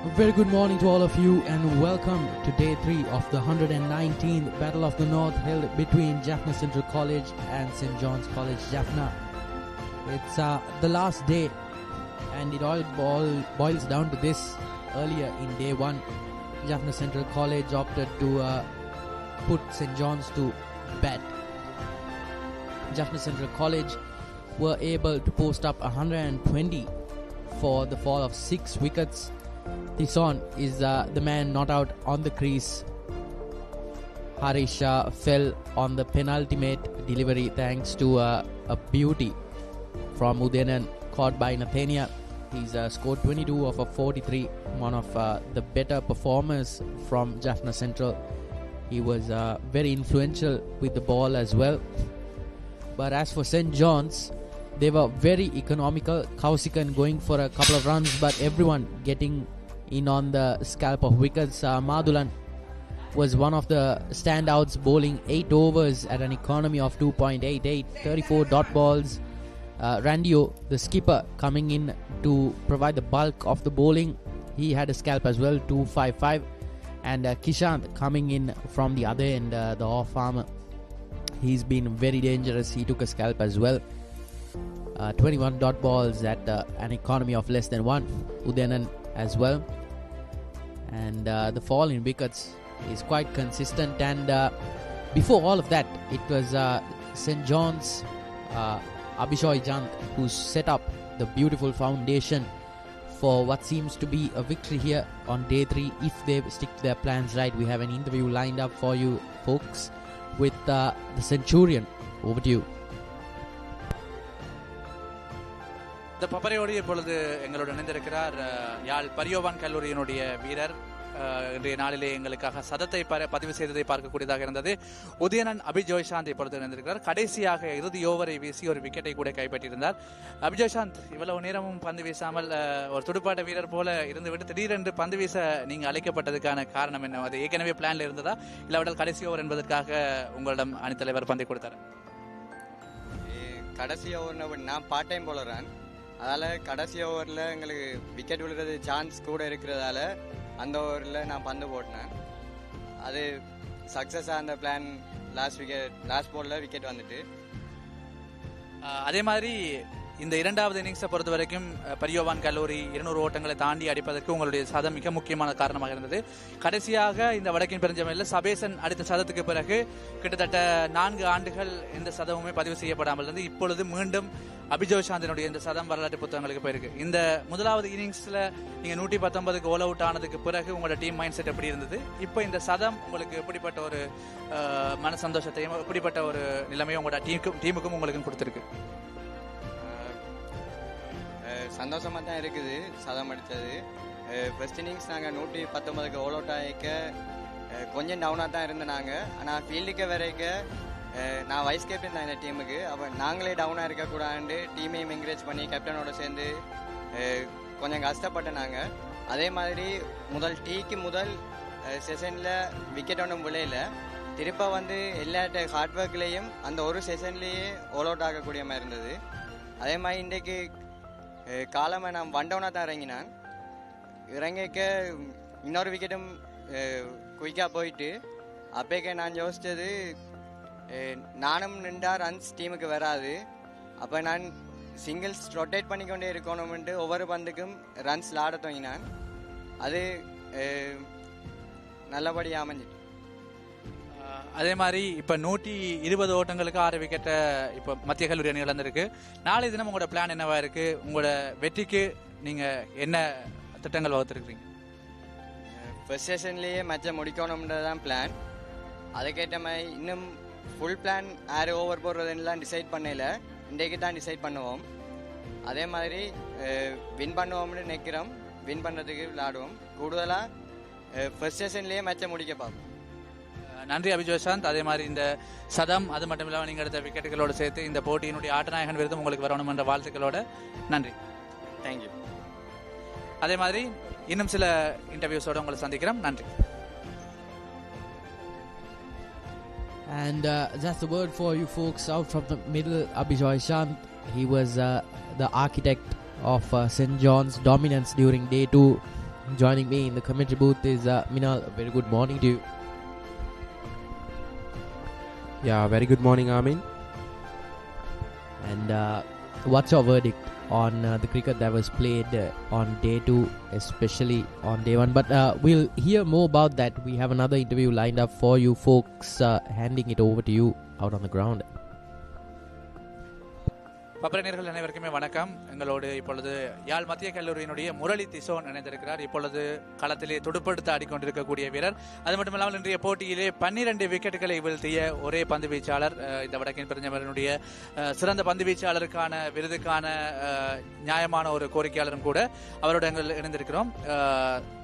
A very good morning to all of you and welcome to day 3 of the 119th Battle of the North held between Jaffna Central College and St. John's College, Jaffna. It's the last day and it all boils down to this. Earlier in day 1, Jaffna Central College opted to put St. John's to bed. Jaffna Central College were able to post up 120 for the fall of 6 wickets. This on is the man not out on the crease. Harisha fell on the penultimate delivery thanks to a beauty from Udayanan caught by Nathania. He's scored 22 of a 43, one of the better performers from Jaffna Central. He was very influential with the ball as well. But as for St. John's, they were very economical. Kausikan going for a couple of runs, but everyone getting in on the scalp of wickets. Madulan was one of the standouts, bowling 8 overs at an economy of 2.88, 34 dot balls. Randio, the skipper, coming in to provide the bulk of the bowling. He had a scalp as well, 255. And Kishant coming in from the other end, the off-armer. He's been very dangerous. He took a scalp as well. 21 dot balls at an economy of less than 1. Udayanan as well. And the fall in wickets is quite consistent. And before all of that, it was St. John's Abhishoy Jant who set up the beautiful foundation for what seems to be a victory here on day 3 if they stick to their plans right. We have an interview lined up for you folks with the Centurion. Over to you. ThePapare இப்பொழுது எங்களோடு இணைந்திருக்கிறார் யாழ் பரியோவான் கல்லூரியினுடைய வீரர். இன்றைய நாளிலே எங்களுக்காக சதத்தை பதிவு செய்ததை பார்க்கக்கூடியதாக இருந்தது. உதயனன் அபிஜோய்சாந்த் இப்பொழுது இணைந்திருக்கிறார். கடைசியாக இறுதி ஓவரை வீசி ஒரு விக்கெட்டை கூட கைப்பற்றியிருந்தார். அபிஜோய்சாந்த், இவ்வளவு நேரமும் பந்து வீசாமல் ஒரு துடுப்பாட்ட வீரர் போல இருந்துவிட்டு திடீரென்று பந்து வீச நீங்க அழைக்கப்பட்டதுக்கான காரணம் என்ன? அது ஏற்கனவே பிளான்ல இருந்ததா, இல்லாவிட்டால் கடைசி ஓவர் என்பதற்காக உங்களிடம் அணித்தலைவர் பந்தை கொடுத்தார்? கடைசி ஓவர் நான் பார்ட் டைம் போலறேன். அதால் கடைசி ஓவரில் எங்களுக்கு விக்கெட் விழுறது சான்ஸ் கூட இருக்கிறதால அந்த ஓவரில் நான் பந்து போட்டினேன். அது சக்ஸஸாக அந்த பிளான் லாஸ்ட் பாலில் விக்கெட் வந்துட்டு. அதே மாதிரி இந்த இரண்டாவது இன்னிங்ஸை பொறுத்த வரைக்கும் பரியோவான் கல்லூரி 200 ஓட்டங்களை தாண்டி அடிப்பதற்கு உங்களுடைய சதம் மிக முக்கியமான காரணமாக இருந்தது. கடைசியாக இந்த வடக்கின் பெருஞ்சமையில் சபேசன் அடித்த சதத்துக்கு பிறகு கிட்டத்தட்ட 4 ஆண்டுகள் இந்த சதமுமே பதிவு செய்யப்படாமல் இருந்து இப்பொழுது மீண்டும் அபிஜோய்சாந்தினுடைய இந்த சதம் வரலாற்று புத்தகங்களுக்கு போயிருக்கு. இந்த முதலாவது இன்னிங்ஸ்ல நீங்க 119க்கு ஆல் அவுட் ஆனதுக்கு பிறகு உங்களோட டீம் மைண்ட் செட் எப்படி இருந்தது? இப்போ இந்த சதம் உங்களுக்கு எப்படிப்பட்ட ஒரு மன சந்தோஷத்தையும் எப்படிப்பட்ட ஒரு நிலைமையும் உங்களோட டீமுக்கும் உங்களுக்கும் கொடுத்துருக்கு? சந்தோஷமாக தான் இருக்குது சதம் அடித்தது. ஃபர்ஸ்ட் இன்னிங்ஸ் நாங்கள் 119க்கு ஆல் அவுட் ஆகிக்க கொஞ்சம் டவுனாக தான் இருந்தோம் நாங்கள். ஆனால் ஃபீல்டுக்கு வரைக்கும் நான் வைஸ் கேப்டன் தான் இந்த டீமுக்கு. அப்போ நாங்களே டவுனாக இருக்கக்கூடாது டீமையும் என்கரேஜ் பண்ணி கேப்டனோட சேர்ந்து கொஞ்சம் கஷ்டப்பட்டேன் நாங்கள். அதே மாதிரி முதல் செஷனில் விக்கெட் ஒன்றும் விளையில திருப்ப எல்லா ஹார்ட் ஒர்க்லேயும் அந்த ஒரு செஷன்லேயே ஆல் அவுட் ஆகக்கூடிய மாதிரி இருந்தது. அதே மாதிரி இன்றைக்கு காலமாக நான் 1 டவுனாக தான் இறங்கினான். இறங்கிக்க இன்னொரு விக்கெட்டும் குயிக்காக போயிட்டு அப்போக்க நான் யோசித்தது நானும் 2 ரன்ஸ் டீமுக்கு வராது. அப்போ நான் சிங்கிள்ஸ் ரொட்டேட் பண்ணிக்கொண்டே இருக்கணும்ட்டு ஒவ்வொரு பந்துக்கும் ரன்ஸ் ஆட தொடங்கினான். அது நல்லபடியாக அமைஞ்சிட்டு. அதே மாதிரி இப்போ 120 ஓட்டங்களுக்கு 6 விக்கெட்டை இப்போ மத்திய கல்லூரி அணி இழந்திருக்கு. நாளை தினம் உங்களோட பிளான் என்னவா இருக்கு? உங்களோட வெற்றிக்கு நீங்கள் என்ன திட்டங்கள் வகுத்துருக்கீங்க? ஃபர்ஸ்ட் செஷன்லேயே மேட்சை முடிக்கணும்ன்றது தான் பிளான். அதுக்கேற்ற மாதிரி இன்னும் ஃபுல் பிளான் 6 ஓவர் போடுறதுலாம் டிசைட் பண்ணல. இன்றைக்கு தான் டிசைட் பண்ணுவோம். அதே மாதிரி வின் பண்ணுவோம்னு நினைக்கிறோம். வின் பண்ணுறதுக்கு விளையாடுவோம். கூடுதலாக ஃபர்ஸ்ட் செஷன்லேயே மேட்சை முடிக்க பார்ப்போம். நன்றி அபிஜோய்சாந்த். அதே மாதிரி இந்த சதம் அது மட்டும் இல்லாமல் நீங்கள் எடுத்த விக்கெட்டுகளோடு சேர்த்து இந்த போட்டியினுடைய ஆட்டநாயகன் விருதும் உங்களுக்கு வரணும் என்ற வாழ்த்துக்களோட நன்றி. தேங்க்யூ. அதே மாதிரி இன்னும் சில இன்டர்வியூஸோடு உங்களை சந்திக்கிறோம். நன்றி. And that's the word for you folks out from the middle. Abhishoy, he was the architect of St. John's dominance during day 2. Joining me in the commentary booth is Minal. Very good morning to you. Yeah, very good morning, Amin. And what's your verdict on the cricket that was played on day 2, especially on day 1? But we'll hear more about that. We have another interview lined up for you folks, handing it over to you out on the ground. பப்பரை நேயர்கள் அனைவருக்குமே வணக்கம். எங்களோடு இப்பொழுது யாழ் மத்திய கல்லூரியினுடைய முரளி திசோன் இணைந்திருக்கிறார். இப்பொழுது களத்திலே துடுப்படுத்த ஆடிக்கொண்டிருக்கக்கூடிய வீரர். அது மட்டுமல்லாமல் இன்றைய போட்டியிலே 12 விக்கெட்டுகளை வீழ்த்திய ஒரே பந்து வீச்சாளர். இந்த வடக்கின் பெருஞ்சமரனுடைய சிறந்த பந்து வீச்சாளருக்கான விருதுக்கான நியாயமான ஒரு கோரிக்கையாளரும் கூட அவரோட எங்கள் இணைந்திருக்கிறோம்.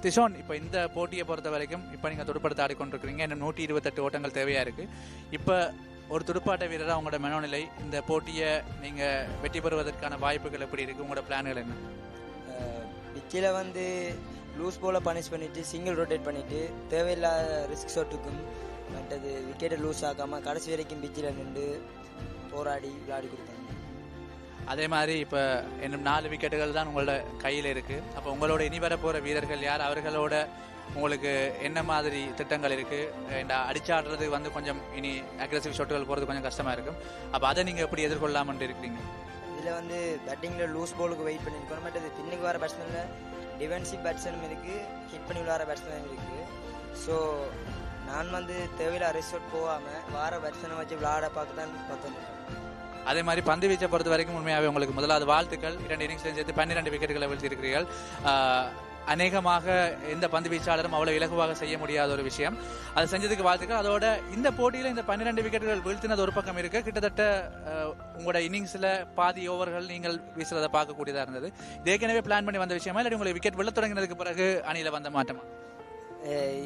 திசோன், இப்போ இந்த போட்டியை பொறுத்த வரைக்கும் இப்போ நீங்கள் துடுப்படுத்த ஆடிக்கொண்டிருக்கிறீங்க. இன்னும் 128 ஓட்டங்கள் தேவையா இருக்கு. இப்போ ஒரு துடுப்பாட்ட வீரராக உங்களோட மனோநிலை, இந்த போட்டியை நீங்கள் வெற்றி பெறுவதற்கான வாய்ப்புகள் எப்படி இருக்குது, உங்களோட பிளான்கள் என்ன? பிச்சில் வந்து லூஸ் போல பனிஷ் பண்ணிவிட்டு சிங்கிள் ரொட்டேட் பண்ணிவிட்டு தேவையில்லாத ரிஸ்க் ஷாட்டுக்கும் மற்றது விக்கெட்டை லூஸ் ஆக்காமல் கடைசி வரைக்கும் பிச்சில் நின்று போராடி விளையாடி கொடுத்தாங்க. அதே மாதிரி இப்போ இன்னும் 4 விக்கெட்டுகள் தான் உங்களோட கையில் இருக்குது. அப்போ உங்களோட இனி வர போகிற வீரர்கள் யார், அவர்களோட உங்களுக்கு என்ன மாதிரி திட்டங்கள் இருக்குது? அடிச்சாடுறது வந்து கொஞ்சம் இனி அக்ரெசிவ் ஷாட்டுகள் போகிறது கொஞ்சம் கஷ்டமாக இருக்கும். அப்போ அதை நீங்கள் எப்படி எதிர்கொள்ளாமட்டு இருக்கிறீங்க? இதில் வந்து பேட்டிங்கில் லூஸ் போலுக்கு வெயிட் பண்ணியிருக்கணும். மற்றது பின்னுக்கு வர பேட்ஸ்மேனில் டிஃபென்சிவ் பேட்ஸ்மேனும் இருக்குது, ஹிட் பண்ணி விளையாட பேட்ஸ்மேனும் இருக்குது. ஸோ நான் வந்து தேவையில்ல ரிசல்ட் போகாமல் வார பேட்ஸ்மேனை வச்சு விளையாட பார்க்க தான் பார்த்தேன். அதே மாதிரி பந்து வீச்சை பொறுத்த வரைக்கும் உண்மையாகவே உங்களுக்கு முதலாவது வாழ்த்துக்கள். 2 இன்னிங்ஸ்லையும் சேர்த்து 12 விக்கெட்டுகளை வீழ்த்தியிருக்கிறீர்கள். அநேகமாக எந்த பந்து வீச்சாளரும் அவ்வளவு இலகுவாக செய்ய முடியாத ஒரு விஷயம். அதை செஞ்சதுக்கு வாழ்த்துக்கள். அதோட இந்த போட்டியில் இந்த 12 விக்கெட்டுகள் வீழ்த்தினது ஒரு பக்கம் இருக்கு. கிட்டத்தட்ட உங்களோட இன்னிங்ஸ்ல பாதி ஓவர்கள் நீங்கள் வீசுறதை பார்க்கக்கூடியதா இருந்தது. ஏற்கனவே பிளான் பண்ணி வந்த விஷயமா இல்லை உங்களுக்கு விக்கெட் விழ தொடங்கினதுக்கு பிறகு அணியில வந்த மாற்றமா?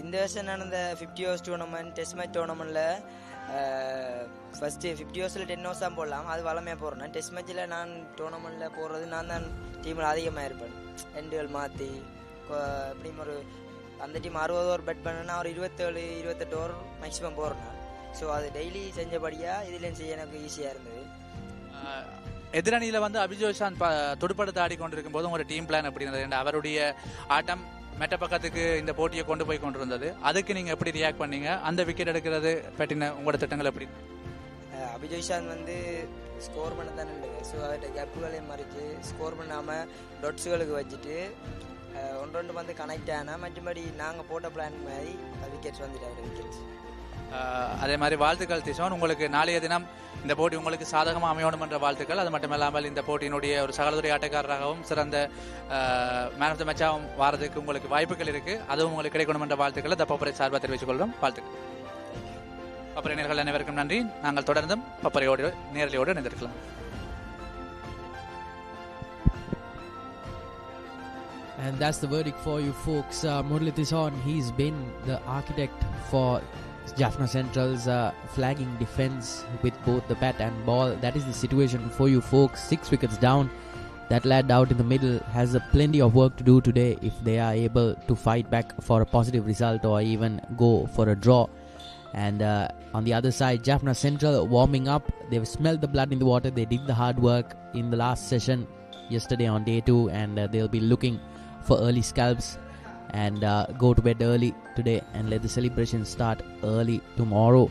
இந்த வருஷம் நடந்த 50 ஓவர்ஸ் டூர்னமெண்ட், டெஸ்ட் மேட்ச் டூர்னமெண்ட்ல ஃபர்ஸ்ட்டு 50 ஓவர்ஸில் 10 ஓவர்ஸ் தான் போடலாம், அது வளமையாக போடுறேன். டெஸ்ட் மேட்ச்சில் நான் டூர்னமெண்ட்டில் போடுறது நான் தான் டீமில் அதிகமாக இருப்பேன். எண்டுகள் மாற்றி எப்படியும் ஒரு அந்த டீம் 60 ஓவர் பெட் பண்ணேன்னா ஒரு 27-28 ஓவர் மேக்ஸிமம் போடுறேன். ஸோ அது டெய்லி செஞ்சபடியாக இதுலேயும் செய்ய எனக்கு ஈஸியாக இருந்தது. எதிரணியில் வந்து அபிஜோஷாந்த் துடுப்படுத்த ஆடிக்கொண்டிருக்கும் போது உங்களோட டீம் பிளான் எப்படி இருந்தது? அவருடைய ஆட்டம் மெட்ட பக்கத்துக்கு இந்த போட்டியை கொண்டு போய் கொண்டிருந்தது. அதுக்கு நீங்கள் எப்படி ரியாக்ட் பண்ணீங்க? அந்த விக்கெட் எடுக்கிறது பற்றின உங்களோட திட்டங்கள் எப்படி? அபிஜோஷாந்த் வந்து ஸ்கோர் பண்ண தானே இருந்தது. ஸோ அவர்கிட்ட கேப்புகளையும் மறைச்சு ஸ்கோர் பண்ணாமல் டொட்ஸுகளுக்கு வச்சுட்டு ஒன்று வந்து கனெக்ட் ஆனால் மற்றபடி நாங்கள் போட்ட பிளான் மாதிரி விக்கெட்ஸ் வந்துட்டு அவர் விக்கெட்ஸ். அதே மாதிரி வாழ்த்துக்கள் திசோன். உங்களுக்கு நாளைய தினம் இந்த போட்டி உங்களுக்கு சாதகமாக அமையணும் என்ற வாழ்த்துக்கள். அது மட்டும் இல்லாமல் இந்த போட்டியினுடைய ஒரு சகலதுறை ஆட்டக்காரராகவும் சிறந்த மேன் ஆஃப் த மேட்சாகவும் வாரதுக்கு உங்களுக்கு வாய்ப்புகள் இருக்குது. அதுவும் உங்களுக்கு கிடைக்கணும் என்ற வாழ்த்துக்களை ThePapare சார்பாக தெரிவித்துக் கொள்வோம். வாழ்த்துக்கள். பப்பரை நேயர்கள் அனைவருக்கும் நன்றி. நாங்கள் தொடர்ந்தும் பப்பரையோடு நேரலையோடு இணைந்திருக்கலாம். And that's the verdict for you folks. Murli Tison, he's been the architect for Jaffna Central's flagging defense with both the bat and ball. That is the situation for you folks. 6 wickets down. That lad out in the middle has plenty of work to do today if they are able to fight back for a positive result or even go for a draw. And on the other side, Jaffna Central warming up. They've smelled the blood in the water. They did the hard work in the last session yesterday on day 2, and they'll be looking for early scalps and go to bed early today and let the celebration start early tomorrow.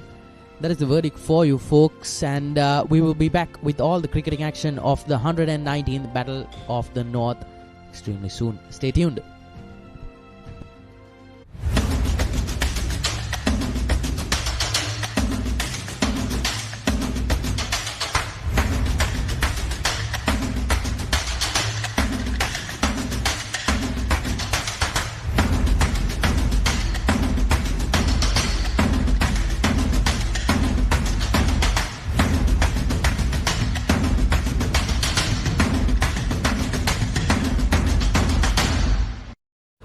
That is the verdict for you folks, and we will be back with all the cricketing action of the 119th Battle of the North extremely soon. Stay tuned.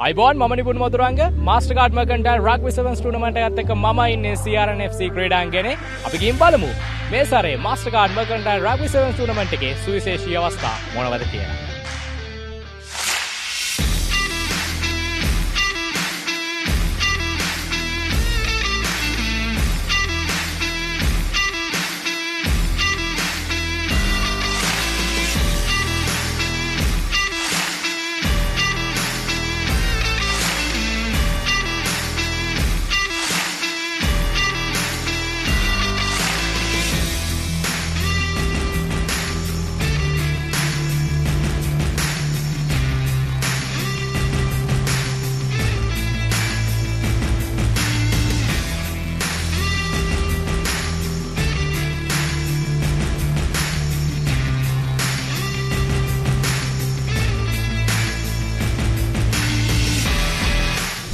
අයිබෝන් මම Nipun Mathuranga mastercard mercantile rugby sevens tournament එකත් එක්ක මම ඉන්නේ CRNFC ක්‍රීඩාංගණේ. අපි ගිහින් බලමු මේ සැරේ master card mercantile rugby sevens tournament එකේ සුවිශේෂී අවස්ථා මොනවද කියලා.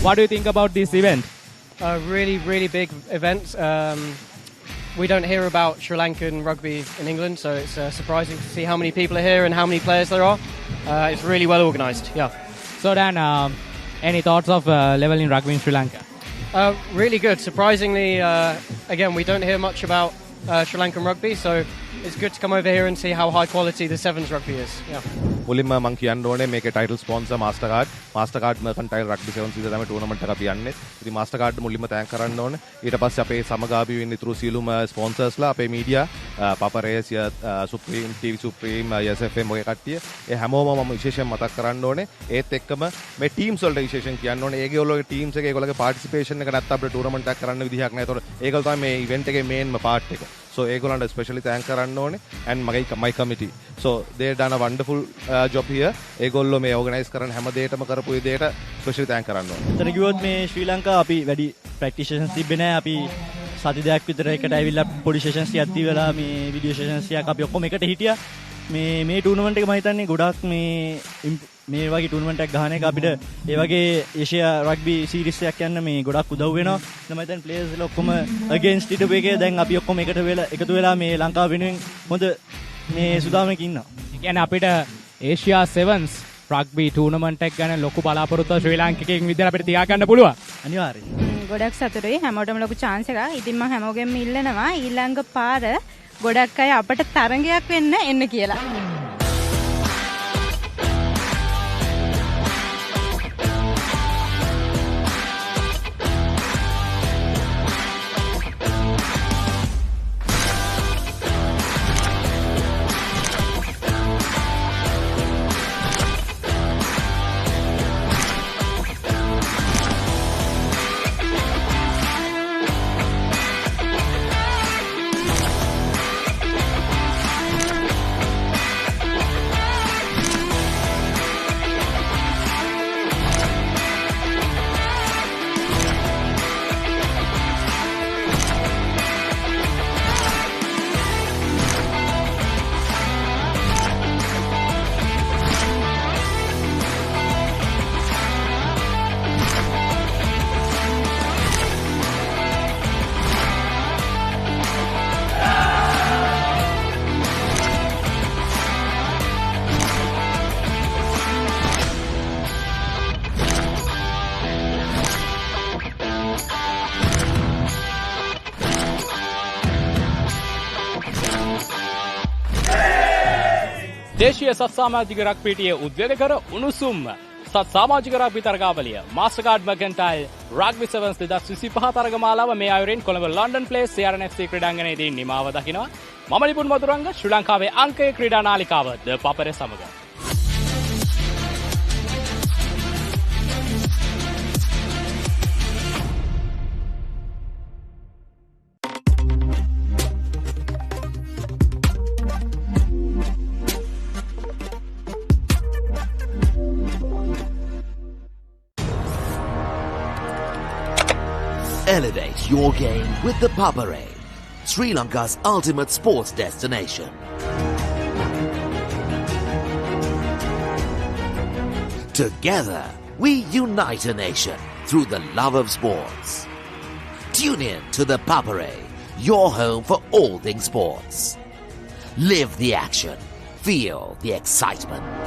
What do you think about this event? Really, really big event. We don't hear about Sri Lankan rugby in England, so it's surprising to see how many people are here and how many players there are. It's really well organised, yeah. So Dan, any thoughts of level in rugby in Sri Lanka? Really good. Surprisingly, again, we don't hear much about Sri Lankan rugby, so it's good to come over here and see how high quality the Sevens rugby is. Yeah. මුලින්ම මම කියන්න ඕනේ මේකේ title sponsor මාස්ටර්කාඩ් මර්කන්ටයිල් rugby සෙවන්ස් විදිහට තමයි tournament එක අපි යන්නේ. ඉතින් මාස්ටර්කාඩ් මුලින්ම තෑන්ක් කරන්න ඕනේ. ඊට පස්සේ අපේ සමගාමී වෙන්න ඉතුරු සියලුම ස්පොන්සර්ස්ලා අපේ media Papare supreme TV supreme SFM ඔය කට්ටිය ඒ හැමෝම මම විශේෂයෙන් මතක් කරන්න ඕනේ. ඒත් එක්කම මේ ටීම්ස් වලට විශේෂයෙන් කියන්න ඕනේ. ඒගොල්ලෝගේ ටීම්ස් එක ඒගොල්ලෝගේ පාර්ටිසිපේෂන් එක නැත්නම් අපිට ටූර්නමන්ට් එකක් කරන්න විදිහක් නැහැ. ඒතකොට ඒගොල්ලෝ තමයි මේ ඉවෙන්ට් එකේ මේන්ම පාර්ට් එක. So ඒගොල්ලන්ට ස්පෙෂලි තෑන්ක් කරන්න ඕනේ and my committee. So they done a wonderful job here. ඒගොල්ලෝ මේ organize කරන හැම දෙයකම කරපු විදිහට ස්පෙෂලි තෑන්ක් කරන්න ඕනේ. එතන කිව්වොත් මේ ශ්‍රී ලංකාව අපි වැඩි ප්‍රැක්ටිස් තිබ්බේ නැහැ. අපි සති දෙකක් විතර එකට ඇවිල්ලා පොඩි සෙෂන්ස් ටිකක් දීලා මේ වීඩියෝ සෙෂන්ස් ටිකක් අපි ඔක්කොම එකට හිටියා. මේ ටූර්නමන්ට් එක මම හිතන්නේ ගොඩක් මේ වගේ ටූර්නමන්ට් එකක් ගහන එක අපිට ඒ වගේ ඒෂියා රග්බි සීරීස් එකක් යන්න මේ ගොඩක් උදව් වෙනවා. මම හිතන්නේ ප්ලේයර්ස්ලා ඔක්කොම අගේන්ස්ට් ඉටපු එකේ දැන් අපි ඔක්කොම එකතු වෙලා මේ ලංකාව වෙනුවෙන් හොඳ මේ සුදාමයක ඉන්නවා. ඒ කියන්නේ අපිට ඒෂියා සෙවන්ස් රග්බි ටූර්නමන්ට් එක ගැන ලොකු බලාපොරොත්තුවක් ශ්‍රී ලාංකිකයෙක් විදිහට අපිට තියාගන්න පුළුවන්. අනිවාර්යයෙන්. ගොඩක් සතුටුයි හැමෝටම ලොකු chance එකක්. ඉතින් මම හැමෝගෙම ඉල්ලනවා ඊළඟ පාර ගොඩක් අය අපට තරගයක් වෙන්න එන්න කියලා. දේශීය සත්සාමාජික රග්බිටියේ උද්වේගකර උණුසුම් සත්සාමාජික රග්බි තරගාවලිය මාස්ටර්කාඩ් මර්කන්ටයිල් රග්බි සෙවන්ස් 2025 තරගමාලාව මේ අයුරින් කොළඹ ලන්ඩන් ප්ලේස් CRNFC ක්‍රීඩාංගණයේදී නිමාව දකිනවා. මම නිපුන් මතුරංග ශ්‍රී ලංකාවේ අංකයේ ක්‍රීඩා නාලිකාව ThePapare සමග. Elevate your game with ThePapare, Sri Lanka's ultimate sports destination. Together, we unite a nation through the love of sports. Tune in to ThePapare, your home for all things sports. Live the action. Feel the excitement.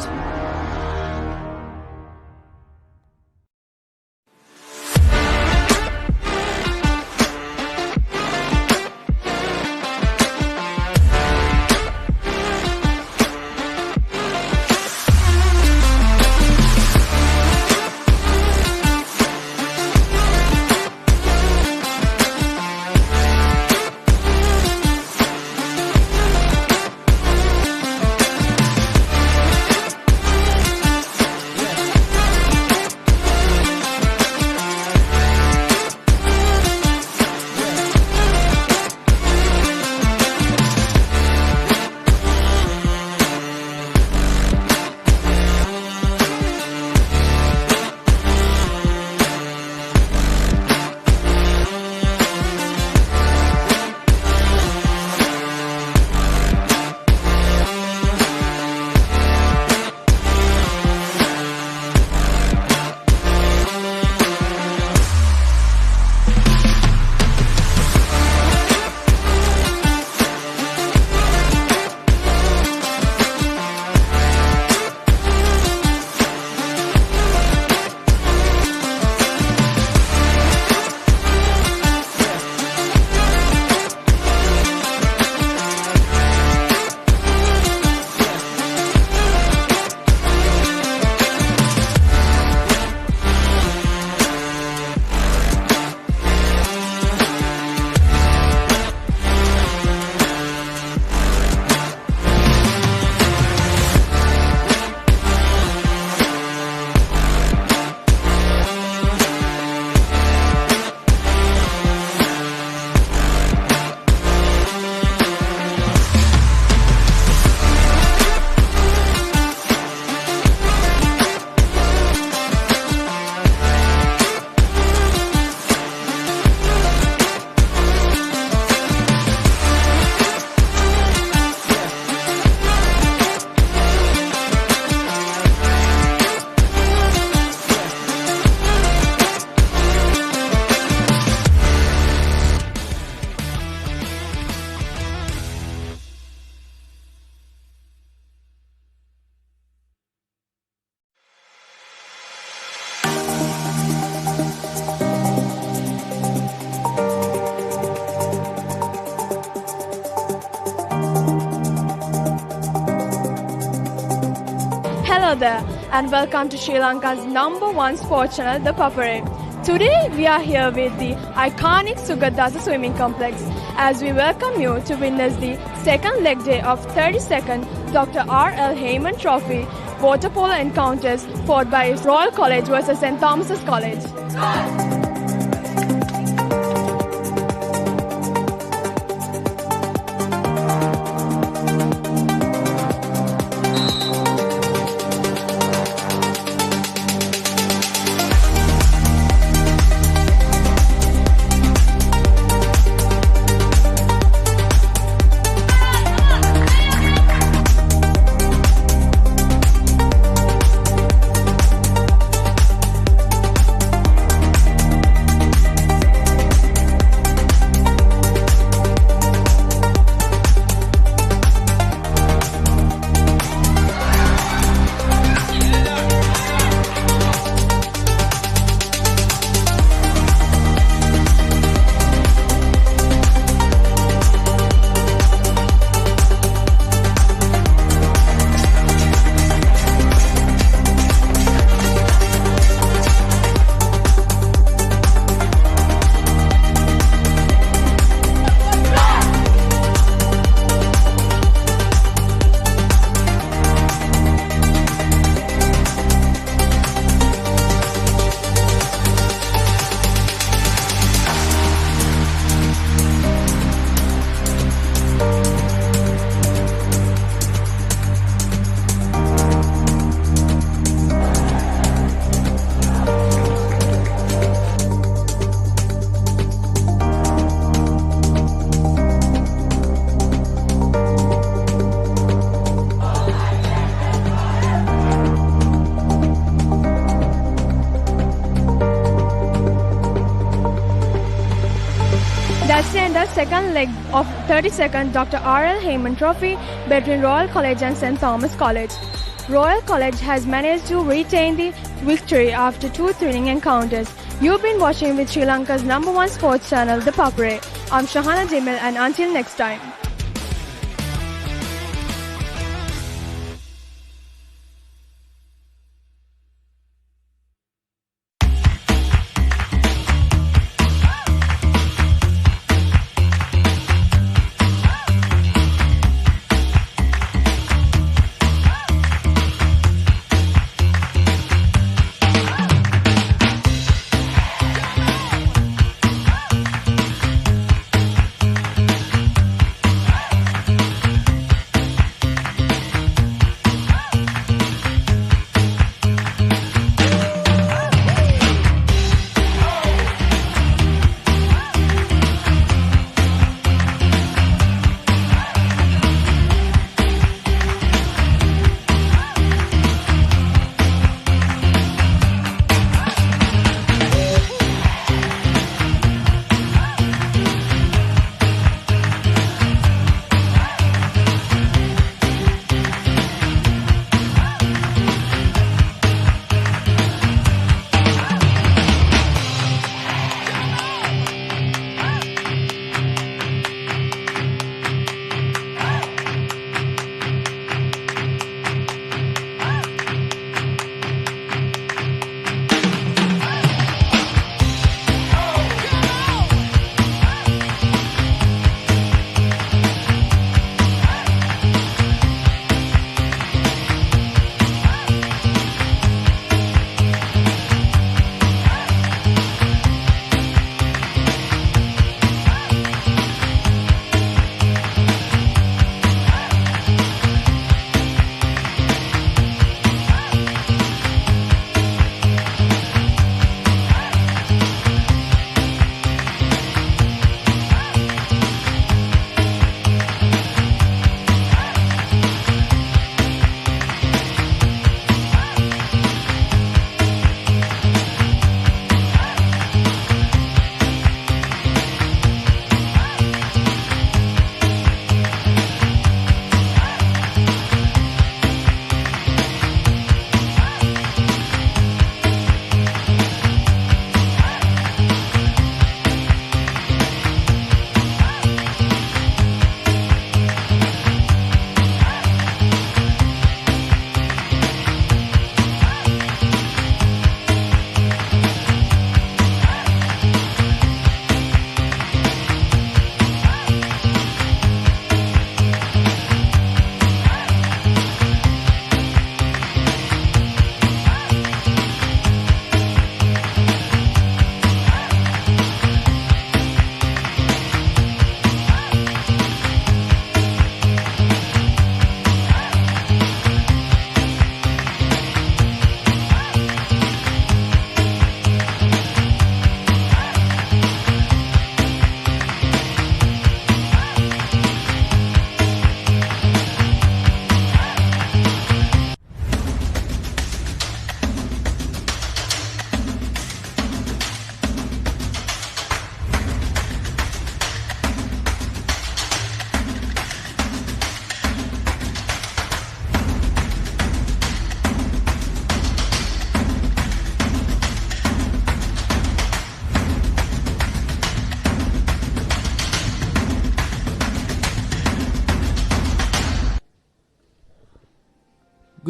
there, and welcome to Sri Lanka's #1 sports channel, ThePapare. Today we are here with the iconic Sugadasa swimming complex as we welcome you to witness the second leg day of 32nd Dr. R.L. Heyman Trophy water polo encounters fought by Royal College versus St. Thomas's College. That's the end of second leg of 32nd Dr. R.L. Heyman Trophy between Royal College and St. Thomas College. Royal College has managed to retain the victory after two thrilling encounters. You've been watching with Sri Lanka's #1 sports channel, ThePapare. I'm Shahana Jamil, and until next time.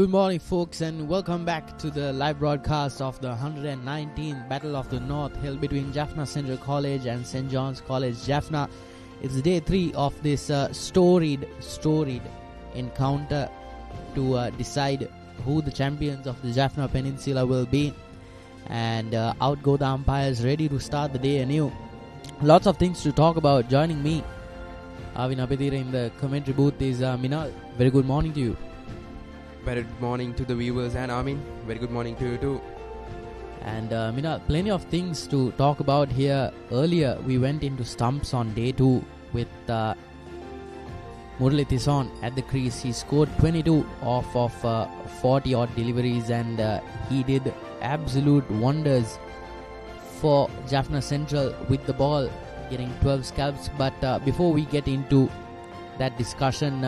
Good morning, folks, and welcome back to the live broadcast of the 119th Battle of the North held between Jaffna Central College and St. John's College, Jaffna. It's day 3 of this storied encounter to decide who the champions of the Jaffna Peninsula will be. And out go the umpires, ready to start the day anew. Lots of things to talk about. Joining me, Avin Apedira in the commentary booth is Minal. Very good morning to you. Very good morning to the viewers and Amin. Very good morning to you too. And Minal, plenty of things to talk about here. Earlier, we went into stumps on day 2 with Murali Tison at the crease. He scored 22 off of 40 odd deliveries, and he did absolute wonders for Jaffna Central with the ball, getting 12 scalps. But before we get into that discussion,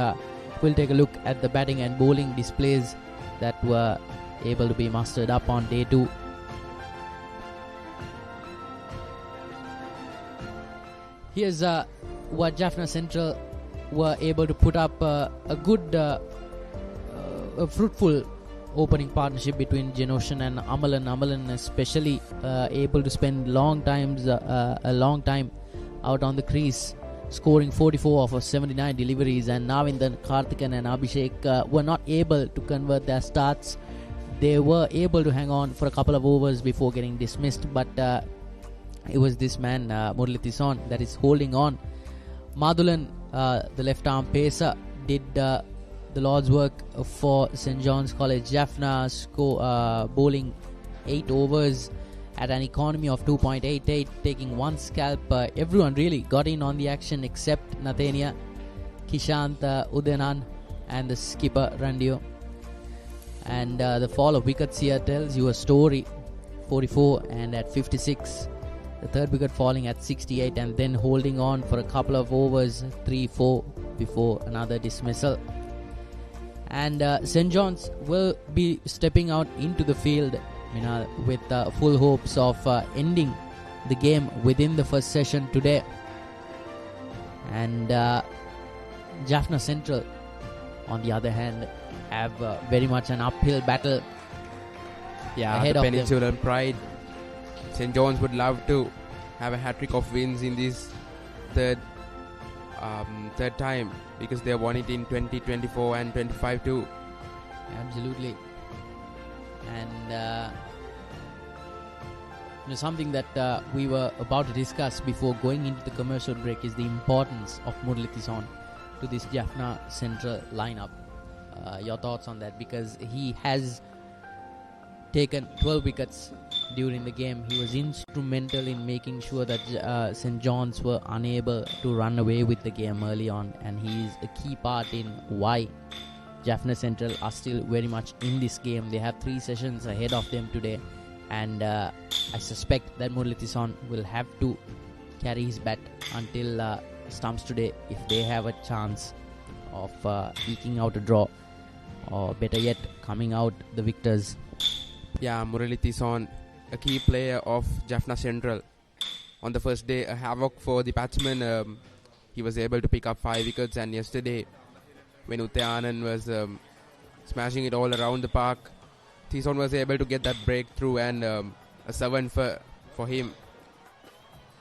we'll take a look at the batting and bowling displays that were able to be mustered up on day 2. Here's what Jaffna Central were able to put up a good, a fruitful opening partnership between Genoshan and Amalan. Amalan especially able to spend a long time out on the crease, scoring 44 off of 79 deliveries, and Navindan, Karthikan and Abhishek were not able to convert their starts. They were able to hang on for a couple of overs before getting dismissed, but it was this man, Murali Tison, that is holding on. Madhulan, the left arm pacer, did the Lord's work for St. John's College, Jaffna, bowling 8 overs at an economy of 2.88, taking 1 scalp. Everyone really got in on the action except Nathania, Kishant, Udanan and the skipper Randio. And the fall of wickets here tells you a story. 44 and at 56, the third wicket falling at 68, and then holding on for a couple of overs, 3-4 before another dismissal. And St. John's will be stepping out into the field, with full hopes of ending the game within the first session today. And Jaffna Central, on the other hand, have very much an uphill battle. Yeah, ahead the of Peninsular them. pride. St. John's would love to have a hat-trick of wins in this third time, because they won it in 2024 and 25 too. Absolutely. And something that we were about to discuss before going into the commercial break is the importance of Murali Tison to this Jaffna Central lineup. Your thoughts on that? Because he has taken 12 wickets during the game. He was instrumental in making sure that St. John's were unable to run away with the game early on, and he is a key part in why Jaffna Central are still very much in this game. They have 3 sessions ahead of them today, and I suspect that Murali Tison will have to carry his bat until stumps today if they have a chance of eking out a draw, or better yet, coming out the victors. Yeah, Murali Tison, a key player of Jaffna Central. On the first day, a havoc for the batsman. He was able to pick up 5 wickets, and yesterday, when Uttayanan was smashing it all around the park, Tison was able to get that breakthrough, and a 7 for him.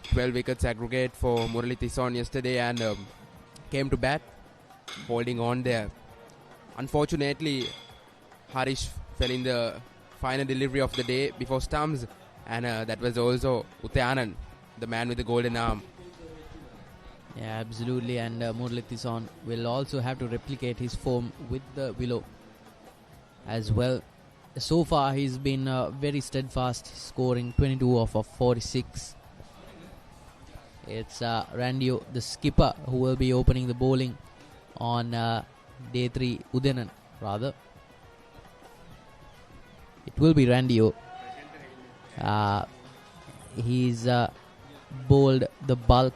12 wickets aggregate for Murali Tison yesterday, and came to bat, holding on there. Unfortunately, Harish fell in the final delivery of the day before stumps, and that was also Uttayanan, the man with the golden arm. Yeah, absolutely, and Murali Tison will also have to replicate his form with the Willow as well. So far, he's been very steadfast, scoring 22 off of 46. It's Randio, the skipper, who will be opening the bowling on day 3, Udanan, rather. It will be Randio. He's bowled the bulk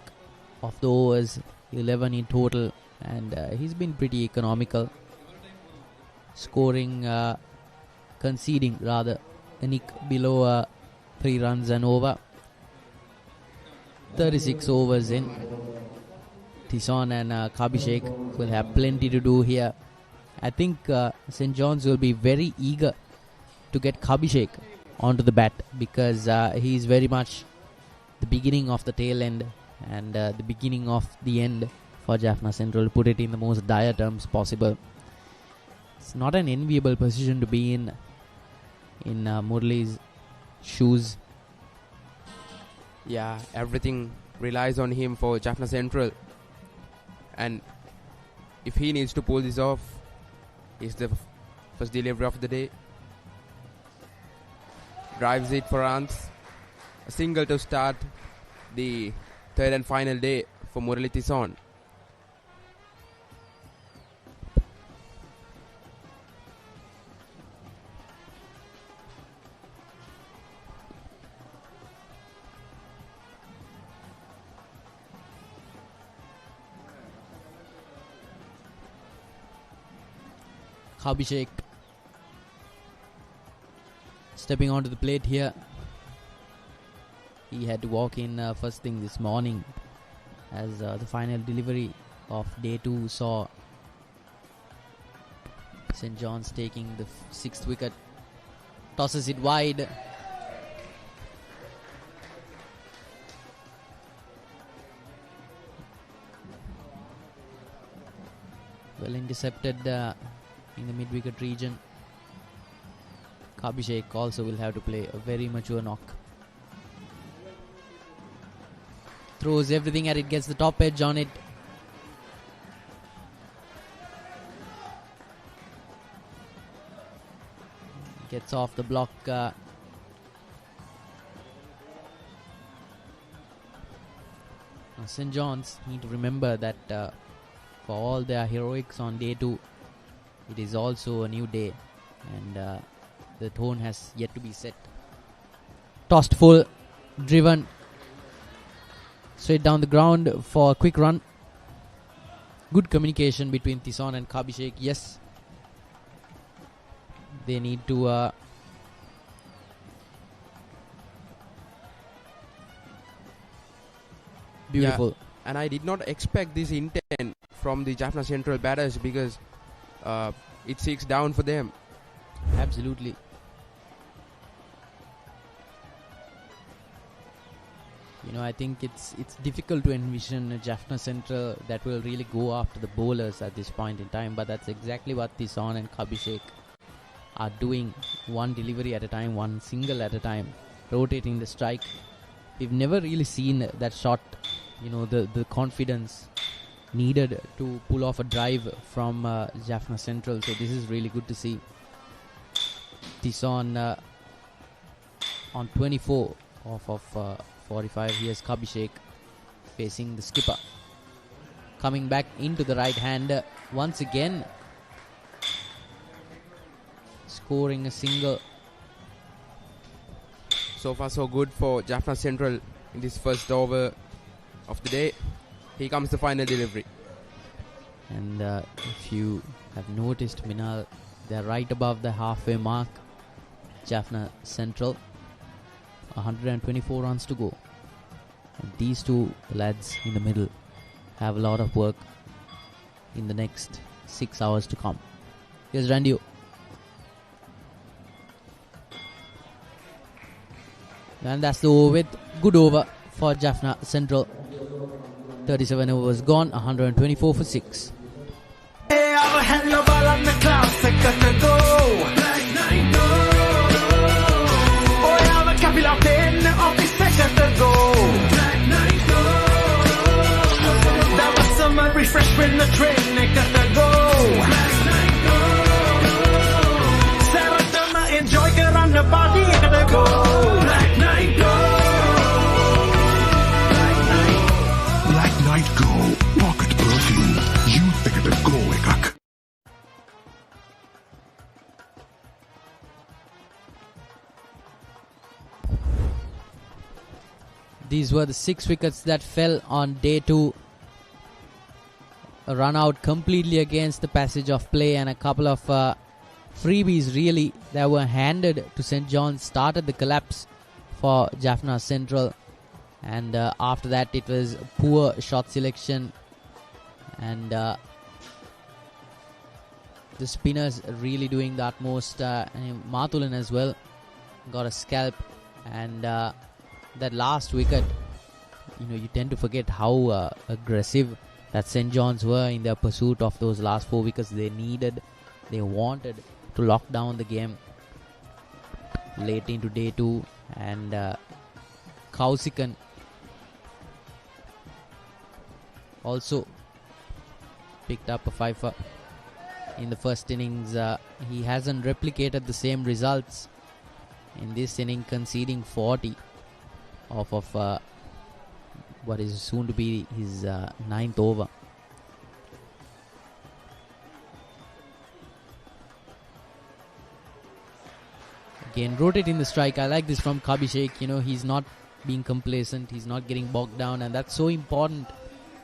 of the overs, 11 in total, and he's been pretty economical, conceding rather a nick below 3 runs and over. 36 overs in. Tison and Kabishek will have plenty to do here I think St. John's will be very eager to get Kabishek onto the bat because he is very much the beginning of the tail end and the beginning of the end for Jaffna Central, to put it in the most dire terms possible. It's not an enviable position to be in Murali's shoes. Yeah, everything relies on him for Jaffna Central. And if he needs to pull this off, it's the first delivery of the day. Drives it for runs. A single to start the third and final day for Murali Tison. Abhishek stepping onto the plate here. He had to walk in first thing this morning as the final delivery of day 2 saw St. John's taking the 6th wicket. Tosses it wide. Well intercepted in the mid-wicket region. Kabishek also will have to play a very mature knock. Throws everything at it, gets the top edge on it. Gets off the block. St. John's need to remember that for all their heroics on day 2, it is also a new day, and the tone has yet to be set. Tossed full, driven straight down the ground for a quick run. Good communication between Tison and Kabishek. Yes, they need to beautiful. Yeah, and I did not expect this intent from the Jaffna Central batters because it 6 down for them. Absolutely. You know, I think it's difficult to envision a Jaffna Central that will really go after the bowlers at this point in time, but that's exactly what Tison and Kabishek are doing. One delivery at a time, one single at a time, rotating the strike. We've never really seen that shot, you know, the confidence needed to pull off a drive from Jaffna Central. So this is really good to see. Tison on 24 off of 45. Here's Kabishek facing the skipper. Coming back into the right hand once again. Scoring a single. So far so good for Jaffna Central in this first over of the day. Here comes the final delivery. And if you have noticed, Minal, they're right above the halfway mark. Jaffna Central, 124 runs to go. And these two lads in the middle have a lot of work in the next 6 hours to come. Here's Randio. And that's the over with. Good over for Jaffna Central. 37 overs gone, 124 for 6. Refresh when the train they got to go. Sarah enjoy get on the body gotta go. Black night go. Black night go. Pocket perfume. You think it go ekak. These were the 6 wickets that fell on day 2. A run out completely against the passage of play, and a couple of freebies really that were handed to St. John's started the collapse for Jaffna Central. And after that it was poor shot selection and The spinners really doing the utmost. Mathulan as well got a scalp, and that last wicket, you tend to forget how aggressive that St. John's were in their pursuit of those last 4 wickets. They wanted to lock down the game late into day 2, and Kausikan also picked up a fifer in the first innings. He hasn't replicated the same results in this inning, conceding 40 off of what is soon to be his 9th over. Again, rotating the strike. I like this from Kabhishek. He's not being complacent. He's not getting bogged down, and that's so important,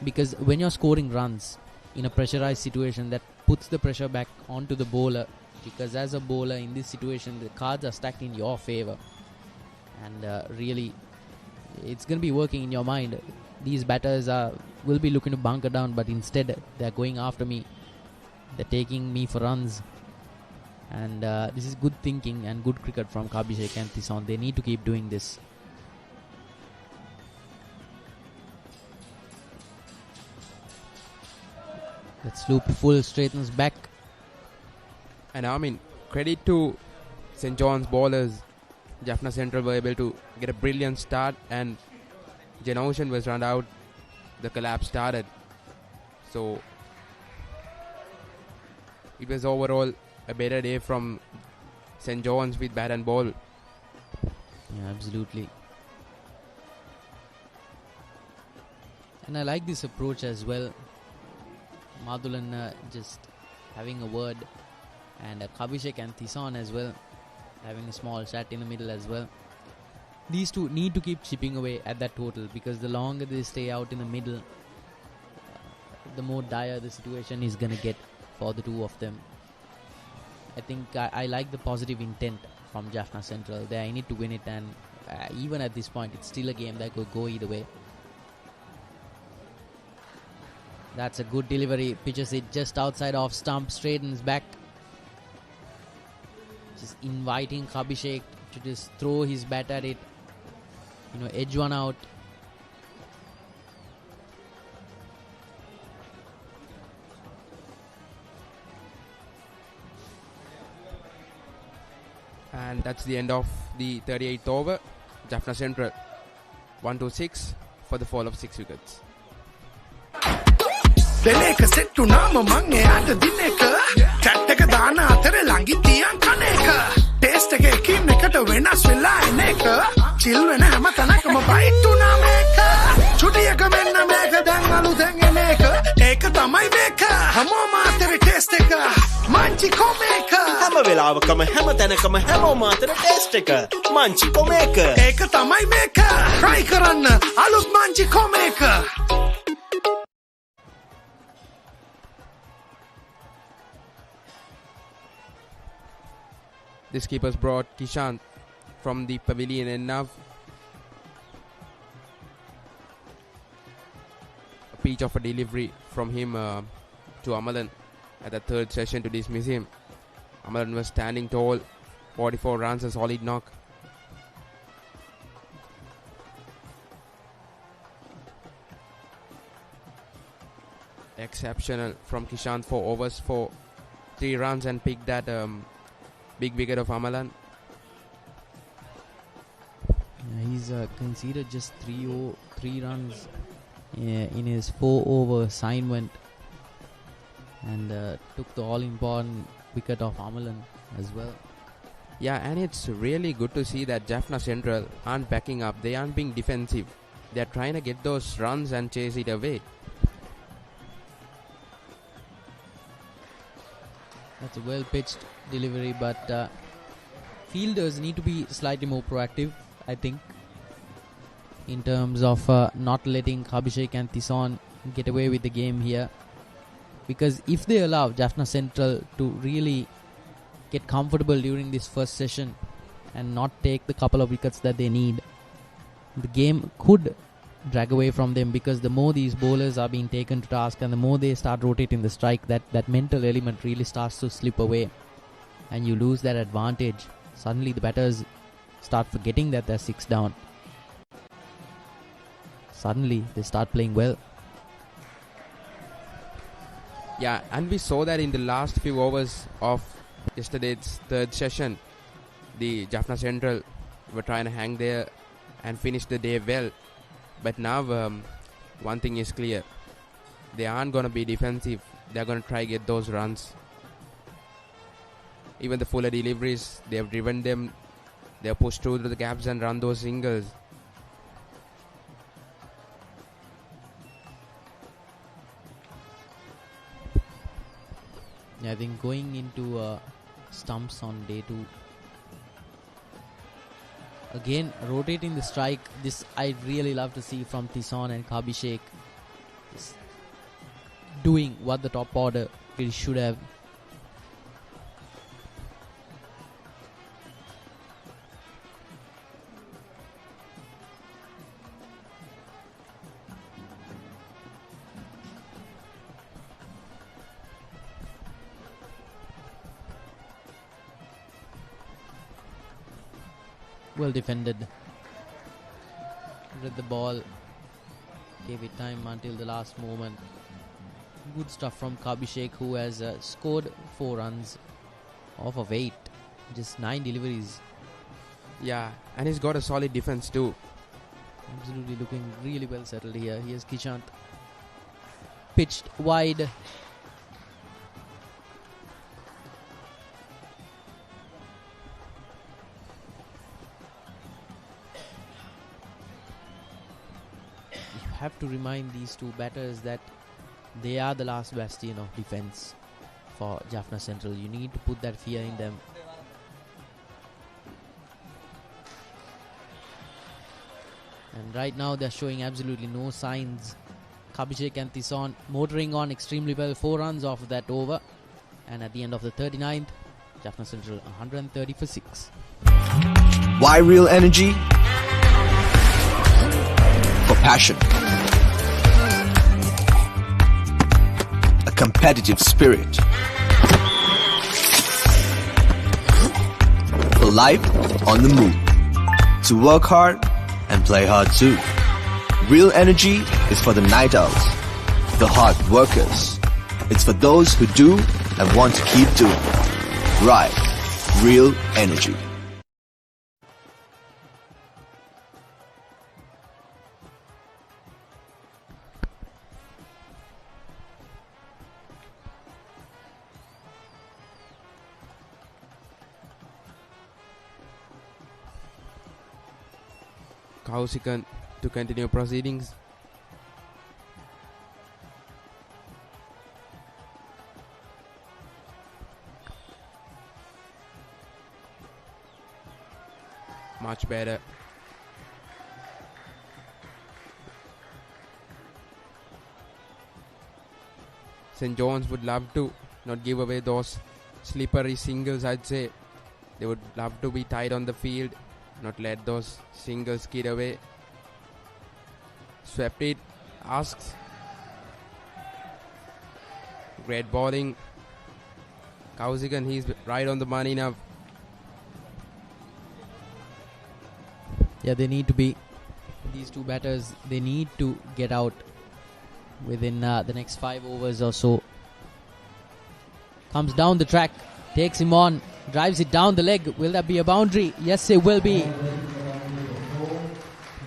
because when you're scoring runs in a pressurized situation, that puts the pressure back onto the bowler, because as a bowler in this situation, the cards are stacked in your favor, and really it's going to be working in your mind. These batters will be looking to bunker down, but instead they're going after me. They're taking me for runs, and this is good thinking and good cricket from Kabhishek and Tison. They need to keep doing this. Let's loop full, straightens back. And credit to St. John's bowlers. Jaffna Central were able to get a brilliant start, and Jen Ocean was run out. The collapse started. So it was overall a better day from St. John's with bat and ball. Yeah, absolutely. And I like this approach as well. Mathulan just having a word, and Kabhishek and Tison as well having a small chat in the middle as well. These two need to keep chipping away at that total, because the longer they stay out in the middle, the more dire the situation is going to get for the two of them. I think I like the positive intent from Jaffna Central. They need to win it, and even at this point, it's still a game that could go either way. That's a good delivery. Pitches it just outside off stump, straightens back. Just inviting Kabhishek to just throw his bat at it. Edge one out. And that's the end of the 38th over. Jaffna Central 1-6 for the fall of 6 wickets. දෙලේක set වුණාම මං එයාට දින එක chat එක දාන අතර ළඟින් තියන් කන එක ටේස්ට් එක එකින් එකට වෙනස් වෙලා එන එක චිල් වෙන හැම තැනකම බයිට් වුණා මේක චුටියක මෙන්න මේක දැන් අලුතෙන් එන එක ඒක තමයි මේක හැමෝම අතර ටේස්ට් එක මංචි කොමේක හැම වෙලාවකම හැම තැනකම හැමෝම අතර ටේස්ට් එක මංචි කොමේක ඒක තමයි මේක try කරන්න අලුත් Munchee කොමේක. This keepers brought Kishant from the pavilion, and now a peach of a delivery from him to Amalan at the third session to dismiss him. Amalan was standing tall, 44 runs, a solid knock. Exceptional from Kishant, 4 overs for 3 runs, and picked that big wicket of Amalan. Yeah, he's conceded just 3 runs in his 4 over assignment, and took the all important wicket of Amalan as well. Yeah, and it's really good to see that Jaffna Central aren't backing up. They aren't being defensive. They're trying to get those runs and chase it away. That's a well-pitched delivery, but fielders need to be slightly more proactive, I think, in terms of not letting Kabhishek and Tison get away with the game here. Because if they allow Jaffna Central to really get comfortable during this first session and not take the couple of wickets that they need, the game could drag away from them, because the more these bowlers are being taken to task and the more they start rotating the strike, that mental element really starts to slip away and you lose that advantage. Suddenly the batters start forgetting that they're 6 down. Suddenly they start playing well. Yeah, and we saw that in the last few overs of yesterday's third session. The Jaffna Central were trying to hang there and finish the day well. But now one thing is clear. They aren't going to be defensive. They're going to try get those runs. Even the fuller deliveries, they have driven them. They have pushed through the gaps and run those singles. Yeah, I think going into stumps on day 2. Again, rotating the strike. This I really love to see from Tison and Kabishek. Just doing what the top order really should have. Well defended. Read the ball. Gave it time until the last moment. Good stuff from Kabishek, who has scored 4 runs off of 8. Just 9 deliveries. Yeah, and he's got a solid defense too. Absolutely looking really well settled here. Here's Kishant. Pitched wide. Have to remind these two batters that they are the last bastion of defense for Jaffna Central. You need to put that fear in them. And right now they're showing absolutely no signs. Kabishek and Tison motoring on extremely well. 4 runs off of that over. And at the end of the 39th, Jaffna Central 130 for 6. Why real energy? For passion. A competitive spirit. For life on the move. To work hard and play hard too. Real energy is for the night owls, the hard workers. It's for those who do and want to keep doing. Right. Real energy. Kausikan to continue proceedings. Much better. St. John's would love to not give away those slippery singles, I'd say. They would love to be tight on the field, not let those singles skid away. Swept it. Asks. Great bowling. Kausikan, he's right on the money now. Yeah, they need to be, these two batters, they need to get out within the next 5 overs or so. Comes down the track, takes him on, drives it down the leg. Will that be a boundary? Yes, it will be.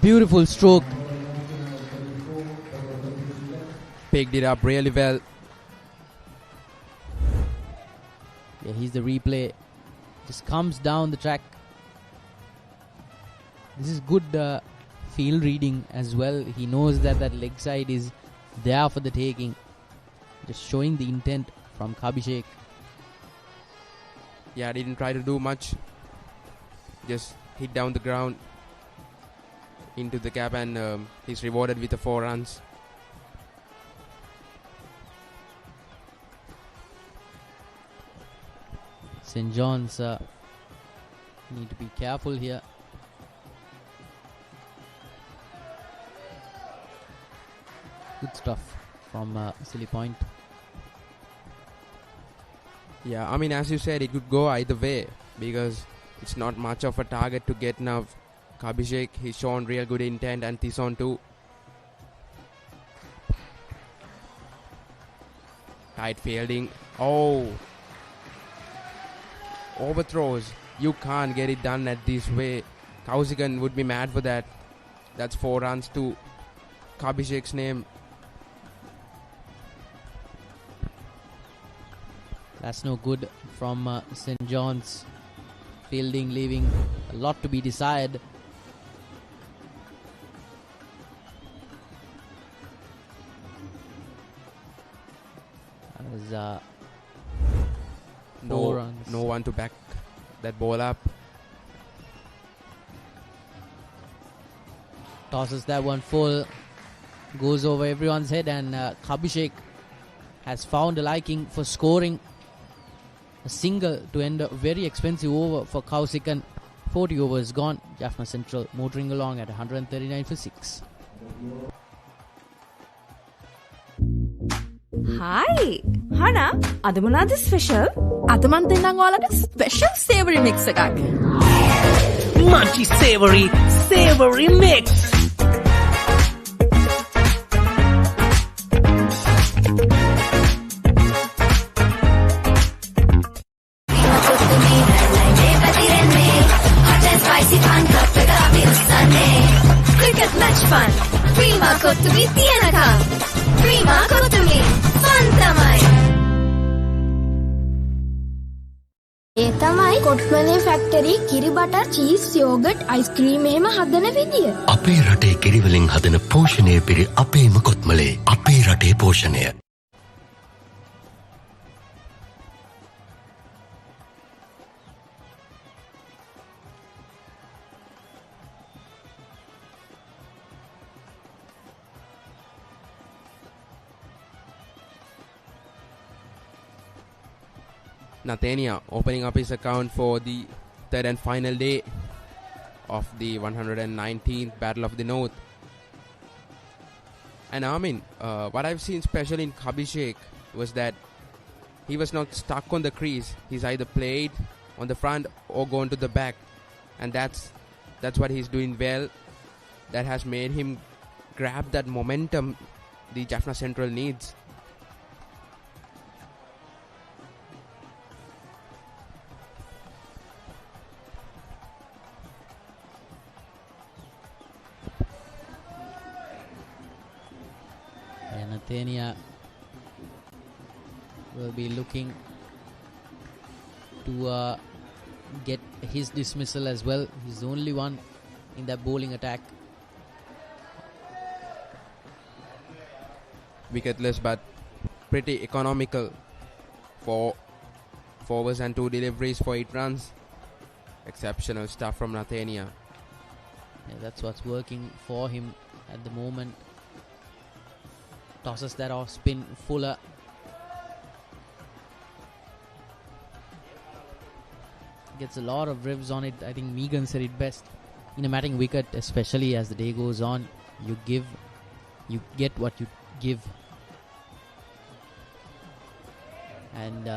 Beautiful stroke. Picked it up really well. Yeah, here's the replay. Just comes down the track. This is good field reading as well. He knows that that leg side is there for the taking. Just showing the intent from Kabishek. Yeah, didn't try to do much. Just hit down the ground into the gap, and he's rewarded with the 4 runs. St. John's need to be careful here. good stuff from Silly Point. Yeah, I mean, as you said, it could go either way because it's not much of a target to get now. Kabishek, he's shown real good intent, and Tison too. Tight fielding. Oh. Overthrows. You can't get it done at this way. Kausikan would be mad for that. That's 4 runs to Kabishek's name. That's no good from St. John's. Fielding leaving a lot to be desired. That was 4 runs. No one to back that ball up. Tosses that one full. Goes over everyone's head, and Kabishek has found a liking for scoring a single to end a very expensive over for Kausikan. 40 overs gone. Jaffna Central motoring along at 139 for 6. Hi! Hana, අද මොනවද special? අද මන් දෙන්නම් ඔයාලට special සේවරි mix එකක්. Munchy savory mix. Cricket match fun. Prima කොත්තුමි තියනකම්. Prima කොත්තුමි fun තමයි. ඒ තමයි කොට්මනේ factory කිරි බටර් චීස් යෝගට් අයිස්ක්‍රීම් එහෙම හදන විදිය. අපේ රටේ කිරි වලින් හදන පෝෂණය පිරි අපේම කොත්මලේ අපේ රටේ පෝෂණය. Nathania opening up his account for the third and final day of the 119th Battle of the North. And I mean, what I've seen special in Kabishek was that he was not stuck on the crease. He's either played on the front or gone to the back, and that's what he's doing well. That has made him grab that momentum the Jaffna Central needs. Nathania will be looking to get his dismissal as well. He's the only one in that bowling attack. Wicketless but pretty economical. 4 overs and 2 deliveries for 8 runs. Exceptional stuff from Nathania. Yeah, that's what's working for him at the moment. Tosses that off spin fuller. Gets a lot of revs on it. I think Megan said it best. In a matting wicket, especially as the day goes on, you get what you give. And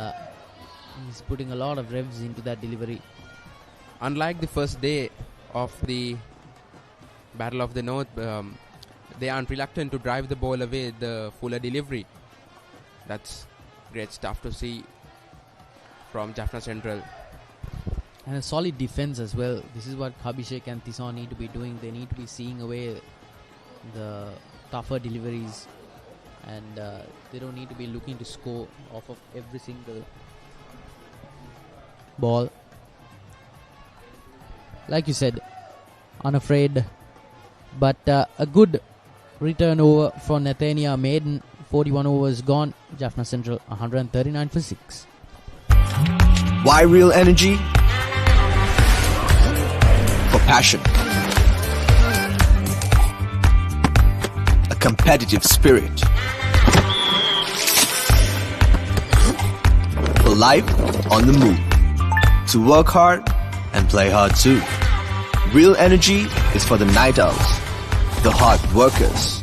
he's putting a lot of revs into that delivery. Unlike the first day of the Battle of the North, they aren't reluctant to drive the ball away, the fuller delivery. That's great stuff to see from Jaffna Central. And a solid defense as well. This is what Kabishek and Tison need to be doing. They need to be seeing away the tougher deliveries, and they don't need to be looking to score off of every single ball. Like you said, unafraid, but a good return over for Nathania Maiden. 41 overs gone. Jaffna Central 139 for 6. Why real energy? For passion. A competitive spirit. For life on the move. To work hard and play hard too. Real energy is for the night owls, the hard workers.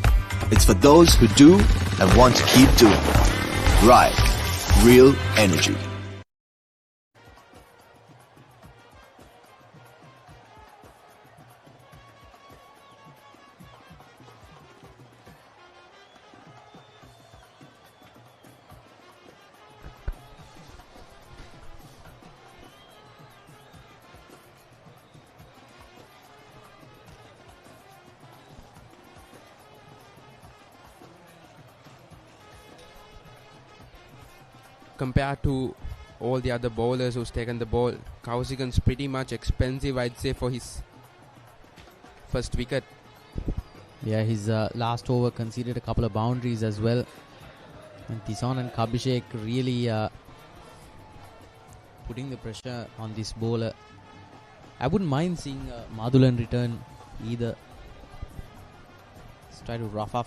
It's for those who do and want to keep doing. Right. Real energy. Compared to all the other bowlers who's taken the ball, Kausikan's pretty much expensive, I'd say, for his first wicket. Yeah, his last over conceded a couple of boundaries as well. And Tison and Kabishek really putting the pressure on this bowler. I wouldn't mind seeing Madhulan return either. Let's try to rough up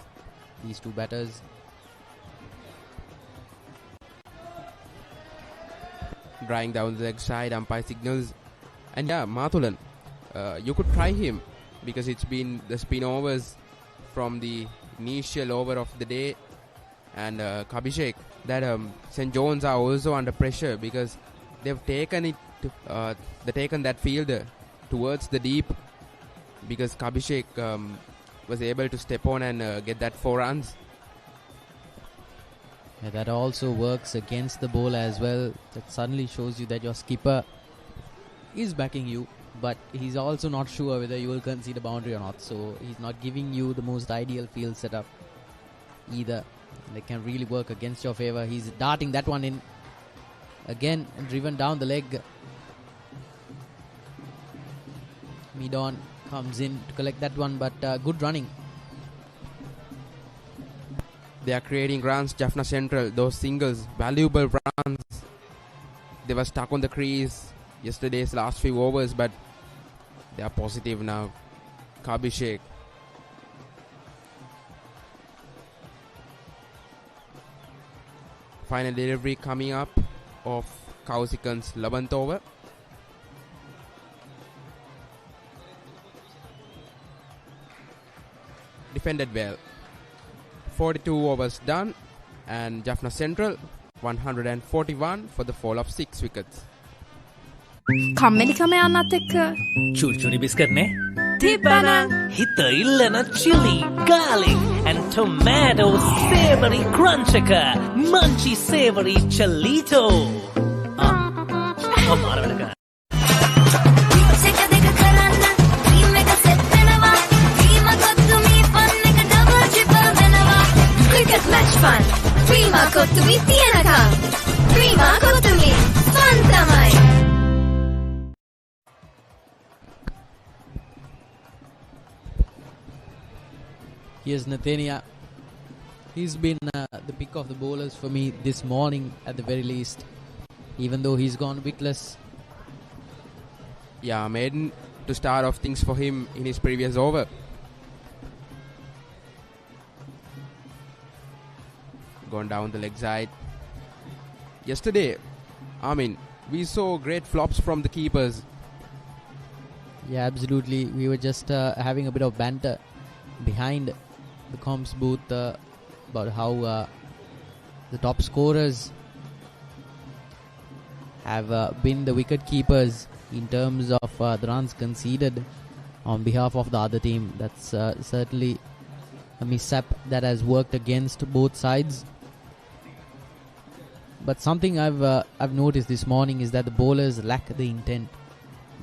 these two batters. Drying down the leg side, umpire signals. And yeah, Mathulan, you could try him because it's been the spin overs from the initial over of the day. And Kabishek, that St. John's are also under pressure because they've taken that fielder towards the deep because Kabishek was able to step on and get that 4 runs. Yeah, that also works against the bowler as well. That suddenly shows you that your skipper is backing you, but he's also not sure whether you will concede a boundary or not. So he's not giving you the most ideal field setup either. They can really work against your favor. He's darting that one in again, driven down the leg. Midon comes in to collect that one, but good running. They are creating runs, Jaffna Central, those singles, valuable runs. They were stuck on the crease yesterday's last few overs, but they are positive now. Kabishek. Final delivery coming up of Kausikan's 11th over. Defended well. 42 overs done, and Jaffna Central 141 for the fall of 6 wickets. කම්මැලිකම යන්නත් එක්ක චුල්චුලි biscuit නේ තිබ්බනම් හිත ඉල්ලන chili, garlic and tomato savory crunch එක munchy savory chalito අමාරු වැඩ කරා match fun. Prima කොත්තුමි තියනකම්. Prima කොත්තුමි fun තමයි. Here's Nathania. He's been the pick of the bowlers for me this morning at the very least, even though he's gone wickless. Yeah, maiden to start off things for him in his previous over. Gone down the leg side. Yesterday, we saw great flops from the keepers. Yeah, absolutely. We were just having a bit of banter behind the comms booth about how the top scorers have been the wicket keepers in terms of the runs conceded on behalf of the other team. That's certainly a mishap that has worked against both sides. But something I've noticed this morning is that the bowlers lack the intent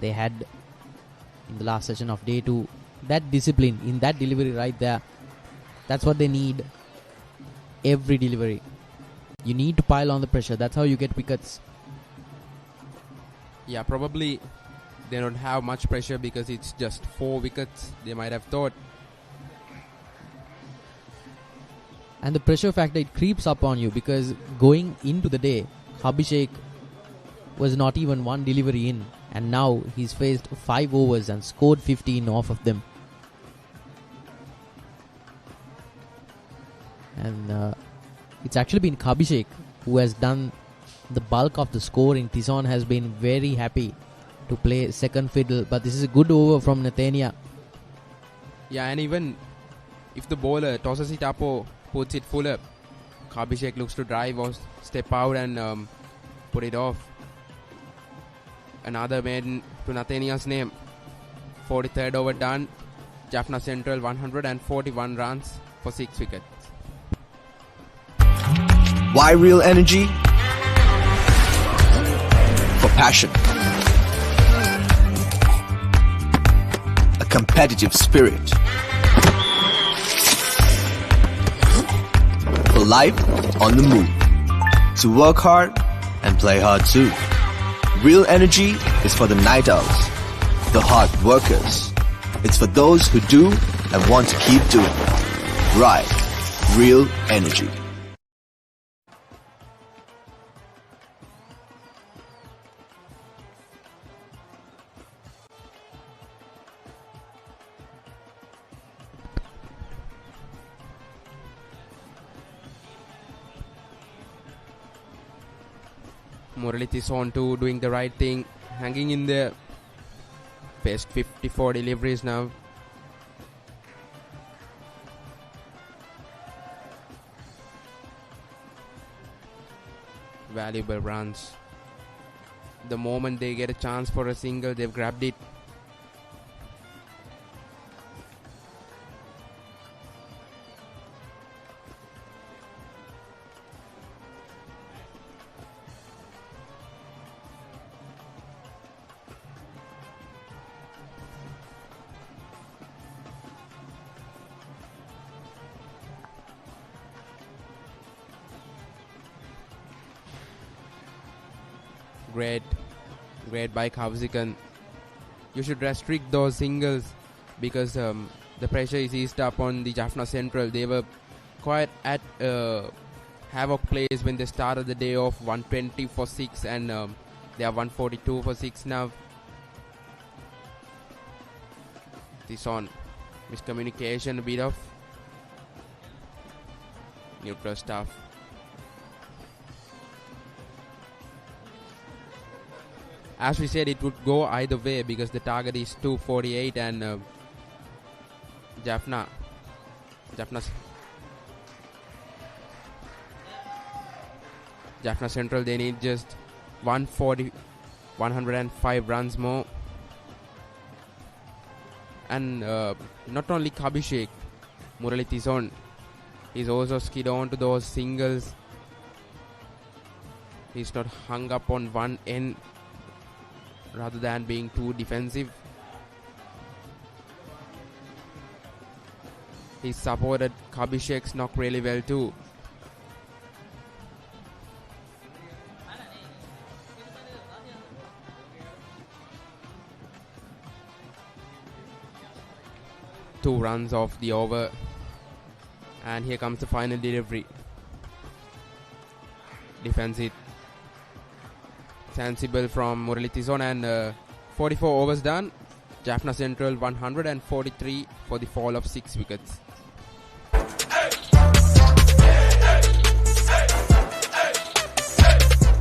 they had in the last session of day 2. That discipline in that delivery right there, that's what they need. Every delivery, you need to pile on the pressure. That's how you get wickets. Yeah, probably they don't have much pressure because it's just 4 wickets, they might have thought. And the pressure factor, it creeps up on you because going into the day, Abhishek was not even 1 delivery in, and now he's faced 5 overs and scored 15 off of them. And it's actually been Abhishek who has done the bulk of the scoring. Tison has been very happy to play second fiddle, but this is a good over from Nathania. Yeah, and even if the bowler tosses it up or puts it fuller, Abhishek looks to drive or step out and put it off. Another maiden to Nathania's name. 43rd over done. Jaffna Central 141 runs for 6 wickets. Why real energy? For passion. A competitive spirit. For life on the move. To work hard and play hard too. Real energy is for the night owls, the hard workers. It's for those who do and want to keep doing. Right. Real energy. Muralith is on to doing the right thing, hanging in there. Best 54 deliveries now. Valuable runs. The moment they get a chance for a single, they've grabbed it. Great by Kavzikan. You should restrict those singles because the pressure is eased up on the Jaffna Central. They were quite at havoc plays when they started the day off. 120 for 6 and they are 142 for 6 now. This on miscommunication, a bit of neutral stuff. As we said, it would go either way because the target is 248 and Jaffna Central, they need just 105 runs more. And not only Kabhishek, Muralith is on. He's also skid on to those singles. He's not hung up on one end rather than being too defensive. He supported Kabhishek's knock really well too. Two runs off the over. And here comes the final delivery. Defensive. Sensible from Muralitizon and 44 overs done. Jaffna Central 143 for the fall of 6 wickets.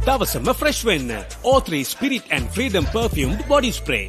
දවසම fresh වෙන්න O3 Spirit and Freedom perfumed body spray.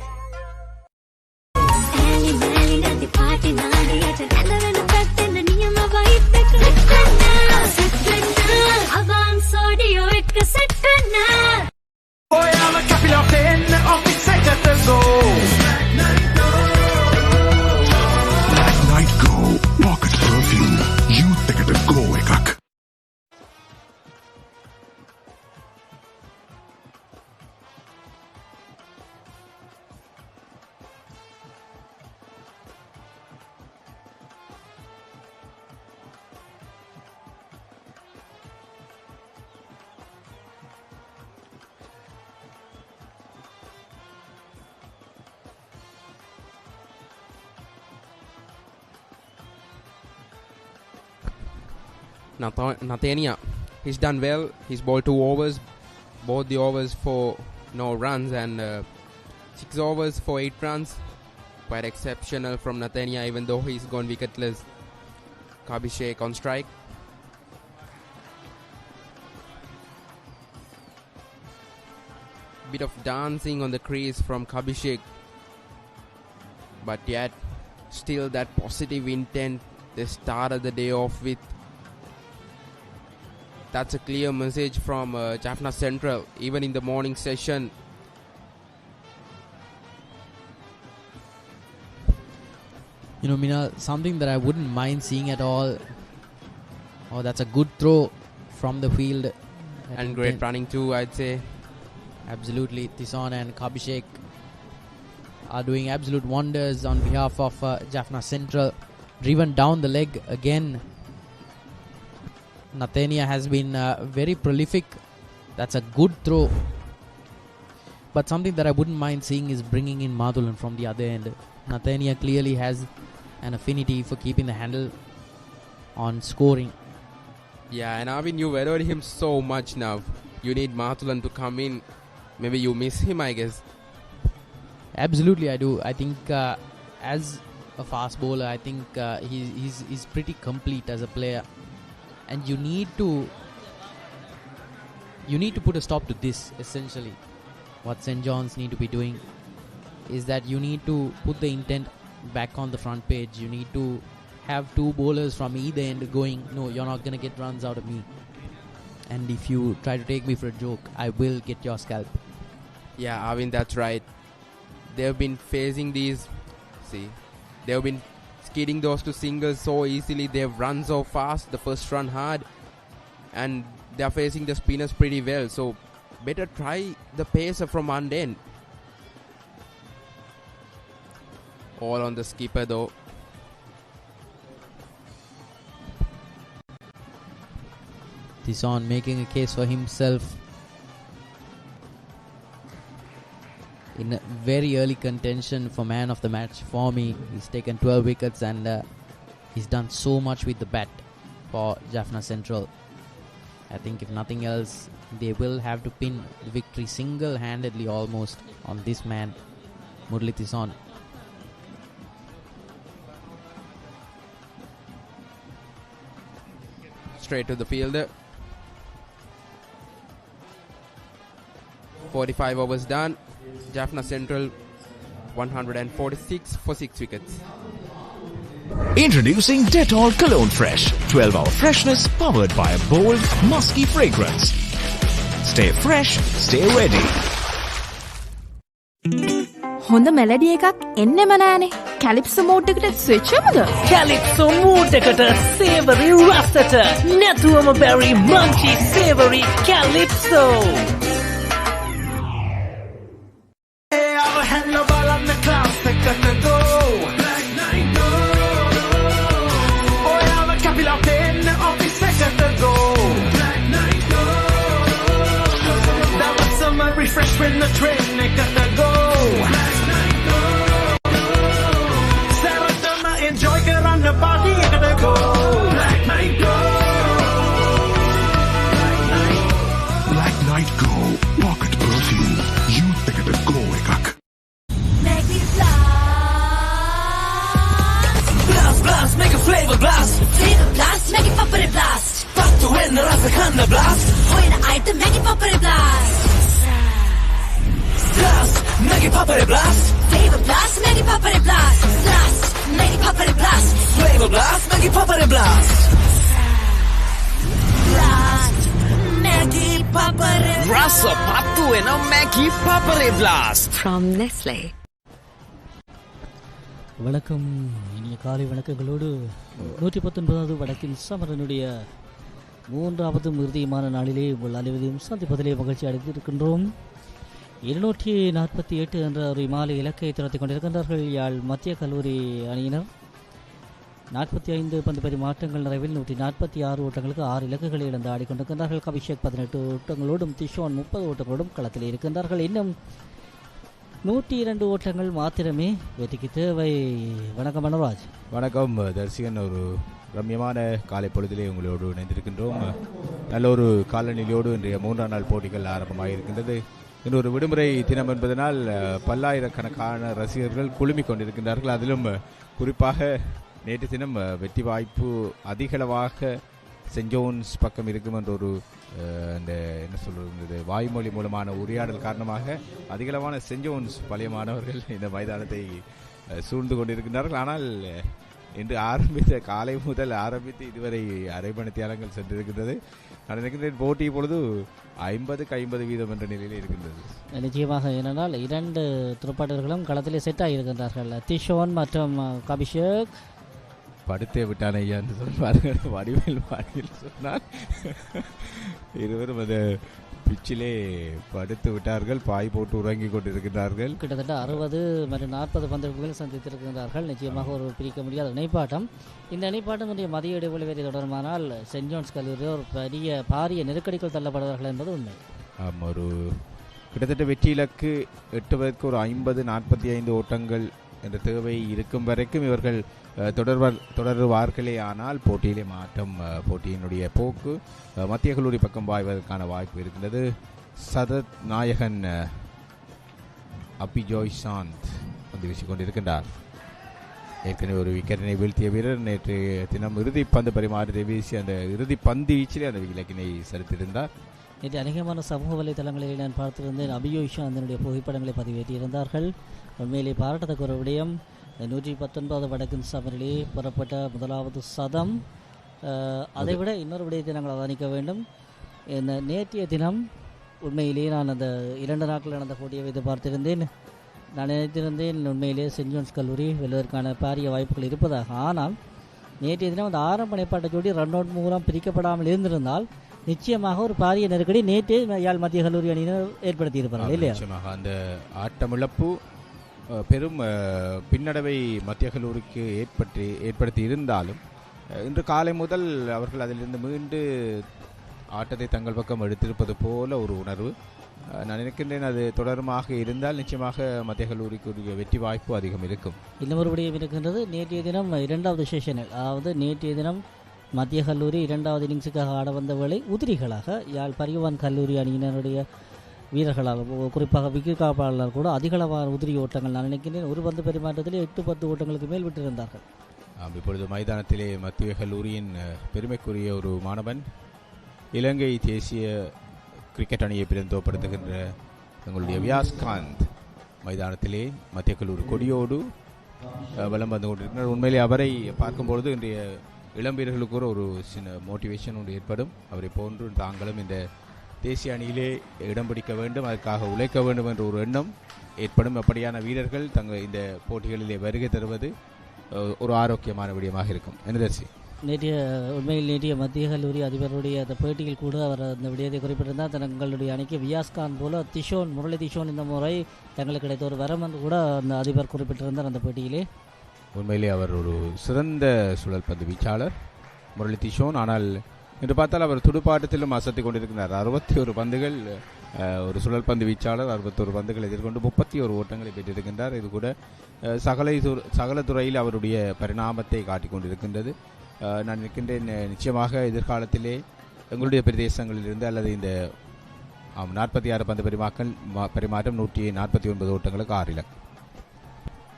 Nathania, he's done well. He's bowled 2 overs, both the overs for no runs and 6 overs for 8 runs. Quite exceptional from Nathania, even though he's gone wicketless. Kabhishek on strike. Bit of dancing on the crease from Kabhishek, but yet still that positive intent they started the day off with. That's a clear message from Jaffna Central, even in the morning session. You know, Mina, something that I wouldn't mind seeing at all. Oh, that's a good throw from the field. And great running too, I'd say. Absolutely. Tison and Kabishek are doing absolute wonders on behalf of Jaffna Central. Driven down the leg again. Nathania has been very prolific. That's a good throw. But something that I wouldn't mind seeing is bringing in Madhulan from the other end. Nathania clearly has an affinity for keeping the handle on scoring. Yeah, and Arvin, you worried him so much now. You need Madhulan to come in. Maybe you miss him, I guess. Absolutely, I do. I think as a fast bowler, I think he's pretty complete as a player. And you need to put a stop to this, essentially. What St. John's need to be doing is that you need to put the intent back on the front page. You need to have two bowlers from either end going, no, you're not going to get runs out of me. And if you try to take me for a joke, I will get your scalp. Yeah, Arvind, that's right. They've been facing these, they've been skidding those two singles so easily. They've run so fast, the first run hard, and they're facing the spinners pretty well. So better try the pacer from one end. All on the skipper though. Tison making a case for himself in a very early contention for man of the match for me. He's taken 12 wickets and he's done so much with the bat for Jaffna Central. I think if nothing else, they will have to pin the victory single-handedly almost on this man, Murali Tison. Straight to the fielder. 45 overs done. Jaffna Central 146 for 6 wickets. Introducing Dettol Cologne Fresh. 12-hour freshness powered by a bold, musky fragrance. Stay fresh, stay ready. හොඳ melody එකක් එන්නෙම නෑනේ. කැලිප්සෝ mode එකට switch වෙමුද? කැලිප්සෝ mode එකට savory රසට නැතුවම berry munchy savory කැලිප්සෝ. Hello, බලන්න class එකට go. Black night go. ඔයාව කැපිලා පෙන්න office එකට go. Black night go. That summer refresh when the train එකට go. Black night go. Saratama enjoy කරන්න party එකට go. Black night go. Black night go. Pocket perfume. Youth එකට go එකක්. Blast, make a flavor blast. Flavor blast, make it Papare blast. Fuck to win the Rasakhanda blast. Hoy na item, make it Papare blast. Blast, make it Papare blast. Flavor blast, make it Papare blast. Blast, make it Papare blast. Flavor blast, make it Papare blast. Blast, make it Papare blast. Rasa patu and a Maggie Papare blast. From Nestle. வணக்கம், இனிய காலை வணக்கங்களோடு 119வது வடக்கின் சமரனுடைய 3வது இறுதியமான நாளிலே உங்கள் அனைவரையும் சந்திப்பதிலே மகிழ்ச்சி அடைந்திருக்கின்றோம். 248 என்ற ஒரு மாலை இலக்கை திறத்திக் கொண்டிருக்கின்றார்கள் யாழ் மத்திய கல்லூரி அணியினர். 45 பந்து பரிமாற்றங்கள் நிறைவில் 146 ஓட்டங்களுக்கு 6 இலக்குகளை இழந்து ஆடிக்கொண்டிருக்கின்றார்கள். அபிஷேக் 18 ஓட்டங்களோடும் திஷோன் 30 ஓட்டங்களோடும் களத்தில் இருக்கின்றார்கள். இன்னும் 102 ஓட்டங்கள் மாத்திரமே வெற்றிக்கு தேவை. வணக்கம் மனோராஜ். வணக்கம் தர்சிகன். ஒரு ரம்யமான காலை பொழுதிலே உங்களோடு இணைந்திருக்கின்றோம். நல்ல ஒரு காலநிலையோடு இன்றைய 3ஆம் நாள் போட்டிகள் ஆரம்பமாக இருக்கின்றது. இன்று ஒரு விடுமுறை தினம் என்பதனால் பல்லாயிரக்கணக்கான ரசிகர்கள் குழுமிக் கொண்டிருக்கின்றார்கள். அதிலும் குறிப்பாக நேற்று தினம் வெற்றி வாய்ப்பு அதிகளவாக சென்ட் ஜோன்ஸ் பக்கம் இருக்கும் என்ற ஒரு இந்த என்ன சொல்றது வாய்மொழி மூலமான உரையாடல் காரணமாக அதிகளவான சென்ட் ஜோன்ஸ் பழைய மாணவர்கள் இந்த மைதானத்தை சூழ்ந்து கொண்டிருக்கின்றார்கள். ஆனால் இன்று ஆரம்பித்த காலை முதல் ஆரம்பித்து இதுவரை அரை மணி தியாலங்கள் சென்றிருக்கின்றது. நான் நினைக்கின்றேன் போட்டி இப்பொழுது 50-50 என்ற நிலையில் இருக்கின்றது. நிச்சயமாக, ஏனென்றால் 2 துடுப்பாட்டர்களும் களத்திலே செட் ஆகியிருக்கின்றார்கள். திஷோன் மற்றும் அபிஷேக் படுத்தே விட்டான் ஐயா என்று சொல்வார்கள். வடிவில் சொன்னால் இருவரும் அந்த பிச்சிலே படுத்து விட்டார்கள், பாய் போட்டு உறங்கி கொண்டிருக்கிறார்கள். கிட்டத்தட்ட 60 மற்றும் 40 பந்துகள் சந்தித்திருக்கின்றார்கள். நிச்சயமாக ஒரு பிரிக்க முடியாத இணைப்பாட்டம். இந்த இணைப்பாட்டம் இன்றைய மதிய இடைவெளி வரை தொடருமானால் சென்ட் ஜோன்ஸ் கல்லூரி ஒரு பாரிய நெருக்கடிக்குள் தள்ளப்படுவார்கள் என்பது உண்மை. ஒரு கிட்டத்தட்ட வெற்றி இலக்கு எட்டுவதற்கு ஒரு 50-45 ஓட்டங்கள் என்ற தேவை இருக்கும் வரைக்கும் இவர்கள் தொடருவார்களே. ஆனால் போட்டியிலே மாற்றம், போட்டியினுடைய போக்கு மத்திய கல்லூரி பக்கம் பாய்வதற்கான வாய்ப்பு இருக்கின்றது. சதத் நாயகன் அபிஜோய் சாந்த் வந்து வீசிக்கொண்டிருக்கின்றார். ஏற்கனவே ஒரு விக்கெட்டினை வீழ்த்திய வீரர் நேற்று தினம் இறுதி பந்து பரிமாற்றத்தை வீசி அந்த இறுதி பந்து வீச்சிலே அந்த இலக்கினை செலுத்தியிருந்தார். நேற்று அநேகமான சமூக வலைதளங்களில் நான் பார்த்திருந்தேன். அபிஜோய் சாந்தினுடைய புகைப்படங்களை பதிவேற்றியிருந்தார்கள். உண்மையிலே பாராட்டத்தக்க ஒரு விடயம். 119 வடக்கின் சமரிலே புறப்பட்ட முதலாவது சதம். அதைவிட இன்னொரு விடயத்தை நாங்கள் அவதானிக்க வேண்டும். இந்த நேற்றைய தினம் உண்மையிலேயே நான் அந்த 2 நாட்கள் நடந்த போட்டியை வைத்து பார்த்திருந்தேன். நான் நினைத்திருந்தேன் உண்மையிலேயே சென்ட் ஜோன்ஸ் கல்லூரி வெல்வதற்கான பாரிய வாய்ப்புகள் இருப்பதாக. ஆனால் நேற்றைய தினம் அந்த ஆரம்ப இணைப்பாட்ட ஜோடி ரன் அவுட் மூலம் பிரிக்கப்படாமல் இருந்திருந்தால் நிச்சயமாக ஒரு பாரிய நெருக்கடி நேற்று யாழ் மத்திய கல்லூரி அணியினர் ஏற்படுத்தியிருப்பார்கள் இல்லையா? நிச்சயமாக அந்த ஆட்டமிழப்பு பெரும் பின்னடைவை மத்திய கல்லூரிக்கு ஏற்படுத்தி இருந்தாலும் இன்று காலை முதல் அவர்கள் அதிலிருந்து மீண்டு ஆட்டத்தை தங்கள் பக்கம் எடுத்திருப்பது போல ஒரு உணர்வு. நான் நினைக்கின்றேன் அது தொடருமாக இருந்தால் நிச்சயமாக மத்திய கல்லூரிக்கு வெற்றி வாய்ப்பு அதிகம் இருக்கும். இன்னொரு விடயம் இருக்கின்றது. நேற்றைய தினம் 2வது செஷனில், அதாவது நேற்றைய தினம் மத்திய கல்லூரி 2வது இன்னிங்ஸுக்காக ஆட வந்த வேளை உதிரிகளாக யாழ் பரிவான் கல்லூரி அணியினருடைய வீரர்களால், குறிப்பாக விக்கெட் காப்பாளர் கூட அதிகளவான உதிரி ஓட்டங்கள், நான் நினைக்கிறேன் ஒரு பந்து பரிமாற்றத்திலே 8-10 ஓட்டங்களுக்கு மேல் விட்டிருந்தார்கள். இப்பொழுது மைதானத்திலே மத்திய கல்லூரியின் பெருமைக்குரிய ஒரு மாணவன், இலங்கை தேசிய கிரிக்கெட் அணியை பிரதிநிதித்துவப்படுத்துகின்ற எங்களுடைய வியாஸ்காந்த் மைதானத்திலே மத்திய கல்லூரி கொடியோடு வலம் வந்து கொண்டிருக்கிறார். உண்மையிலே அவரை பார்க்கும்பொழுது இன்றைய இளம் வீரர்களுக்கு ஒரு சின்ன மோட்டிவேஷன் ஒன்று ஏற்படும். அவரை போன்று தாங்களும் இந்த தேசிய அணியிலே இடம் பிடிக்க வேண்டும், அதற்காக உழைக்க வேண்டும் என்ற ஒரு எண்ணம் ஏற்படும். அப்படியான வீரர்கள் இந்த போட்டிகளிலே வருகை தருவது ஒரு ஆரோக்கியமான விடயமாக இருக்கும். என்னதர்சி, நேற்றைய மத்திய கல்லூரி அதிபருடைய அந்த பேட்டியில் கூட அவர் அந்த விடயத்தை குறிப்பிட்டிருந்தார். தங்களுடைய அணிக்கு வியாஸ்கான் போல முரளி திஷோன் இந்த முறை தங்களுக்கு கிடைத்த ஒரு வரம் என்று கூட அந்த அதிபர் குறிப்பிட்டிருந்தார் அந்த பேட்டியிலே. உண்மையிலே அவர் ஒரு சிறந்த சுழல் பந்து வீச்சாளர் முரளி திஷோன். ஆனால் இன்று பார்த்தால் அவர் துடுப்பாட்டத்திலும் அசத்தி கொண்டிருக்கிறார். 61 பந்துகள், ஒரு சுழல் பந்து வீச்சாளர் 61 பந்துகள் எதிர்கொண்டு 31 ஓட்டங்களை பெற்றிருக்கின்றார். இது கூட சகல துறையில் அவருடைய பரிணாமத்தை காட்டிக் கொண்டிருக்கின்றது. நான் நினைக்கின்றேன் நிச்சயமாக எதிர்காலத்திலே எங்களுடைய பிரதேசங்களிலிருந்து அல்லது இந்த 46 பந்து பரிமாற்றம் 149 ஓட்டங்களுக்கு 6 இலக்கு.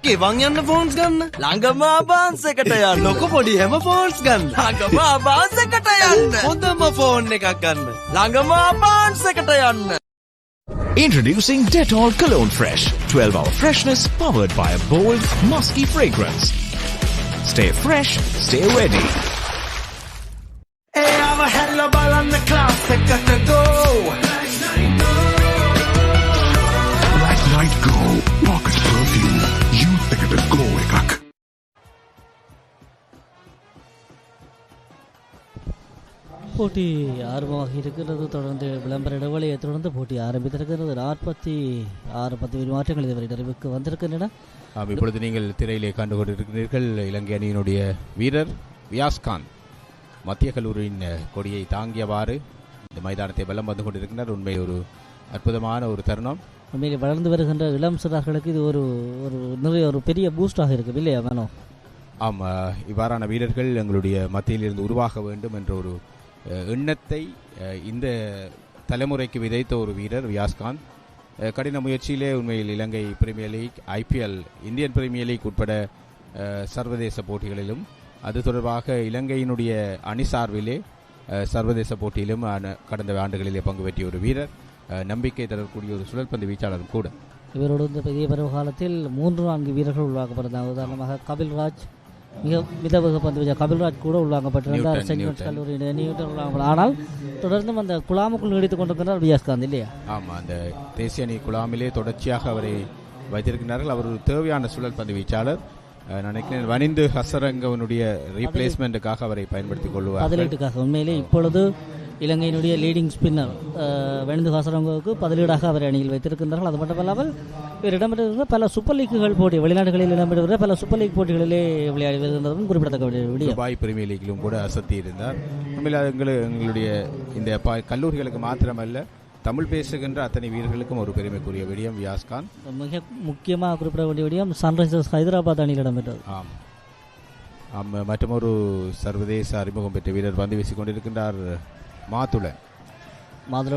ගෙවන් යන්න ෆෝන්ස් ගන්න ළඟම ආබාන්ස් එකට යන්න ලොකු පොඩි හැම ෆෝන්ස් ගන්න ළඟම ආබාන්ස් එකට යන්න හොඳම ෆෝන් එකක් ගන්න ළඟම ආබාන්ස් එකට යන්න. Introducing Dettol Cologne Fresh, 12-hour freshness powered by a bold, musky fragrance. Stay fresh, stay ready. Hey, I'm a hella ball on the class, I got to go. Black Night Go, pocket perfume. You take it go, ekak. போட்டி ஆர்வமாக இருக்கிறது. தொடர்ந்து விளம்பர இடைவெளியை தொடர்ந்து போட்டி ஆரம்பித்திருக்கிறது. 46 மாற்றங்கள் இதுவரை நிறைவுக்கு வந்திருக்கின்றன. இப்பொழுது நீங்கள் திரையிலே கண்டு கொண்டிருக்கிறீர்கள் இலங்கை அணியினுடைய வீரர் வியாஸ்காந்த் மத்திய கல்லூரியின் கொடியை தாங்கியவாறு இந்த மைதானத்தை வலம் வந்து கொண்டிருக்கிறார். உண்மையில் ஒரு அற்புதமான ஒரு தருணம். உண்மையில் வளர்ந்து வருகின்ற இளம் சிறார்களுக்கு இது ஒரு பெரிய பூஸ்டாக இருக்கு இல்லையா மேனோ? ஆமாம், இவ்வாறான வீரர்கள் எங்களுடைய மத்தியிலிருந்து உருவாக வேண்டும் என்ற ஒரு எண்ணத்தை இந்த தலைமுறைக்கு விதைத்த ஒரு வீரர் வியாஸ்காந்த். கடின முயற்சியிலே உண்மையில் இலங்கை premier league, IPL, Indian premier league உட்பட சர்வதேச போட்டிகளிலும் அது தொடர்பாக இலங்கையினுடைய அணி சார்பிலே சர்வதேச போட்டியிலும் கடந்த ஆண்டுகளிலே பங்கு பெற்றிய ஒரு வீரர், நம்பிக்கை தரக்கூடிய ஒரு சுழற்பந்து வீச்சாளரும் கூட. இவரோடு இந்த பெரிய பருவ காலத்தில் 3-4 வீரர்கள் உருவாக்கப்படுறாங்க. உதாரணமாக கபில்ராஜ், மிக மிதவக பந்து வீச்சாளர் கபில்ராஜ் கூட உள்ளாங்கப்பட்டிருந்தார் சென்ட் ஜோன்ஸ் கல்லூரி நியூட்டன். ஆனால் தொடர்ந்தும் அந்த குழாமுக்குள் நீடித்துக் கொண்டிருக்கிறார் வியாஸ்காந்த் இல்லையா? ஆமாம், அந்த தேசிய அணி குழாமிலே தொடர்ச்சியாக அவரை வைத்திருக்கிறார்கள். அவர் ஒரு தேவையான சுழல் பந்து வீச்சாளர். நினைக்கிறேன் வனிந்து ஹசரங்கவனுடைய ரீப்ளேஸ்மெண்ட்டுக்காக அவரை பயன்படுத்திக் கொள்வார் பதிலீட்டுக்காக. உண்மையிலே இப்பொழுது இலங்கையினுடைய லீடிங் ஸ்பின்னர் வனிந்து ஹசரங்கவுக்கு பதிலீடாக அவர் அணியில் வைத்திருக்கின்றார்கள். அது மட்டுமல்லாமல் இவர் இடம்பெற்றிருக்கிற பல சூப்பர் லீக்குகள் போட்டி, வெளிநாடுகளில் இடம்பெறுகிற பல சூப்பர் லீக் போட்டிகளிலே விளையாடி வருகின்றதும் குறிப்பிடத்தக்க விடயம். துபாய் பிரீமியர் லீக்கிலும் கூட அசத்தி இருந்தார். உண்மையில் எங்களுடைய இந்த கல்லூரிகளுக்கு மாத்திரமல்ல, தமிழ் பேசுகின்ற அத்தனை வீரர்களுக்கும் ஒரு பெருமைக்குரிய விடயம் வியாஸ்காந்த். மிக முக்கியமாக குறிப்பிட வேண்டிய விடயம் சன்ரைசர்ஸ் ஹைதராபாத் அணியில் இடம்பெற்றது. மற்றும் ஒரு சர்வதேச அறிமுகம் பெற்ற வீரர் பந்து வீசிக் கொண்டிருக்கின்றார் மாதுளன்.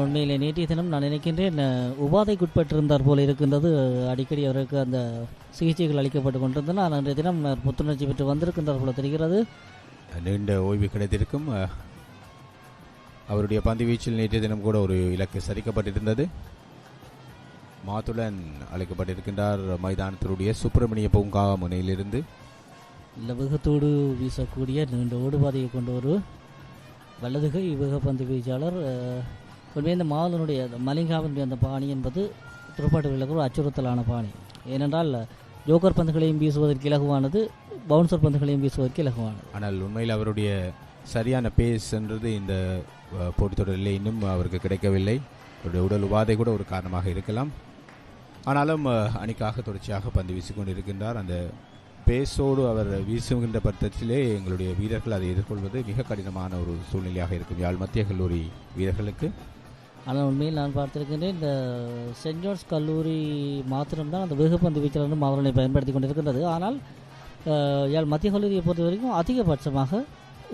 உண்மையிலே நேற்றைய தினம் நான் நினைக்கின்றேன் உபாதைக்குட்பட்டிருந்தார் போல இருக்கின்றது. அடிக்கடி அவருக்கு அந்த சிகிச்சைகள் அளிக்கப்பட்டு கொண்டிருந்தன. அன்றைய தினம் புத்துணர்ச்சி பெற்று வந்திருக்கின்றார் போல தெரிகிறது. நீண்ட ஓய்வு கிடைத்திருக்கும். அவருடைய பந்து வீச்சில் நேற்றைய தினம் கூட ஒரு இலக்கு சரிக்கப்பட்டிருந்தது. மாதுளன் அழைக்கப்பட்டிருக்கின்றார் மைதானத்தினுடைய சுப்பிரமணிய பூங்கா முனையிலிருந்து. வேகத்தோடு வீசக்கூடிய நீண்ட ஓடுபாதையை கொண்ட ஒரு வலதுகை வேக பந்து வீச்சாளர். உண்மையாக இந்த மாதுளனுடைய மலிங்காவினுடைய அந்த பாணி என்பது துடுப்பாட்ட வீரர்களுக்கு ஒரு அச்சுறுத்தலான பாணி. ஏனென்றால் ஜோக்கர் பந்துகளையும் வீசுவதற்கு இலகுவானது, பவுன்சர் பந்துகளையும் வீசுவதற்கு இலகுவானது. ஆனால் உண்மையில் அவருடைய சரியான பேஸ் என்றது இந்த போட்டித் தொடரில் இன்னும் அவருக்கு கிடைக்கவில்லை. அவருடைய உடல் உபாதை கூட ஒரு காரணமாக இருக்கலாம். ஆனாலும் அணிக்காக தொடர்ச்சியாக பந்து வீசிக்கொண்டிருக்கின்றார். அந்த பேஸோடு அவர் வீசுகின்ற பட்சத்திலே எங்களுடைய வீரர்கள் அதை எதிர்கொள்வது மிக கடினமான ஒரு சூழ்நிலையாக இருக்கும் யாழ் மத்திய கல்லூரி வீரர்களுக்கு. ஆனால் உண்மையில் நான் பார்த்திருக்கின்றேன், இந்த சென்ட் ஜோன்ஸ் கல்லூரி மாத்திரம்தான் அந்த வேகப்பந்து வீச்சாளரும் அவர்களை பயன்படுத்தி கொண்டிருக்கின்றது. ஆனால் யாழ் மத்திய கல்லூரியை பொறுத்த வரைக்கும் அதிகபட்சமாக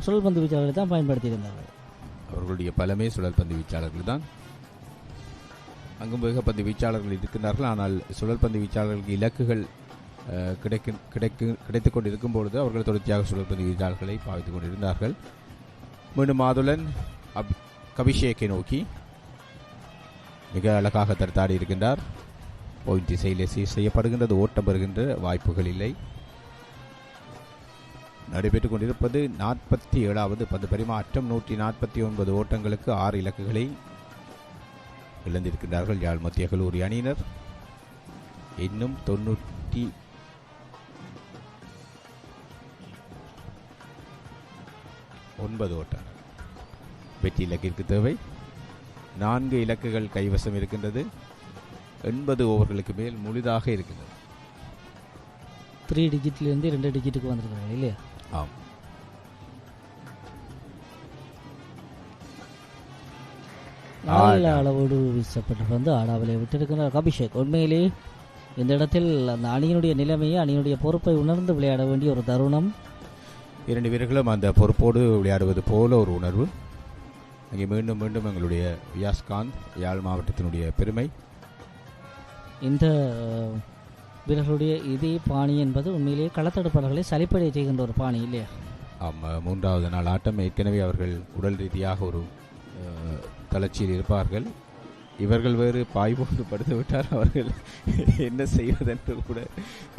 சுழல் பந்து வீச்சாளர்களை தான் பயன்படுத்தியிருந்தார்கள். அவர்களுடைய பலமே சுழல் பந்து வீச்சாளர்கள் தான். அங்கும் வேகப்பந்து வீச்சாளர்கள் இருக்கின்றார்கள். ஆனால் சுழல் பந்து வீச்சாளர்களுக்கு இலக்குகள் கிடைத்துக் கொண்டிருக்கும் பொழுது அவர்கள் தொடர்ச்சியாக சுழல் பந்து வீச்சாளர்களை பாவித்துக் கொண்டிருந்தார்கள். மீண்டும் மாதுளன் கபிஷேக்கை நோக்கி மிக அழகாக தடுத்தாடி இருக்கின்றார். பாயிண்ட் திசையிலே செய்யப்படுகின்றது. ஓட்டம் பெறுகின்ற வாய்ப்புகள் இல்லை. நடைபெற்றுக் கொண்டிருப்பது 47வது பந்து பரிமாற்றம். 149 ஓட்டங்களுக்கு 6 இலக்குகளை இழந்திருக்கின்றார்கள் யாழ் மத்திய கல்லூரி அணியினர். இன்னும் 99 ஓட்டம் வெற்றி இலக்கிற்கு தேவை. 4 இலக்குகள் கைவசம் இருக்கின்றது. 80 ஓவர்களுக்கு மேல் முழுதாக இருக்கின்றது. 3 டிஜிட்லேருந்து 2 டிஜிட்டுக்கு வந்திருக்காங்க இல்லையா? ஆம். நல்ல அளவோடு வீசப்பட்டு வந்து ஆடாவலை விட்டிருக்கிறார் அபிஷேக். உண்மையிலே இந்த இடத்தில் அந்த அணியினுடைய நிலைமையை, அணியினுடைய பொறுப்பை உணர்ந்து விளையாட வேண்டிய ஒரு தருணம். 2 வீரர்களும் அந்த பொறுப்போடு விளையாடுவது போல ஒரு உணர்வு. அங்கே மீண்டும் மீண்டும் எங்களுடைய வியாஸ்காந்த் யாழ் மாவட்டத்தினுடைய பெருமை. இந்த வீரர்களுடைய இதே பாணி என்பது உண்மையிலேயே களத்தடுப்பாளர்களை சலிப்படைய செய்கின்ற ஒரு பாணி இல்லையா? ஆமாம், 3வது நாள் ஆட்டம். ஏற்கனவே அவர்கள் உடல் ரீதியாக ஒரு தளர்ச்சியில் இருப்பார்கள். இவர்கள் வேறு பாய் போட்டு படுத்து விட்டார். அவர்கள் என்ன செய்வதென்று கூட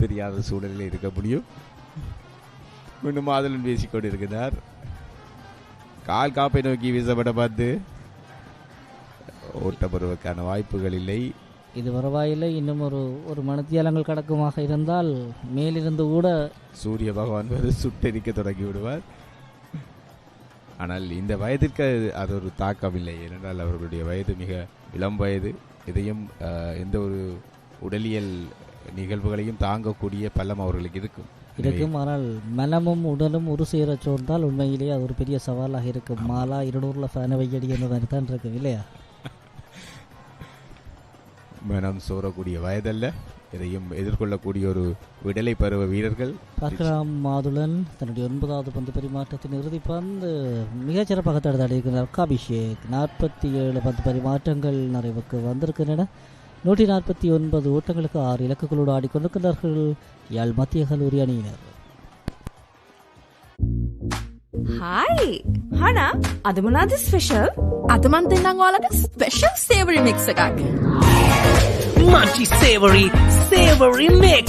தெரியாத சூழலில் இருக்க முடியும். மீண்டும் மாதுளன் வீசிக்கொண்டிருக்கிறார். கால் காப்பை நோக்கி வீசப்பட பார்த்து ஓட்டப்படுவதற்கான வாய்ப்புகள் இல்லை. இது பரவாயில்லை. இன்னும் ஒரு மணித்தியாலங்கள் கடக்குமாக இருந்தால் மேலிருந்து கூட சூரிய பகவான் வேறு சுட்டெரிக்க தொடங்கி விடுவார். ஆனால் இந்த வயதிற்கு அது ஒரு தாக்கமில்லை. ஏனென்றால் அவர்களுடைய வயது மிக இளம் வயது. இதையும் எந்த ஒரு உடலியல் நிகழ்வுகளையும் தாங்கக்கூடிய பலம் அவர்களுக்கு இருக்கும். ஆனால் மனமும் உடலும் ஒரு சேர சோர்ந்தால் உண்மையிலேயே அது ஒரு பெரிய சவாலாக இருக்கும். மாலா 200 ஃபேனை வையடி என்ற மாதிரி தான் இருக்கும் இல்லையா? மனம் சோரக்கூடிய வயதல்ல. இதையும் எதிர்கொள்ளக்கூடிய ஒரு விடலை பருவ வீரர்கள் பார்க்கலாம். மாதுளன் தன்னுடைய 9வது பந்து பரிமாற்றத்தின் இறுதி பந்து மிகச்சிறப்பாக தடுத்தாடியிருக்கிறார் அபிஷேக். 47 பந்து பரிமாற்றங்கள் நிறைவுக்கு வந்திருக்கின்றன. 149 ஓட்டங்களுக்கு 6 இலக்குகளோடு ஆடிக்கொண்டிருக்கிறார்கள் யாழ் மத்திய கல்லூரி அணியினர். ஹாய் ஹானா, අද මොනවද ස්පෙෂල්? අද මන් දෙන්නම් ඔයාලට ස්පෙෂල් සේවරි මික්ස් එකක්. Munchy savory mix.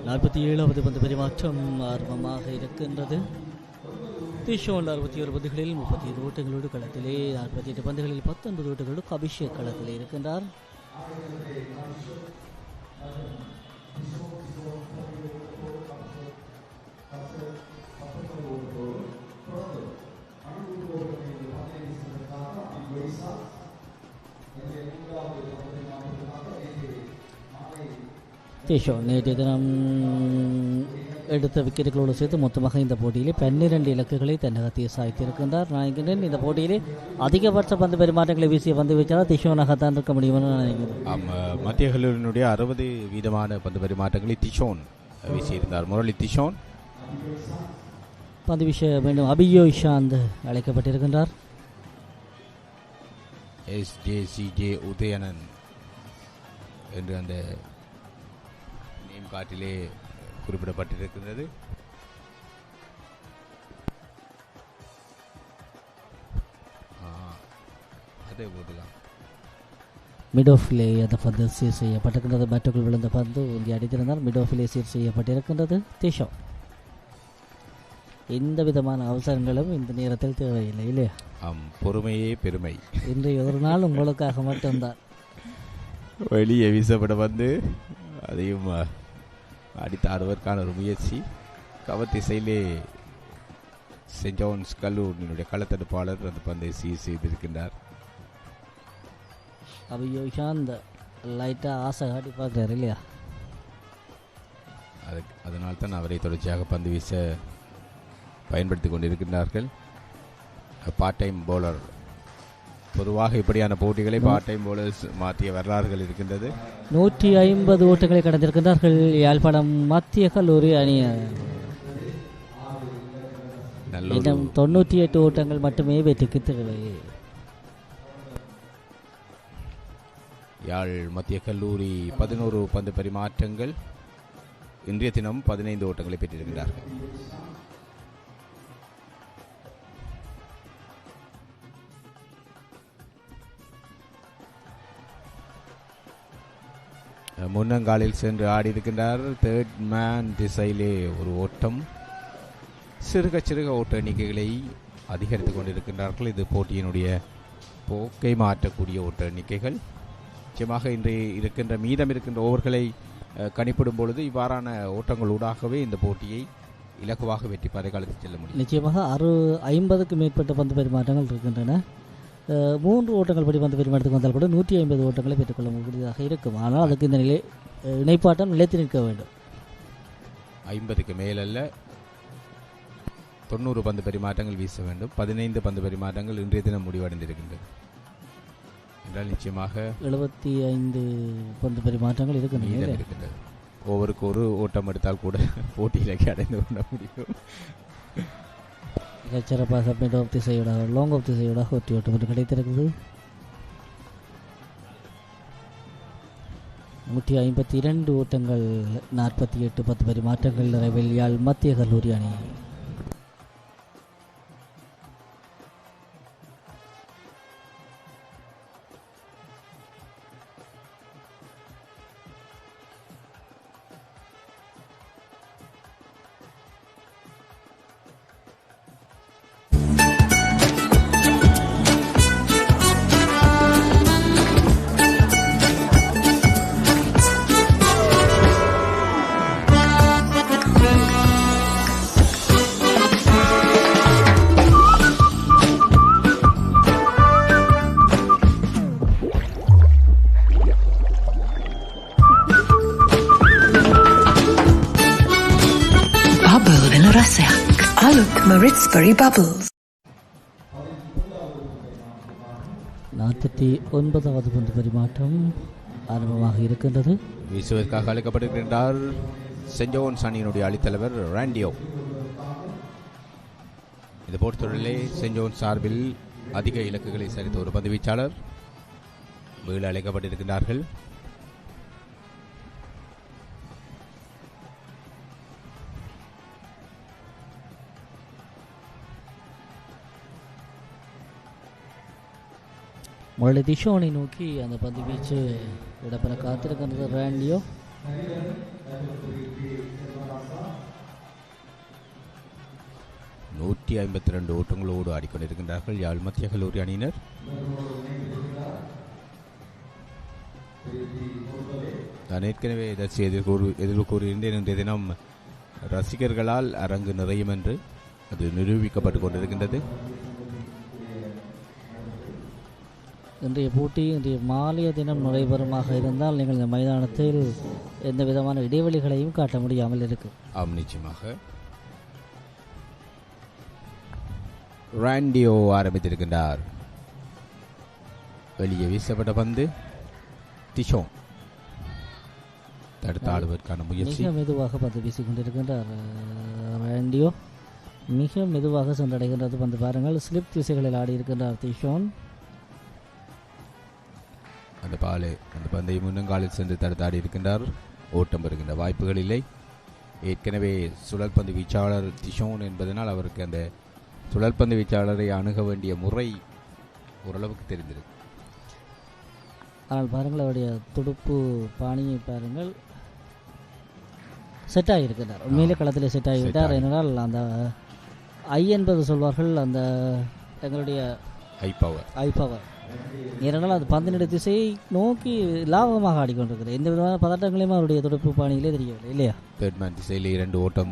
47வது பந்து பரிமாற்றம் ஆர்வமாக இருக்கின்றது. திஷோன் 61 பந்துகளில் 37 ஓட்டங்களோடு களத்திலே, 48 பந்துகளில் 19 ஓட்டங்களோடு அபிஷேக் களத்திலே இருக்கின்றார். திஷோன் நேற்றைய தினம் எடுத்த விக்கெட்டுகளோடு சேர்த்து மொத்தமாக இந்த போட்டியிலே 12 இலக்குகளை தன்னகத்தை சாய்த்திருக்கின்றார். நான் நினைக்கின்றேன் இந்த போட்டியிலே அதிகபட்ச பந்து பரிமாற்றங்களை வீசிய பந்து வீச்சாளர் திஷோனாகத்தான் இருக்க முடியும்னு நான் நினைக்கிறேன். மத்திய கல்லூரியினுடைய 60% பந்து பரிமாற்றங்களை திஷோன் வீசியிருந்தார். முரளி திஷோன் பந்து வீச மீண்டும் அபியோ இஷாந்த் அழைக்கப்பட்டிருக்கின்றார். SJCJ உதயணன் என்று அந்த நேம் கார்டிலே குறிப்பிடப்பட்டிருக்கிறது. அதே போட்டுதான் மிட் ஆஃபிலே அந்த பந்து சீர் செய்யப்பட்டிருக்கின்றது. பேட்டுக்குள் விழுந்த பந்து உந்தி அடித்திருந்தால் மிட் ஆஃபிலே சீர் செய்யப்பட்டிருக்கின்றது. திஷோ எந்த விதமான அவசரங்களும் இந்த நேரத்தில் தேவையில்லை இல்லையா? பொறுமையே பெருமை. இன்றைய ஒரு நாள் உங்களுக்காக மட்டும்தான். வெளியே வீசப்பட வந்து அதையும் அடித்து ஆடுவதற்கான ஒரு முயற்சி. கவர் திசையிலே சென்ட் ஜான்ஸ் கல்லூரியினுடைய களத்தடுப்பாளர் அந்த பந்தை சீர் செய்திருக்கின்றார். அபியோ இஷாந்த் லைட்டாக ஆசை காட்டி பார்க்குறாரு இல்லையா? அதனால்தான் அவரை தொடர்ச்சியாக பந்து வீச பயன்படுத்தி கொண்டிருக்கின்றார்கள். பார்ட் டைம் பவுலர், பொதுவாக இப்படியான போட்டிகளை பார்ட் டைம் பவுலர்ஸ் மாற்றிய வரலாறுகள் இருக்கின்றது. 150 ஓட்டங்களை கடந்திருக்கின்றார்கள் யாழ்ப்பாணம் மத்திய கல்லூரி அணியினர். 98 ஓட்டங்கள் மட்டுமே வெற்றிக்கு தேவை. யாழ் மத்திய கல்லூரி 11 பந்து பரிமாற்றங்கள், இன்றைய தினம் 15 ஓட்டங்களை பெற்றிருக்கிறார்கள். முன்னங்காலில் சென்று ஆடி இருக்கின்றார். தேர்ட் மேன் திசையிலே ஒரு ஓட்டம். சிறுக சிறுக ஓட்ட எண்ணிக்கைகளை அதிகரித்துக் கொண்டிருக்கின்றார்கள். இது போட்டியினுடைய போக்கை மாற்றக்கூடிய ஓட்ட எண்ணிக்கைகள். நிச்சயமாக இன்றைய மீதம் இருக்கின்ற ஓவர்களை கணிப்பிடும் பொழுது இவ்வாறான ஓட்டங்களூடாகவே இந்த போட்டியை இலகுவாக வெற்றி பாதை காலத்தில் செல்ல முடியும். நிச்சயமாக 50க்கும் மேற்பட்ட பந்து பரிமாற்றங்கள் இருக்கின்றன. 3 ஓட்டங்கள் படி பந்து பரிமாற்றத்துக்கு வந்தால் கூட 150 ஓட்டங்களை பெற்றுக்கொள்ள முடியாதாக இருக்கும். ஆனால் அதுக்கு இந்த இணைப்பாட்டம் நிலைத்து நிற்க வேண்டும். 50க்கு மேலல்ல, 90 பந்து பரிமாற்றங்கள் வீச வேண்டும். 15 பந்து பரிமாற்றங்கள் இன்றைய தினம் முடிவடைந்திருக்கின்றது என்றால் நிச்சயமாக 75 பந்து பரிமாற்றங்கள் இருக்கின்றன. ஒவ்வொருக்கு ஒரு ஓட்டம் எடுத்தால் கூட போட்டியிலக்கி அடைந்து கொள்ள முடியும். சிறப்பாக மிட் ஆஃப் திசையோடாக லாங் ஆஃப் திசையோடாக ஒட்டி ஓட்டம் கிடைத்திருக்கிறது. 152 ஓட்டங்கள் 48 பத்து பரிமாற்றங்கள் நிறைவில் யாழ் மத்திய கல்லூரி அணி. Maritsbury Bubbles. 49வது பந்து பரிமாற்றம் ஆரம்பமாக இருக்கின்றது. வீசுவதற்காக அழைக்கப்பட்டிருக்கின்றார் சென்ட் ஜான்ஸ் அணியினுடைய அணித்தலைவர் ராண்டியோ. இந்த போட்டித்தொடரிலே சென்ட் ஜான்ஸ் சார்பில் அதிக இலக்குகளை சரித்த ஒரு பந்து வீச்சாளர் மீள அழைக்கப்பட்டிருக்கின்றார்கள். முரளி திஷோனை நோக்கி அந்த பந்து வீச்சு இடப்பெற காத்திருக்கின்றது ராண்டியோ. $152 ஓட்டங்களோடு ஆடிக்கொண்டிருக்கின்றார்கள் யாழ் மத்திய கல்லூரி அணியினர். நான் ஏற்கனவே இதற்கு எதிர்வு கூறியிருந்தேன். இன்றைய தினம் ரசிகர்களால் அரங்கு நிறையும் என்று அது நிரூபிக்கப்பட்டுக் கொண்டிருக்கின்றது. இன்றைய போட்டி இன்றைய மாலைய தினம் நடைபெறுமாக இருந்தால் நீங்கள் இந்த மைதானத்தில் எந்த விதமான இடைவெளிகளையும் காட்ட முடியாமல் இருக்கு. ஆம், நிச்சயமாக. ராண்டியோ ஆரம்பித்திருக்கின்றார். வெளியே வீசப்பட்ட பந்து திஷோன் தடுத்து ஆடுவதற்கான முயற்சி. மிக மெதுவாக பந்து வீசிக் கொண்டிருக்கின்றார் ராண்டியோ. மிக மெதுவாக சென்றடைகின்றது பந்து. பாருங்கள், ஸ்லிப் திசைகளில் ஆடி இருக்கின்றார் திஷோன். அந்த பந்தை முன்னங்காலில் சென்று தடுத்தாடி இருக்கின்றார். ஓட்டம் பெறுகின்ற வாய்ப்புகள் இல்லை. ஏற்கனவே சுழற்பந்து வீச்சாளர் திஷோன் என்பதனால் அவருக்கு அந்த சுழற்பந்து வீச்சாளரை அணுக வேண்டிய முறை ஓரளவுக்கு தெரிந்திருக்கு. ஆனால் பாருங்கள், அவருடைய துடுப்பு பாணியை பாருங்கள், செட் ஆகியிருக்கிறார். உண்மையிலே களத்தில் செட் ஆகிவிட்டார். ஏனென்றால் அந்த ஐ என்பது சொல்வார்கள், அந்த எங்களுடைய ஐ பவர். ஏனென்றால் அது பந்தினுடைய திசையை நோக்கி லாபமாக ஆடிக்கொண்டிருக்கிறது. எந்த விதமான பதட்டங்களையும் அவருடைய துடுப்பு பாணியிலே தெரியவில்லை, இல்லையா? தேர்ட்மேன் திசையில் 2 ஓட்டம்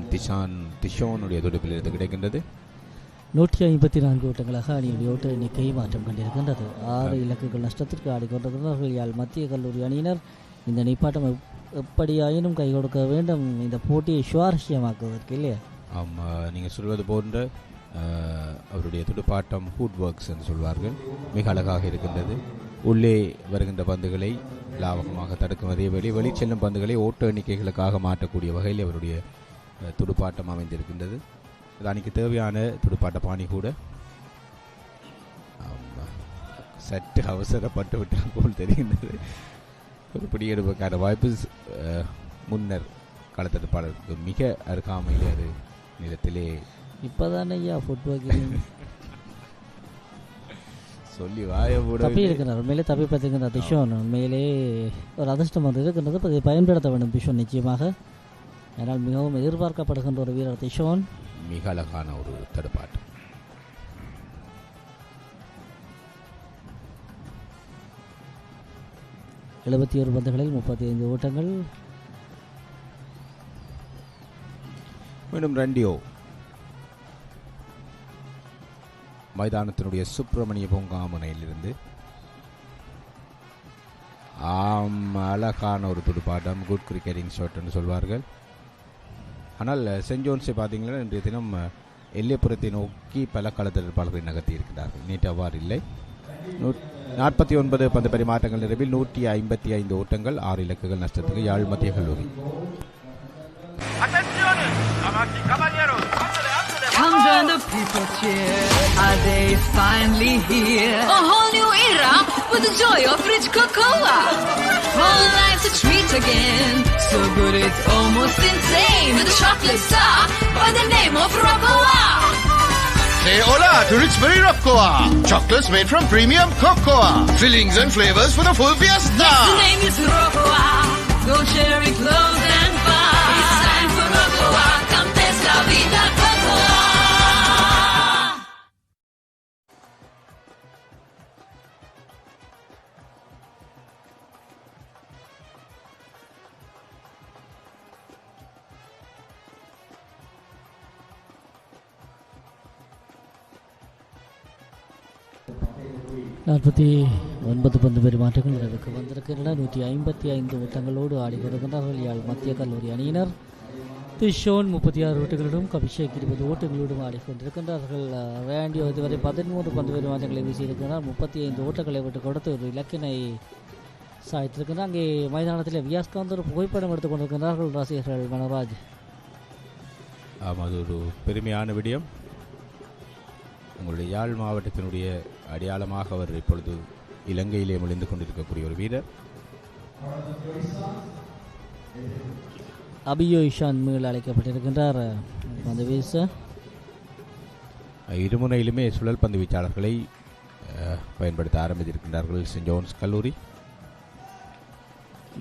திஷோனுடைய துடுப்பில் இருந்து கிடைக்கின்றது. 154 ஓட்டங்களாக அணியுடைய ஓட்ட எண்ணிக்கை மாற்றம் கண்டிருக்கின்றது. 6 இலக்குகள் நஷ்டத்திற்கு ஆடிக்கொண்டிருக்கிறார்கள் யாழ் மத்திய கல்லூரி அணியினர். இந்த நிப்பாட்டம் எப்படியாயினும் கை கொடுக்க வேண்டும் இந்த போட்டியை சுவாரஸ்யமாக்குவதற்கு, இல்லையா? ஆமாம், நீங்கள் சொல்வது போன்ற அவருடைய துடுப்பாட்டம் ஃபுட் ஒர்க்ஸ் என்று சொல்வார்கள். மிக அழகாக இருக்கின்றது. உள்ளே வருகின்ற பந்துகளை லாபகமாக தடுக்கும் அதே வெளி செல்லும் பந்துகளை ஓட்ட எண்ணிக்கைகளுக்காக மாற்றக்கூடிய வகையில் அவருடைய துடுப்பாட்டம் அமைந்திருக்கின்றது. இது அன்றைக்கு தேவையான துடுப்பாட்ட பாணி கூட. சற்று அவசரப்பட்டு விட்டால் போல் தெரிகின்றது. ஒரு பிடியெடுப்பதற்கான வாய்ப்பு முன்னர் களத்தடுப்பாளருக்கு மிக அருகாமையிலே அது நிலத்திலே இப்போதானே ஐயா ஃபுட்பால் சொல்லி வாய தப்பி இருக்கிறார். உண்மையிலே தப்பி பார்த்துக்கிற திஷோன் உண்மையிலே ஒரு அதிர்ஷ்டம் வந்து இருக்கின்றது. அதை பயன்படுத்த வேண்டும் திஷோன் நிச்சயமாக. ஆனால் மிகவும் எதிர்பார்க்கப்படுகின்ற ஒரு வீரர் திஷோன். மிக அழகான ஒரு தடுப்பாட்டம். எழுபத்தி 1 பந்துகளில் 35 ஓட்டங்கள். மீண்டும் ரண்டியோ மைதானத்தினுடைய சுப்பிரமணிய பூங்கா முனையிலிருந்து அழகான ஒரு துடுப்பாட்டம், குட் கிரிக்கெட்டிங் ஷாட் என்று சொல்வார்கள். ஆனால் சென்ட் ஜோன்ஸை பார்த்தீங்கன்னா இன்றைய தினம் எல்லைப்புறத்தை நோக்கி பல களத்தடுப்பாளர்களை நகர்த்தி இருக்கிறார்கள். நேற்று அவ்வாறு இல்லை. 49 பந்து பரிமாற்றங்கள் நிறைவில் 155 ஓட்டங்கள், 6 இலக்குகள் நஷ்டத்துக்கு யாழ் மத்திய கல்லூரி. Come join the people cheer. Are they finally here? A whole new era with the joy of rich cocoa. Whole life's a treat again. So good it's almost insane. With a chocolate star by the name of Roccoa. Say hola to Richberry Roccoa. Chocolates made from premium cocoa. Fillings and flavors for the full fiesta. Yes, the name is Roccoa. Go cherry clothes and bar. It's time for Roccoa. Come taste la vida Cocoa. நாற்பத்தி 9 பந்து பரிமாற்றங்கள் நிறைவுக்கு வந்திருக்கின்றன. 155 ஓட்டங்களோடு ஆடிக்கொண்டிருக்கின்றார்கள் யாழ் மத்திய கல்லூரி அணியினர். திஷோன் 36 ஓட்டங்களிலும் அபிஷேக் 20 ஓட்டங்களோடும் ஆடிக்கொண்டிருக்கின்றார்கள். ரேண்டியோ இதுவரை 13 பந்து பரிமாற்றங்களை வீசியிருக்கிறார். 35 ஓட்டங்களை விட்டுக் கொடுத்து ஒரு இலக்கினை சாய்த்திருக்கிறார். அங்கே மைதானத்தில் வியாஸ்காந்த் ஒரு புகைப்படம் எடுத்துக் கொண்டிருக்கிறார்கள் ரசிகர்கள். மனோராஜ், ஆமாம், அது ஒரு பெருமையான விடயம். உங்களுடைய யாழ் மாவட்டத்தினுடைய அடையாளமாக அவர் இப்பொழுது இலங்கையிலே மொழிந்து கொண்டிருக்கக்கூடிய ஒரு வீரர். அபியோ இஷான் மேல் அழைக்கப்பட்டிருக்கின்றார். அந்த வீச இருமுனையிலுமே சுழல் பந்து வீச்சாளர்களை பயன்படுத்த ஆரம்பித்திருக்கின்றார்கள் சென்ட் ஜோன்ஸ் கல்லூரி.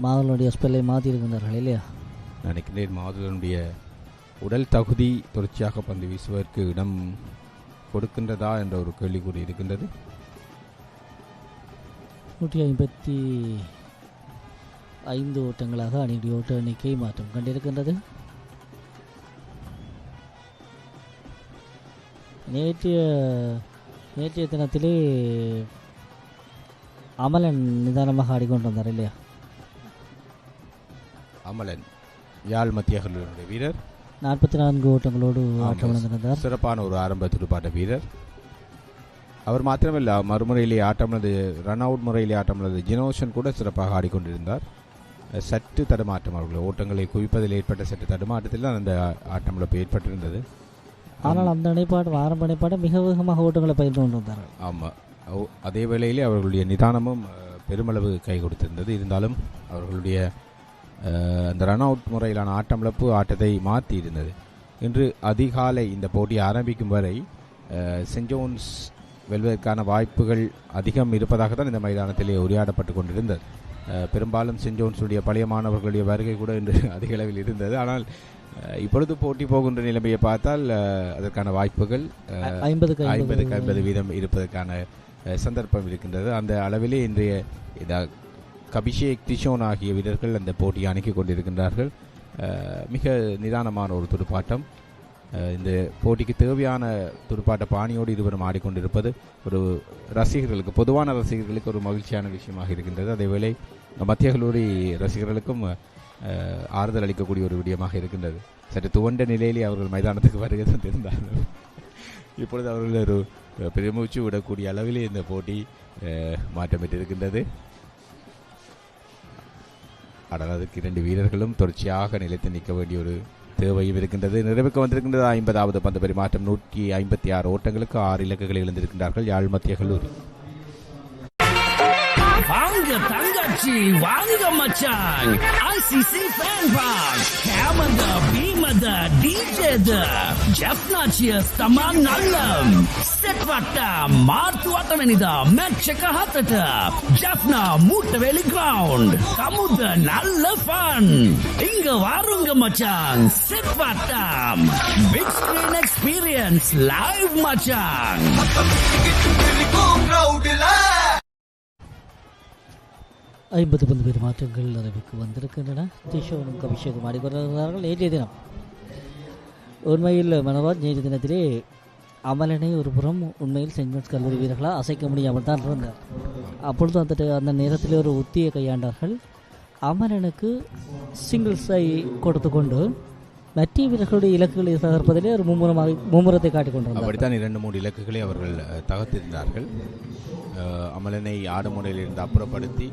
மாதவனுடைய ஸ்பெல்லை மாற்றியிருக்கின்றார்கள் இல்லையா? நினைக்கிறேன் மாதவனுடைய உடல் தகுதி தொடர்ச்சியாக பந்து வீசுவதற்கு இடம் கொடுக்கின்றதா என்ற ஒரு கேள்விக்குறி இருக்கின்றது. 155 ஓட்டங்களாக அணியுடைய ஓட்ட எண்ணிக்கை மாற்றம் கண்டிருக்கின்றது. நேற்றைய தினத்திலே அமலன் நிதானமாக ஆடிக்கொண்டு வந்தார் இல்லையா? அமலன் யாழ் மத்திய கல்லூரியுடைய வீரர் 44 ஓட்டங்களோடு ஆட்டமிழந்திருந்தார். சிறப்பான ஒரு ஆரம்ப துடுப்பாட்ட வீரர். அவர் மாத்திரமல்ல, மறுமுறையிலே ஆட்டமிழந்து ரன் அவுட் முறையிலே ஆட்டமிழந்து ஜினோஷன் கூட சிறப்பாக ஆடிக்கொண்டிருந்தார். சற்று தடுமாற்றம், அவர்கள் ஓட்டங்களை குவிப்பதில் ஏற்பட்ட சற்று தடுமாற்றத்தில் தான் அந்த ஆட்டமிழப்பு ஏற்பட்டிருந்தது. ஆனால் அந்த இணைப்பாடு ஆரம்ப இணைப்பாடு மிக வேகமாக ஓட்டங்களை பயிர்ந்து கொண்டு வந்தார்கள். ஆமாம், அதே வேளையிலே அவர்களுடைய நிதானமும் பெருமளவு கை கொடுத்திருந்தது. இருந்தாலும் அவர்களுடைய அந்த ரன் அவுட் முறையிலான ஆட்டமிழப்பு ஆட்டத்தை மாற்றி இருந்தது. இன்று அதிகாலை இந்த போட்டி ஆரம்பிக்கும் வரை சென்ட் ஜோன்ஸ் வெல்வதற்கான வாய்ப்புகள் அதிகம் இருப்பதாக தான் இந்த மைதானத்திலே உரையாடப்பட்டு கொண்டிருந்தது. பெரும்பாலும் சென்ட் ஜோன்ஸுடைய பழைய மாணவர்களுடைய வருகை கூட இன்று அதிக அளவில் இருந்தது. ஆனால் இப்பொழுது போட்டி போகின்ற நிலைமையை பார்த்தால் அதற்கான வாய்ப்புகள் 50% இருப்பதற்கான சந்தர்ப்பம் இருக்கின்றது. அந்த அளவிலே இன்றைய கபிஷேக் திஷோன் ஆகிய வீரர்கள் அந்த போட்டியை அணுகிக் கொண்டிருக்கின்றார்கள். மிக நிதானமான ஒரு துடுப்பாட்டம். இந்த போட்டிக்கு தேவையான துடுப்பாட்ட பாணியோடு இருவரும் ஆடிக்கொண்டிருப்பது ஒரு ரசிகர்களுக்கு, பொதுவான ரசிகர்களுக்கு ஒரு மகிழ்ச்சியான விஷயமாக இருக்கின்றது. அதேவேளை மத்திய கல்லூரி ரசிகர்களுக்கும் ஆறுதல் அளிக்கக்கூடிய ஒரு விடயமாக இருக்கின்றது. சற்று துவண்ட நிலையிலே அவர்கள் மைதானத்துக்கு வருகை தந்திருந்தார்கள். இப்பொழுது அவர்கள் ஒரு பெருமூச்சு விடக்கூடிய அளவிலே இந்த போட்டி மாற்றமிட்டிருக்கின்றது. ஆனால் அதுக்கு 2 வீரர்களும் தொடர்ச்சியாக நிலைத்து நிற்க வேண்டிய ஒரு தேவையும் இருக்கின்றது. நிறைவுக்கு வந்திருக்கின்றது 50வது பந்து பரிமாற்றம். 156 ஓட்டங்களுக்கு 6 இலக்குகளை இழந்திருக்கின்றார்கள் யாழ் மத்திய கல்லூரி. வாங்க தங்கச்சி வாங்க மச்சான், ICC fan box, கேமரா பீமத டிஜேத ஜஃப்னா சியர்ஸ் தமாம் நல்லம் செட் வட்டா மார்த்து வட்டமெனித மேட்சக்க ஹத்தட்ட ஜஃப்னா மூட்டவேலி கிரவுண்ட் கமுத நல்ல ஃபன் இங்க வாருங்க மச்சான். செட் வட்டா பிக் ஸ்கிரீன் எக்ஸ்பீரியன்ஸ் லைவ் மச்சான். 50 பந்து பரிமாற்றங்கள் நிறைவுக்கு வந்திருக்கின்றன. திஷோனும் கபிஷேக்கும் ஆடிக்கொண்டிருக்கிறார்கள். நேற்றைய தினம் உண்மையில் மனோராஜ் நேற்றைய தினத்திலே அமலனை ஒரு புறம் உண்மையில் சென்ட் ஜோன்ஸ் கல்லூரி வீரர்களால் அசைக்க முடியாமல் தான் இருந்தார். அப்பொழுது அந்த நேரத்தில் ஒரு உத்தியை கையாண்டார்கள். அமலனுக்கு சிங்கிள்ஸை கொடுத்து கொண்டு மற்ற வீரர்களுடைய இலக்குகளை தகர்ப்பதிலே ஒரு மும்முரத்தை காட்டிக் கொண்டிருந்தார். அப்படித்தான் 2-3 இலக்குகளை அவர்கள் தகர்த்திருந்தார்கள். அமலனை ஆடுமுனையில் இருந்து அப்புறப்படுத்தி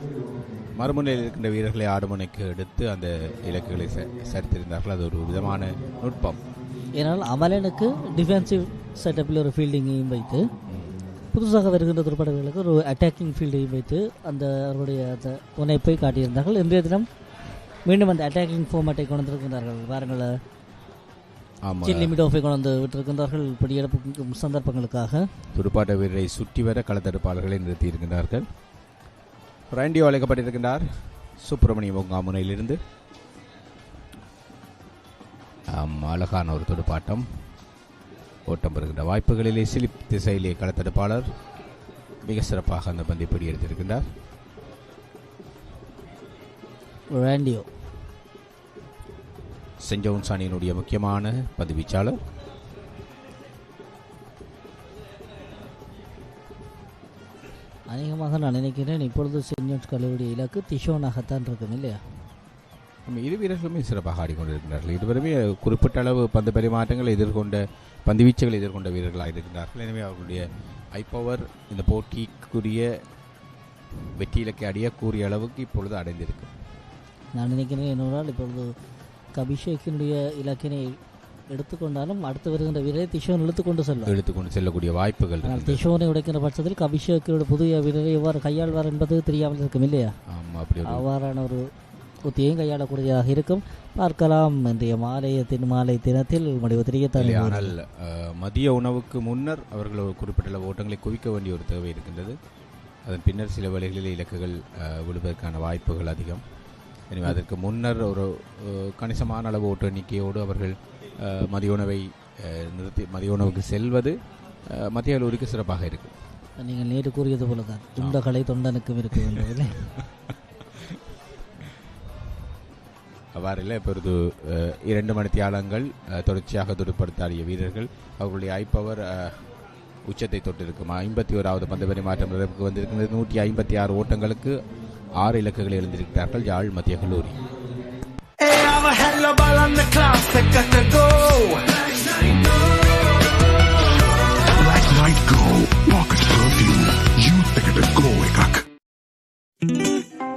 மறுமுனையில் இருக்கின்ற வீரர்களை ஆடுமுனைக்கு எடுத்து அந்த இலக்குகளை சரித்திருந்தார்கள். அது ஒரு விதமான நுட்பம். ஏனால் அமலனுக்கு டிஃபென்சிவ் செட்டப்பில் ஒரு ஃபீல்டிங்கையும் வைத்து புதுசாக வருகின்ற துடுப்பாட்டங்களுக்கு ஒரு அட்டாக்கிங் ஃபீல்டையும் வைத்து அந்த அவருடைய அந்த முனைப்பை காட்டியிருந்தார்கள். இன்றைய தினம் மீண்டும் அந்த அட்டாக்கிங் ஃபார்மேட்டை கொண்டு வந்திருக்கிறார்கள். பாருங்கள், லிமிட் ஆஃபை கொண்டு வந்து விட்டிருக்கின்றார்கள் படியெடுப்பு சந்தர்ப்பங்களுக்காக. துடுப்பாட்ட வீரரை சுற்றி வர களத்தடுப்பாளர்களை நிறுத்தியிருக்கின்றார்கள். ரேண்டியோ அழைக்கப்பட்டிருக்கின்றார் சுப்பிரமணிய பூங்கா முனையிலிருந்து. அழகான ஒரு துடுப்பாட்டம், ஓட்டம் பெறுகின்ற வாய்ப்புகளிலே சிலிப் திசையிலே களத்தடுப்பாளர் மிக சிறப்பாக அந்த பந்தை பிடி எடுத்திருக்கின்றார். ரேண்டியோ சென்ட் ஜோன்ஸ் அணியினுடைய முக்கியமான பந்துவீச்சாளர். அநேகமாக நான் நினைக்கிறேன் இப்பொழுது சென்ட் ஜோன்ஸ் கல்லூரி இலக்கு திஷோனாகத்தான் இருக்கும் இல்லையா? இரு வீரர்களுமே சிறப்பாக ஆடிக்கொண்டிருக்கிறார்கள். இருவருமே குறிப்பிட்ட அளவு பந்து பரிமாற்றங்கள் எதிர்கொண்ட பந்துவீச்சுகள் எதிர்கொண்ட வீரர்களாக இருக்கிறார்கள். எனவே அவர்களுடைய ஐபவர் இந்த போட்டிக்குரிய வெற்றி இலக்கை அடையக்கூடிய அளவுக்கு இப்பொழுது அடைந்திருக்கும். நான் நினைக்கிறேன் என்னோடால் இப்பொழுது கபிஷேக்கினுடைய இலக்கினை எடுத்துக்கொண்டாலும் அடுத்து வருகின்ற வீரரை திஷோன் எடுத்துக்கொண்டு செல்லக்கூடிய வாய்ப்புகள். திஷோனை உடைக்கின்ற பட்சத்தில் கபிஷேக்கோட புதிய வீரரை எவ்வாறு கையாள்வார் என்பது தெரியாமல் இருக்கும் இல்லையா? அவ்வாறான ஒரு உத்தியையும் கையாளக்கூடியதாக இருக்கும். பார்க்கலாம் இன்றைய மாலை தினத்தில் முடிவு தெரியத்தான். ஆனால் மதிய உணவுக்கு முன்னர் அவர்கள் ஒரு குறிப்பிட்ட ஓட்டங்களை குவிக்க வேண்டிய ஒரு தேவை இருக்கின்றது. அதன் பின்னர் சில வேளைகளில் இலக்குகள் விழுவதற்கான வாய்ப்புகள் அதிகம். எனவே அதற்கு முன்னர் ஒரு கணிசமான அளவு ஓட்டு எண்ணிக்கையோடு அவர்கள் மதிய உணவை நிறுத்தி மதிய உணவுக்கு செல்வது மத்திய கல்லூரிக்கு சிறப்பாக இருக்கும். நீங்கள் நேற்று கூறியது போல தான் துண்டகளை தொண்டனுக்கும் இருக்க வேண்டும். அவ்வாறு இல்லை. இப்பொழுது 2 மணித்தியாலங்கள் தொடர்ச்சியாக துடுப்படுத்தாடிய வீரர்கள் அவர்களுடைய ஐப்பவர் உச்சத்தை தொட்டிருக்கும். 51வது பந்து பரிமாற்றம் நிறைவுக்கு வந்திருக்கிறது. 156 ஓட்டங்களுக்கு 6 இலக்குகளை எழுந்திருக்கிறார்கள் யாழ் மத்திய கல்லூரி.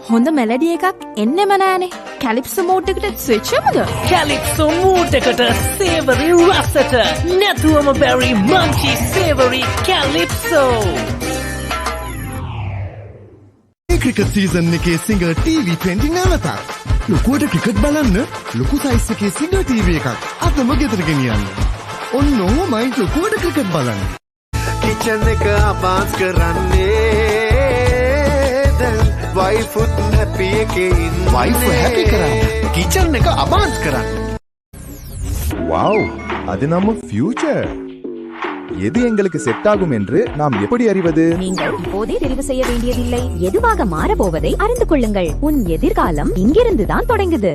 හොඳ මෙලඩිය එකක් එන්නෙම නෑනේ. කැලිප්සෝ මෝඩ් එකට ස්විච් වෙමුද? කැලිප්සෝ මෝඩ් එකට සේවරි රසට නැතුවම බැරි මංචි සේවරි කැලිප්සෝ. මේ ක්‍රිකට් සීසන් එකේ සිංගර් ටීවී 20 නැවතත්. ලොකුවට ක්‍රිකට් බලන්න ලොකු සයිස් එකේ සිංගර් ටීවී එකක් අතම ගෙදර ගෙනියන්න. ඔන්න ඔහොමයි ලොකුවට ක්‍රිකට් බලන්න. කිචන් එක අබාස් කරන්නේ වයිෆුත් හැපි එකේ ඉන්නේ. වයිෆ් හැපි කරන්න කිචන් එක අබාස් කරන්න. வாவ், அது நம்ம ஃபியூச்சர். எது எங்களுக்கு செட் ஆகும் என்று நாம் எப்படி அறிவது? நீங்கள் இப்போதே தெரிவு செய்ய வேண்டியதில்லை. எதுவாக மாறப்போவதை அறிந்து கொள்ளுங்கள். உன் எதிர்காலம் இங்கிருந்து தான் தொடங்குது.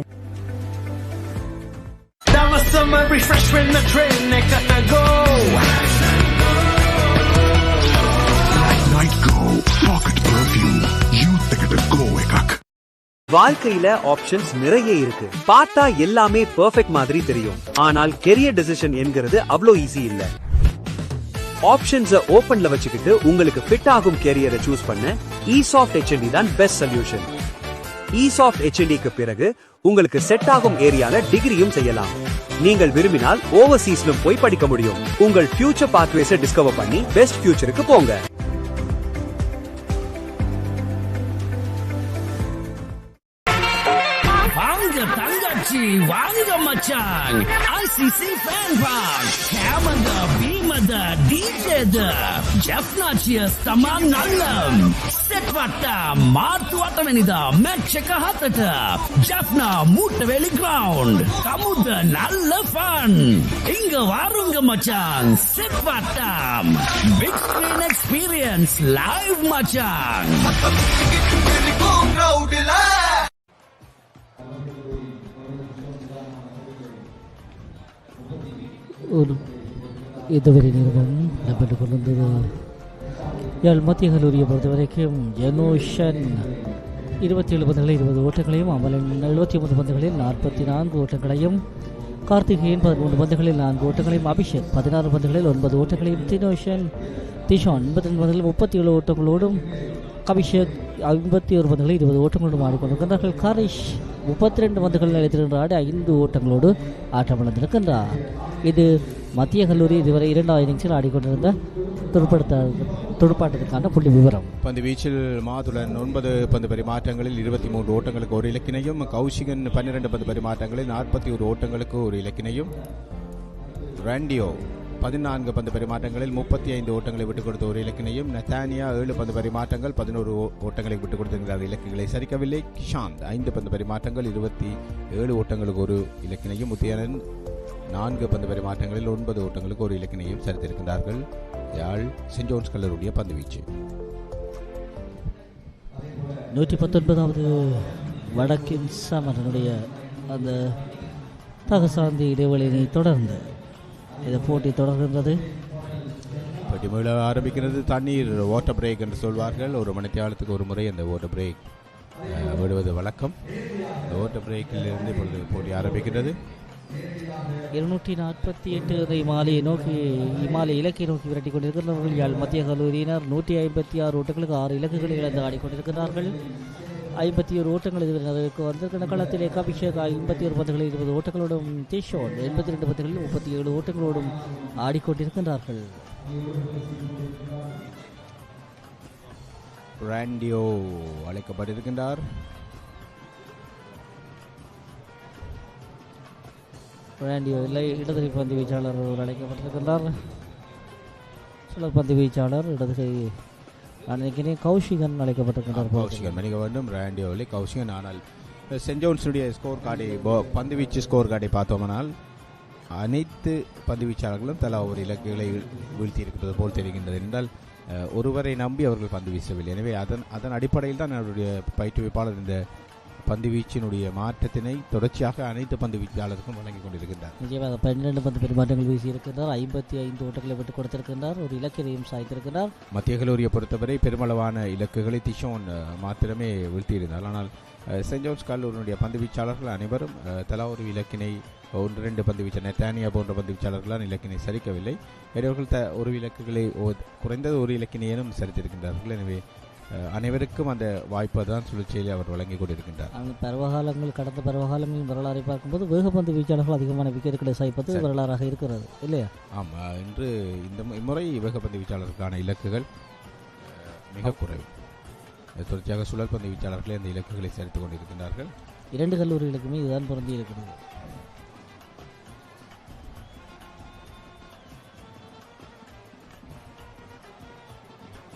வாழ்க்கையில ஆப்ஷன்ஸ் நிறைய இருக்கு. பார்த்தா எல்லாமே பெர்ஃபெக்ட் மாதிரி தெரியும். ஆனால் கெரியர் டெசிஷன் என்கிறது அவ்வளோ ஈஸி இல்ல. ஆப்ஷன்ஸை ஓபன்ல வச்சுக்கிட்டு உங்களுக்கு ஃபிட் ஆகும் கெரியரை சூஸ் பண்ண eSoft HND தான் பெஸ்ட் சொல்யூஷன். eSoft HNDக்கு பிறகு உங்களுக்கு செட் ஆகும் ஏரியால டிகிரியும் செய்யலாம். நீங்கள் விரும்பினால் ஓவர்சீஸ்லும் போய் படிக்க முடியும். உங்கள் ஃபியூச்சர் பாத்வேஸை டிஸ்கவர் பண்ணி பெஸ்ட் ஃபியூச்சருக்கு போங்க. தங்கச்சி வாங்க மச்சான். ICC fan park. Camera, beamer, DJ, Jaffna තමා නල්ලම්. Set වට්ටා මාර්තු 8 වෙනිදා match එක 7ට. Jaffna මුට්ටවැලි ground. කමුද නල්ල fun. ඉංග වාරුංග මචාන්. Set වට්ටා. Big screen experience live මචාන්. ஒரு இதுவரை நிறுவனம் நடைபெற்றுக் கொண்டிருந்தது. யாழ் மத்திய கல்லூரியை பொறுத்தவரைக்கும் ஜெனோஷன் 27 பந்துகளில் 20 ஓட்டங்களையும், அமலன் 79 பந்துகளில் 44 ஓட்டங்களையும், கார்த்திகேயன் 13 பந்துகளில் 4 ஓட்டங்களையும், அபிஷேக் 16 பந்துகளில் 9 ஓட்டங்களையும், திஷான் 52 பந்துகளில் 37 ஓட்டங்களோடும், அபிஷேக் 51 பந்துகளில் 20 ஓட்டங்களோடும் ஆடிக்கொண்டிருக்கின்றார்கள். கரிஷ் 32 பந்துகள் நிலைத்திருக்கின்ற 5 ஓட்டங்களோடு ஆட்டமிழந்திருக்கின்றார். இது மத்திய கல்லூரி இதுவரை 2வது இன்னிங்ஸில் ஆடிக்கொண்டிருந்த துடுப்பாட்டத்திற்கான புள்ளி விவரம். பந்து வீச்சில் மாதுளன் 9 பந்து பரிமாற்றங்களில் 23 ஓட்டங்களுக்கு ஒரு இலக்கினையும், கௌஷிகன் 12 பந்து பரிமாற்றங்களில் 41 ஓட்டங்களுக்கு ஒரு இலக்கினையும், ராண்டியோ 14 பந்து பரிமாற்றங்களில் 35 ஓட்டங்களை விட்டுக் கொடுத்த ஒரு இலக்கினையும், நத்தானியா 7 பந்து பரிமாற்றங்கள் 11 ஓட்டங்களை விட்டுக் கொடுத்திருக்கிறார். இலக்குகளை சரிக்கவில்லை. கிஷாந்த் 5 பந்து பரிமாற்றங்கள் 27 ஓட்டங்களுக்கு ஒரு இலக்கினையும், முத்தியனன் 4 பந்து பரிமாற்றங்களில் 9 ஓட்டங்களுக்கு ஒரு இலக்கினையும் சரித்திருக்கின்றார்கள். யாழ் சென்ட் ஜோன்ஸ் கல்லூரியுடைய பந்து வீச்சு. 119வது வடக்கின் சமரனுடைய அந்த தகசாந்தி இடைவெளியினை தொடர்ந்து இந்த போட்டி தொடர்கின்றது. போட்டி மீள ஆரம்பிக்கிறது. தண்ணீர் வாட்டர் பிரேக் என்று சொல்வார்கள். ஒரு மணித்தியாலத்துக்கு ஒரு முறை அந்த வாட்டர் பிரேக் விடுவது வழக்கம். இந்த வாட்டர் பிரேக்கில் இருந்து இப்பொழுது போட்டி ஆரம்பிக்கிறது. 248 இமாலய இலக்கை நோக்கி விரட்டி கொண்டிருக்கிறார்கள். யாழ் மத்திய கல்லூரியினர் 156 ஓட்டங்களுக்கு 6 இலக்குகளை இழந்து ஆடிக்கொண்டிருக்கிறார்கள். 51 ஓட்டங்கள் இதுவரைக்கு வந்திருக்கிற களத்திலே அபிஷேக் 51 பந்துகளில் 20 ஓட்டங்களோடும், திஷோன் 82 பந்துகளில் 37 ஓட்டங்களோடும் ஆடிக்கொண்டிருக்கின்றார்கள். ராண்டியோ அழைக்கப்பட்டிருக்கின்றார். ராண்டியோ இல்லை, இடதுகை பந்து வீச்சாளர் அழைக்கப்பட்டிருக்கின்றார். சுழல் பந்து வீச்சாளர் இடதுகை கௌஷிகன் அழைக்கப்பட்டிருக்கின்றார். கௌஷிகன் மன்னிக்க வேண்டும். ராண்டியோ இல்லை, கௌஷிகன். ஆனால் சென்ட் ஜோன்ஸுடைய ஸ்கோர் கார்டை பந்துவீச்சு ஸ்கோர் கார்டை பார்த்தோம்னால் அனைத்து பந்துவீச்சாளர்களும் தலா ஒரு இலக்குகளை வீழ்த்தி இருப்பது போல் தெரிகின்றது என்றால் ஒருவரை நம்பி அவர்கள் பந்து வீசவில்லை. எனவே அதன் அடிப்படையில் தான் அவருடைய பயிற்றுவிப்பாளர் இந்த பந்துவீச்சினுடைய மாற்றத்தினை தொடர்ச்சியாக அனைத்து பந்துவீச்சாளருக்கும் வழங்கிக் கொண்டிருக்கின்றார். நிச்சயமாக 12 பந்து பெருமாற்றங்கள் வீசியிருக்கின்றார், 55 ஓட்டங்களை விட்டுக் கொடுத்திருக்கின்றார், ஒரு இலக்கையும் சாய்த்திருக்கிறார். மத்திய கல்லூரியை பொறுத்தவரை பெருமளவான இலக்குகளை திஷோன் மாத்திரமே வீழ்த்தியிருந்தார். ஆனால் சென்ட் ஜோன்ஸ் கல்லூரியினுடைய பந்துவீச்சாளர்கள் அனைவரும் தலா ஒரு இலக்கினை 1-2 பந்துவீச்சாளர் நெத்தானியா போன்ற பந்துவீச்சாளர்களால் இலக்கினை சரிக்கவில்லை. இவர்கள் ஒரு இலக்குகளை குறைந்தது ஒரு இலக்கினையேனும் சரித்திருக்கின்றார்கள். எனவே அனைவருக்கும் அந்த வாய்ப்பு தான் சுழற்சியில் அவர் வழங்கிக் கொண்டிருக்கின்றார். பருவகாலங்கள் கடந்த பருவகாலங்களின் வரலாறை பார்க்கும்போது வேகப்பந்து வீச்சாளர்கள் அதிகமான விக்கெட்டுகளை சாய்ப்பது வரலாறாக இருக்கிறது இல்லையா? ஆமாம், இன்று இம்முறை வேகப்பந்து வீச்சாளருக்கான இலக்குகள் மிக குறைவு. தொடர்ச்சியாக சுழல் பந்து வீச்சாளர்களே அந்த இலக்குகளை சரித்துக் கொண்டிருக்கின்றார்கள். 2 கல்லூரிகளுக்குமே இதுதான் பொருந்தி இருக்கிறது.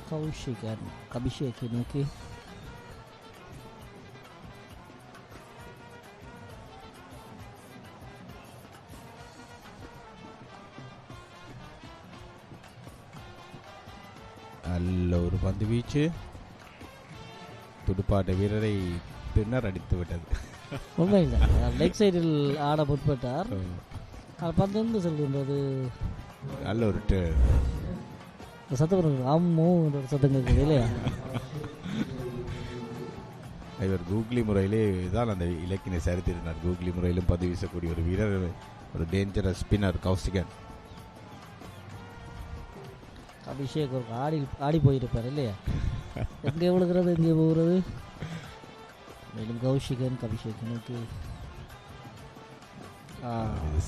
கௌஷிகன் அபிஷேக்கை நோக்கி நல்ல ஒரு பந்து வீச்சு துடுப்பாட்ட வீரரை பின்னர் அடித்து விட்டது. உண்மையில் லெக் சைடில் ஆட முற்பட்டார், பந்து எங்கு செல்கின்றது? நல்ல ஒரு சத்தம் ஆமோ என்ற சத்தம் இருக்குது இல்லையா? இவர் கூகுளி முறையிலே தான் அந்த இலக்கினை சரித்திருந்தார். கூகுளி முறையிலும் பந்து வீசக்கூடிய ஒரு வீரர், ஒரு டேஞ்சரஸ் ஸ்பின்னர் கௌஷிகன். அபிஷேக் ஒரு ஆடி போயிருப்பார் இல்லையா? எங்கே விழுகிறது எங்கே போகிறது? மேலும் கௌஷிகன் அபிஷேக் நோக்கி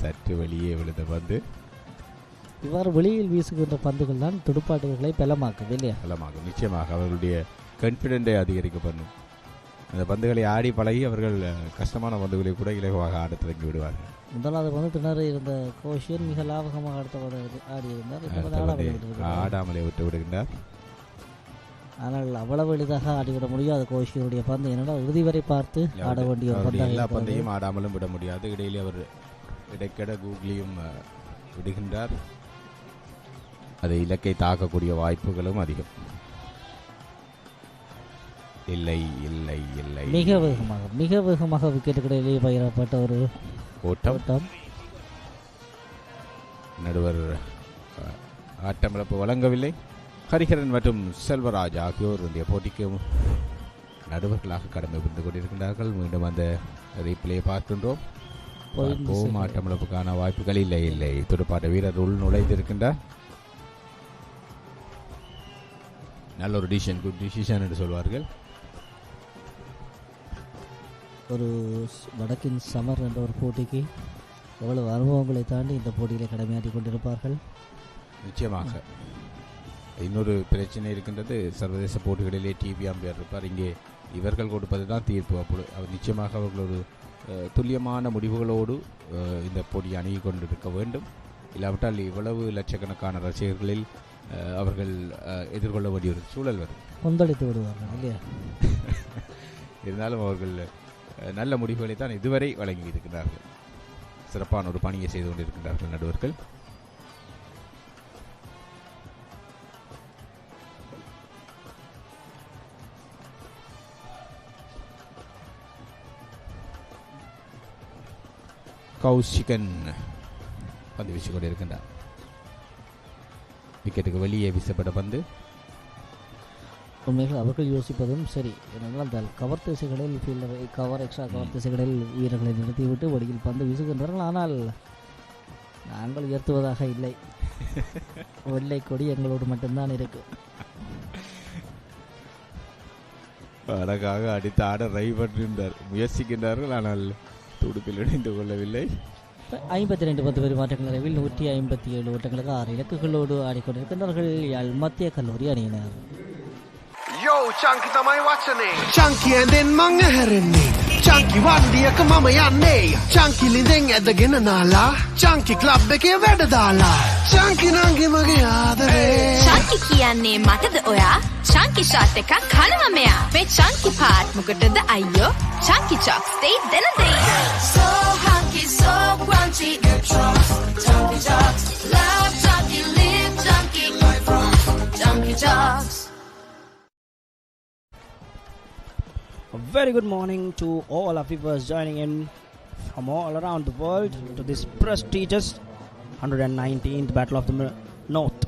சற்று வெளியே விழுந்த பந்து. இவ்வாறு வெளியில் வீசுகின்ற பந்துகள் தான் துடுப்பாட்டங்களை பலமாக்கும் இல்லையா? பலமாக்கும், நிச்சயமாக அவர்களுடைய கான்ஃபிடென்ட்டை அதிகரிக்கப்படும். அந்த பந்துகளை ஆடி பழகி அவர்கள் கஷ்டமான பந்துகளை கூட இலகுவாக ஆட தொடங்கி விடுவார்கள். முதலாவது வந்து திணற இருந்த கோஷியன் மிக லாபகமாக ஆடி இருந்தார், ஆடாமலே விட்டு விடுகின்றார். ஆனால் அவ்வளவு எளிதாக ஆடிவிட முடியாது கோஷியனுடைய பந்து. என்னென்னால் இறுதி வரை பார்த்து ஆட வேண்டிய எல்லா பந்தையும் ஆடாமலும் விட முடியாது. இடையிலே அவர் இடைக்கிட கூகுளியும் விடுகின்றார். அதை இலக்கை தாக்கக்கூடிய வாய்ப்புகளும் அதிகம். இல்லை இல்லை இல்லை, மிக வேகமாக விக்கெட்டுகளிலேயே பயிரப்பட்ட ஒரு ஓட்டம். நடுவர் ஆட்டமிழப்பு வழங்கவில்லை. ஹரிஹரன் மற்றும் செல்வராஜ் ஆகியோர் இந்த போட்டிக்கு நடுவர்களாக கடமை புரிந்து கொண்டிருக்கின்றார்கள். மீண்டும் அந்த ரீப்ளே பார்க்கின்றோம். ஆட்டமிழப்புக்கான வாய்ப்புகள் இல்லை. துடுப்பாட்ட வீரர் உள் நுழைந்திருக்கின்றார். நல்ல ஒரு டிசிஷன், குட் டிசிஷன் என்று சொல்வார்கள். ஒரு வடக்கின் சமர் என்ற ஒரு போட்டிக்கு எவ்வளவு அனுபவங்களை தாண்டி இந்த போட்டியிலே கடமையாற்றி கொண்டிருப்பார்கள். நிச்சயமாக இன்னொரு பிரச்சனை இருக்கின்றது. சர்வதேச போட்டிகளிலே டிவி அம்பையர் இருப்பார். இங்கே இவர்கள் கொடுப்பது தான் தீர்ப்பு. அப்பொழுது அவர் நிச்சயமாக அவர்கள் ஒரு துல்லியமான முடிவுகளோடு இந்த போட்டியை அணுகி கொண்டிருக்க வேண்டும். இல்லாவிட்டால் இவ்வளவு லட்சக்கணக்கான ரசிகர்களில் அவர்கள் எதிர்கொள்ள வேண்டிய ஒரு சூழல் வரும். கொந்தளித்து விடுவார்கள் இல்லையா? இருந்தாலும் அவர்கள் நல்ல முடிவுகளை தான் இதுவரை வழங்கி இருக்கிறார்கள். சிறப்பான ஒரு பணியை செய்து கொண்டிருக்கிறார்கள் நடுவர்கள். கௌஷிகன் பந்து வீசிக் கொண்டிருக்கின்றார். விக்கெட்டுக்கு வெளியே வீசப்பட்ட பந்து. உண்மைகள் அவர்கள் யோசிப்பதும் சரி. ஏனென்றால் அந்த கவர் திசைகளில் ஃபீல்டரை எக்ஸ்ட்ரா கவர் திசைகளில் வீரர்களை நிறுத்திவிட்டு வடியில் பந்து வீசுகின்றார்கள். ஆனால் நாங்கள் உயர்த்துவதாக இல்லை. வெள்ளை கொடி எங்களோடு மட்டும்தான் இருக்கு. அழகாக அடித்து ஆட ரைவர்கின்றார், முயற்சிக்கின்றார்கள். ஆனால் துடுப்பில் இணைந்து கொள்ளவில்லை. 52 பந்து பெருமாற்றங்கள் நிறைவில் 157 ஓட்டங்களுக்கு 6 இலக்குகளோடு ஆடிக்கொண்டிருக்கின்றார்கள் யாழ் மத்திய கல்லூரி அணியினர். Yo, Chunky තමයි වචනේ. Chunky ඇඳෙන් මං ඇහැරෙන්නේ. Chunky වන්දියක මම යන්නේ. Chunky ලිඳෙන් ඇදගෙන නාලා. Chunky club එකේ වැඩ දාලා. Chunky නංගි මගේ ආදරේ. Chunky කියන්නේ මටද ඔයා? chunky shot එකක් කනවා මෙයා. මේ chunky part මොකටද අයියෝ? Chunky chocks they then and they. So hunky, so crunchy, chunky chocks. Love chunky, live chunky, chunky chocks. A very good morning to all our viewers joining in from all around the world to this prestigious 119th Battle of the North.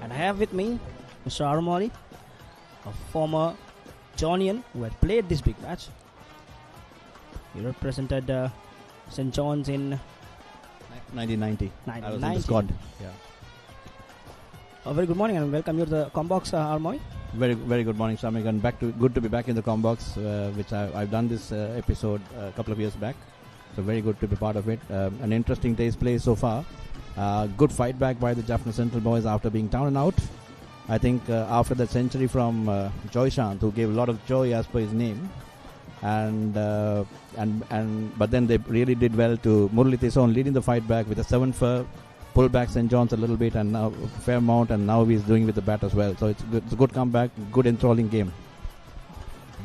And I have with me Mr. Arumali, a former Johnian who had played this big match. He represented St. John's in 1990. I was in the squad. Yeah. A very good morning and welcome you to the Combox, Arumali. Very, very good morning, Samik, and good to be back in the Combox, which I've done this episode a couple of years back. So very good to be part of it. An interesting day's play so far. Good fight back by the Jaffna Central boys after being down and out. I think after that century from Joyshant, who gave a lot of joy as per his name, but then they really did well to Murali Tison leading the fight back with a 7-4, pull back St. John's a little bit, and now Fairmount, and now he's doing with the bat as well. So it's good. It's a good comeback, good enthralling game.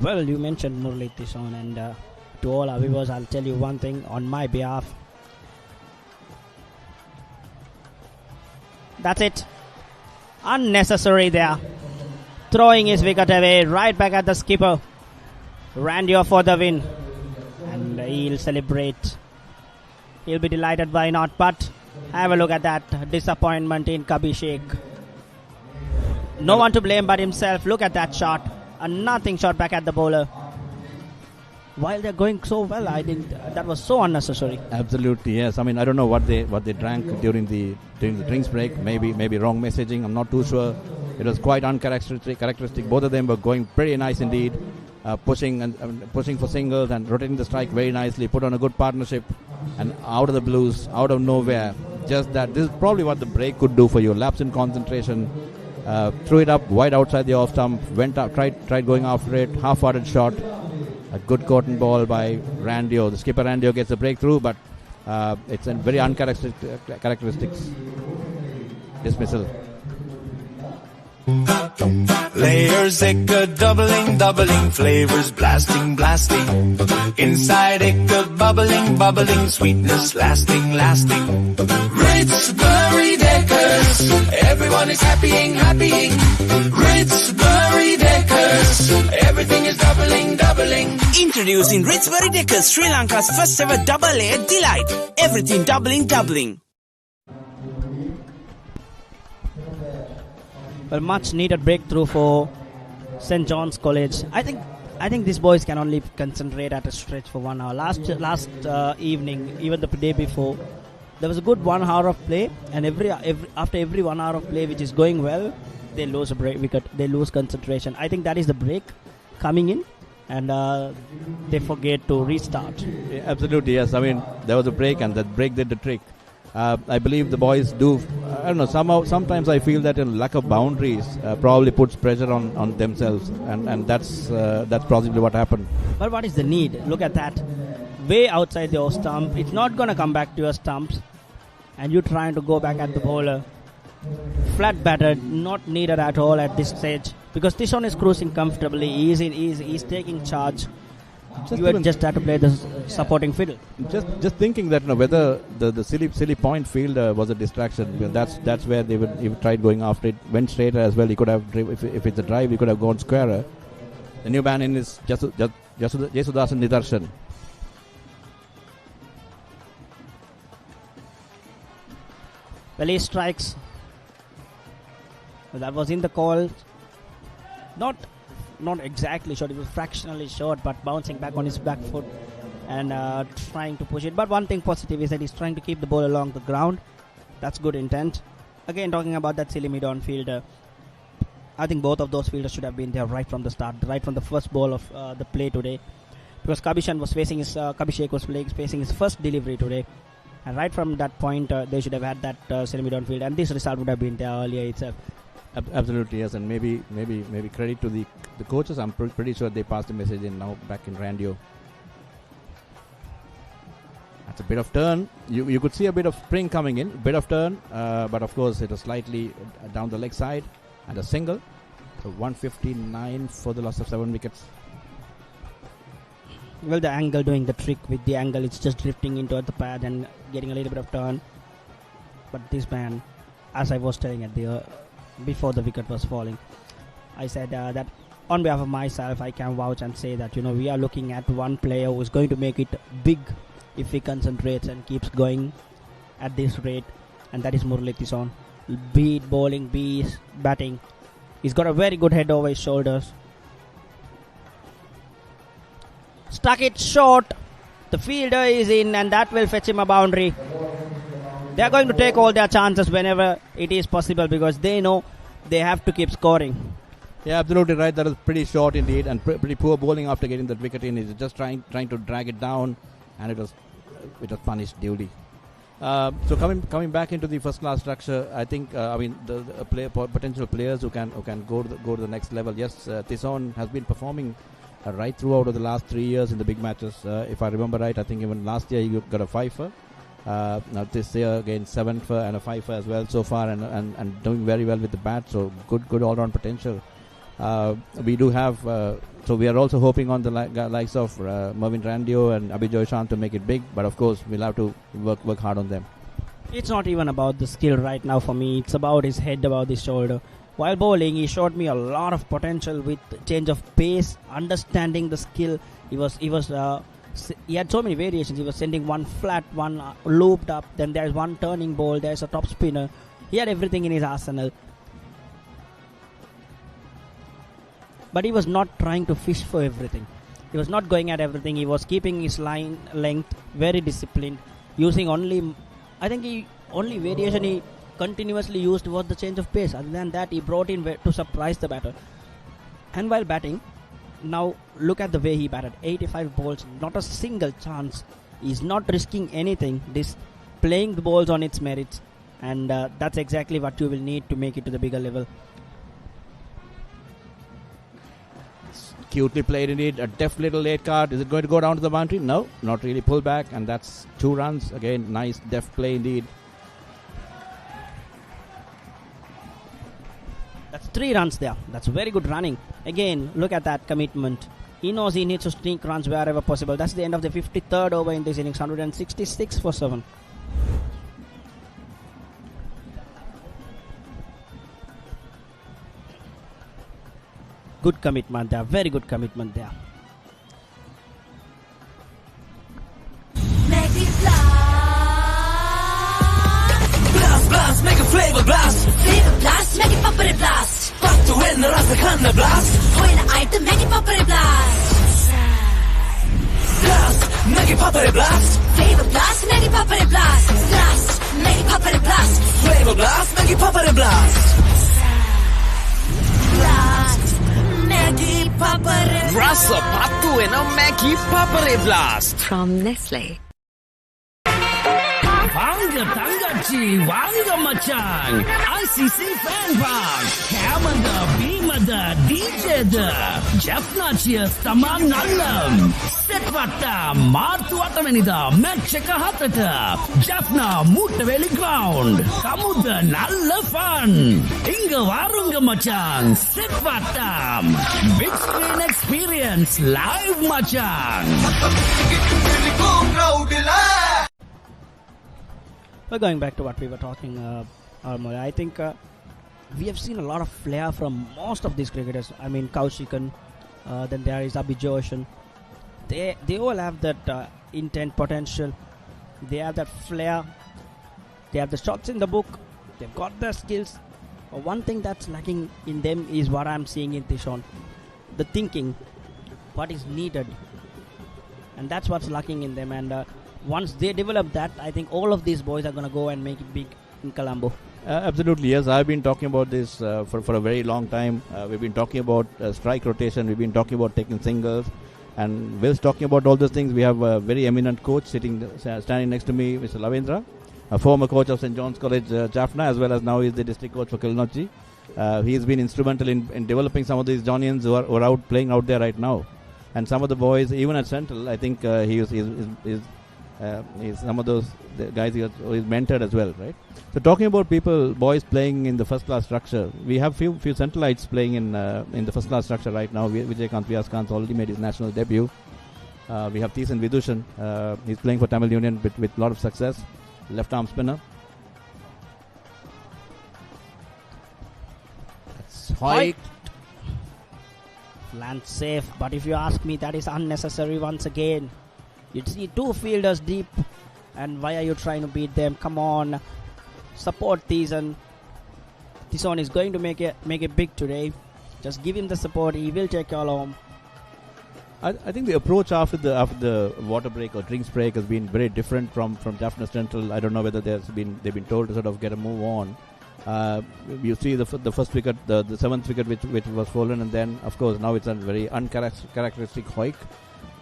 Well, you mentioned Murali Tison, and to all our viewers, I'll tell you one thing on my behalf. That's it. Unnecessary there. Throwing his wicket away, right back at the skipper. Randio for the win. And he'll celebrate. He'll be delighted, why not? But have a look at that disappointment in Kabishek. No one to blame but himself. Look at that shot. A nothing shot back at the bowler. While they're going so well, I think that was so unnecessary. Absolutely, yes. I mean, I don't know what they drank during the drinks break. Maybe wrong messaging. I'm not too sure. It was quite uncharacteristic. Both of them were going pretty nice indeed, pushing for singles and rotating the strike very nicely. Put on a good partnership, and out of the blues, out of nowhere, just that. This is probably what the break could do for you. Lapse in concentration. Threw it up wide outside the off stump. Went up, tried going after it. Half-hearted shot. A good cotton ball by Randio. The skipper Randio gets a breakthrough, but it's a very uncharacteristic dismissal. Layers ecca doubling, flavors blasting. Inside ecca bubbling, sweetness lasting. Ritz Berry Deckers, everyone is happying. Ritz Berry Deckers, everything is doubling. Introducing Ritz Berry Deckers, Sri Lanka's first ever double layer delight. Everything doubling. Well, much needed breakthrough for St. John's College. I think these boys can only concentrate at a stretch for 1 hour. Last evening, even the day before, there was a good 1 hour of play, and after every 1 hour of play, which is going well, they lose a wicket. They lose concentration. I think that is the break coming in, and they forget to restart. Yeah, absolutely, yes. I mean, there was a break, and that break did the trick. I believe the boys do. I don't know. Sometimes I feel that a lack of boundaries probably puts pressure on themselves, and that's possibly what happened. But what is the need? Look at that, way outside your stump. It's not gonna come back to your stumps, and you're trying to go back at the bowler. Flat battered, not needed at all at this stage, because Tishon is cruising comfortably. He's taking charge. You just have to play the supporting fiddle. Just thinking that whether the silly point field was a distraction. That's where they would tried going after it. Went straighter as well. He could have, if it's a drive, he could have gone squarer. The new man in is Jesudasan Nidarshan. Well, he strikes. Well, that was in the call. Not exactly short, it was fractionally short, but bouncing back on his back foot and trying to push it. But one thing positive is that he's trying to keep the ball along the ground. That's good intent. Again, talking about that silly mid-on fielder, I think both of those fielders should have been there right from the start, right from the first ball of the play today, because Kabishek was facing his first delivery today, and right from that point they should have had that silly mid-on field, and this result would have been there earlier itself. Absolutely, yes, and maybe credit to the coaches. I'm pretty sure they passed the message in now back in Randio. That's a bit of turn. You could see a bit of spring coming in, bit of turn, but of course it was slightly down the leg side and a single. 159 for the loss of 7 wickets. Well, the angle doing the trick with the angle, it's just drifting into the pad and getting a little bit of turn. But this man, as I was telling at the before the wicket was falling, I said that on behalf of myself, I can vouch and say that we are looking at one player who is going to make it big if he concentrates and keeps going at this rate, and that is Murali Tison. Be it bowling, be it batting, he's got a very good head over his shoulders. Stuck it short. The fielder is in, and that will fetch him a boundary. They are going to take all their chances whenever it is possible because they know they have to keep scoring. Yeah, absolutely right. That was pretty short indeed, and pretty poor bowling after getting that wicket in. He's just trying to drag it down, and it was punished duly. So coming back into the first class structure, I think the potential players who can go to the next level. Yes, Tison has been performing right throughout of the last 3 years in the big matches. If I remember right, I think even last year he got a 5-fer. Now this year again 7-fer and a 5-fer as well so far, and doing very well with the bat. So good all-round potential. We do have. So we are also hoping on the likes of Mervyn Randio and Abhijoy Chand to make it big. But of course we'll have to work hard on them. It's not even about the skill right now for me. It's about his head, about his shoulder. While bowling, he showed me a lot of potential with change of pace, understanding the skill. He had so many variations. He was sending one flat, one looped up. Then there's one turning ball. There's a top spinner. He had everything in his arsenal. But he was not trying to fish for everything. He was not going at everything. He was keeping his line length very disciplined, using only variation he continuously used was the change of pace. Other than that, he brought in to surprise the batter. And while batting, now look at the way he batted. 85 balls, not a single chance. He's not risking anything. Playing the balls on its merits, and that's exactly what you will need to make it to the bigger level. Cutely played indeed. A deft little late card. Is it going to go down to the boundary? No, not really. Pull back, and that's 2 runs. Again, nice deft play indeed. That's 3 runs there. That's very good running. Again, look at that commitment. He knows he needs to sneak runs wherever possible. That's the end of the 53rd over in this innings. 166 for 7. Good commitment there. Very good commitment there. Blast, make a flavor blast. Flavor blast, make it Papare blast. Back to win the Rasakhanda blast. Win item, make it Papare blast. Blast, make it Papare blast. Flavor blast, make it Papare blast. Blast, make it Papare blast. Flavor blast, make it Papare blast. Blast, make it Papare blast. Rasa patu ena Maggi Papare blast from Nestle. Vanga Tangachi, Vanga Machang, ICC Fan Park, Kamada, Bimada, DJ Jaffna Cheers, Taman Nallam, Setwata, Martu Atamanida, Matcheka Hatata, Jaffna, Mutaveli Ground, Kamuda, Nalla Fun, Inga Varunga Machang, Setwata, Big Screen Experience, Live Machang. Well, going back to what we were talking, I think we have seen a lot of flair from most of these cricketers. I mean, Kaushikan, then there is Abhijoy. They all have that intent, potential. They have that flair. They have the shots in the book. They've got the skills. One thing that's lacking in them is what I'm seeing in Tison. The thinking, what is needed. And that's what's lacking in them. And once they develop that, I think all of these boys are going to go and make it big in Colombo. Absolutely, yes. I've been talking about this for a very long time. We've been talking about strike rotation. We've been talking about taking singles. And whilst talking about all those things, we have a very eminent coach standing next to me, Mr. Lavendra, a former coach of St. John's College, Jaffna, as well as now he's the district coach for Kilnochi. He's been instrumental in developing some of these Johnians who are out playing out there right now. And some of the boys, even at Central, I think he is He's some of those guys who is mentored as well, right? So talking about boys playing in the first class structure, we have few Centralites playing in the first class structure right now. Vijaykanth Vyaskanth already made his national debut. We have Thiessen Vidushan. He's playing for Tamil Union with a lot of success. Left arm spinner. That's Hoik. Land safe, but if you ask me, that is unnecessary once again. You see two fielders deep, and why are you trying to beat them? Come on, support Thiessen. Thiessen is going to make it big today. Just give him the support. He will take you all home. I think the approach after the water break or drinks break has been very different from Jaffna Central. I don't know whether they've been told to sort of get a move on. You see the first wicket, the seventh wicket which was fallen, and then of course now it's a very uncharacteristic Hoik.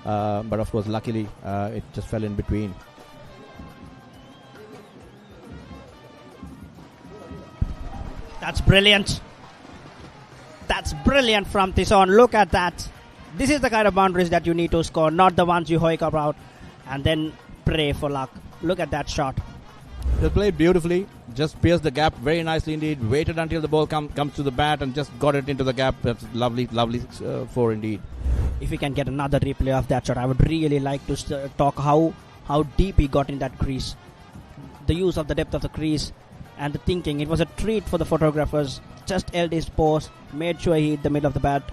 But of course, luckily, it just fell in between. That's brilliant. That's brilliant from Thiessen. Look at that. This is the kind of boundaries that you need to score, not the ones you Hoik about and then pray for luck. Look at that shot. They played beautifully. Just pierced the gap very nicely indeed. Waited until the ball comes to the bat and just got it into the gap. That's lovely four indeed. If we can get another replay of that shot, I would really like to talk how deep he got in that crease. The use of the depth of the crease and the thinking. It was a treat for the photographers. Just held his pose, made sure he hit the middle of the bat.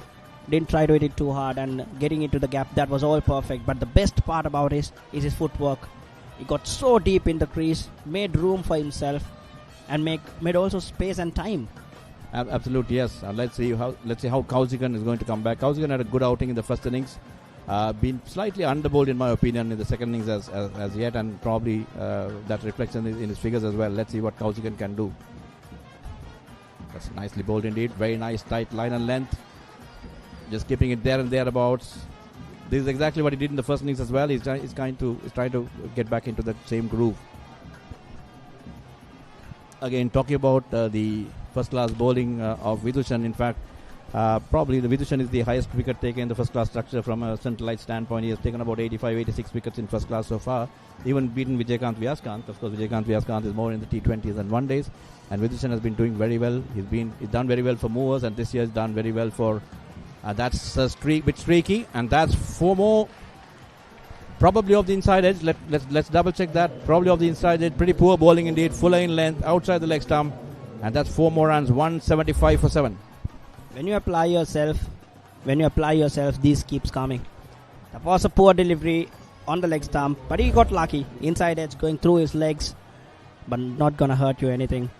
Didn't try to hit it too hard and getting into the gap. That was all perfect. But the best part about it is his footwork. He got so deep in the crease, made room for himself, and made also space and time. Absolutely, yes. Let's see how Kausikan is going to come back. Kausikan had a good outing in the first innings. Been slightly underbowled in my opinion in the second innings as yet, and probably that reflects in his figures as well. Let's see what Kausikan can do. That's nicely bowled indeed. Very nice tight line and length. Just keeping it there and thereabouts. This is exactly what he did in the first innings as well. He's trying to get back into that same groove. Again, talking about the first-class bowling of Vidushan. In fact, probably the Vidushan is the highest wicket taker in the first-class structure from a Centralite standpoint. He has taken about 85, 86 wickets in first class so far. Even beaten Vijaykanth Vyaskanth. Of course, Vijaykanth Vyaskanth is more in the T20s and one days. And Vidushan has been doing very well. He's done very well for movers, and this year he's done very well for. That's a bit streaky, and that's 4 more. Probably off the inside edge. Let's double check that. Probably off the inside edge. Pretty poor bowling indeed. Fuller in length outside the leg stump, and that's 4 more runs. 175 for 7. When you apply yourself, this keeps coming. That was a poor delivery on the leg stump, but he got lucky. Inside edge going through his legs, but not gonna hurt you anything.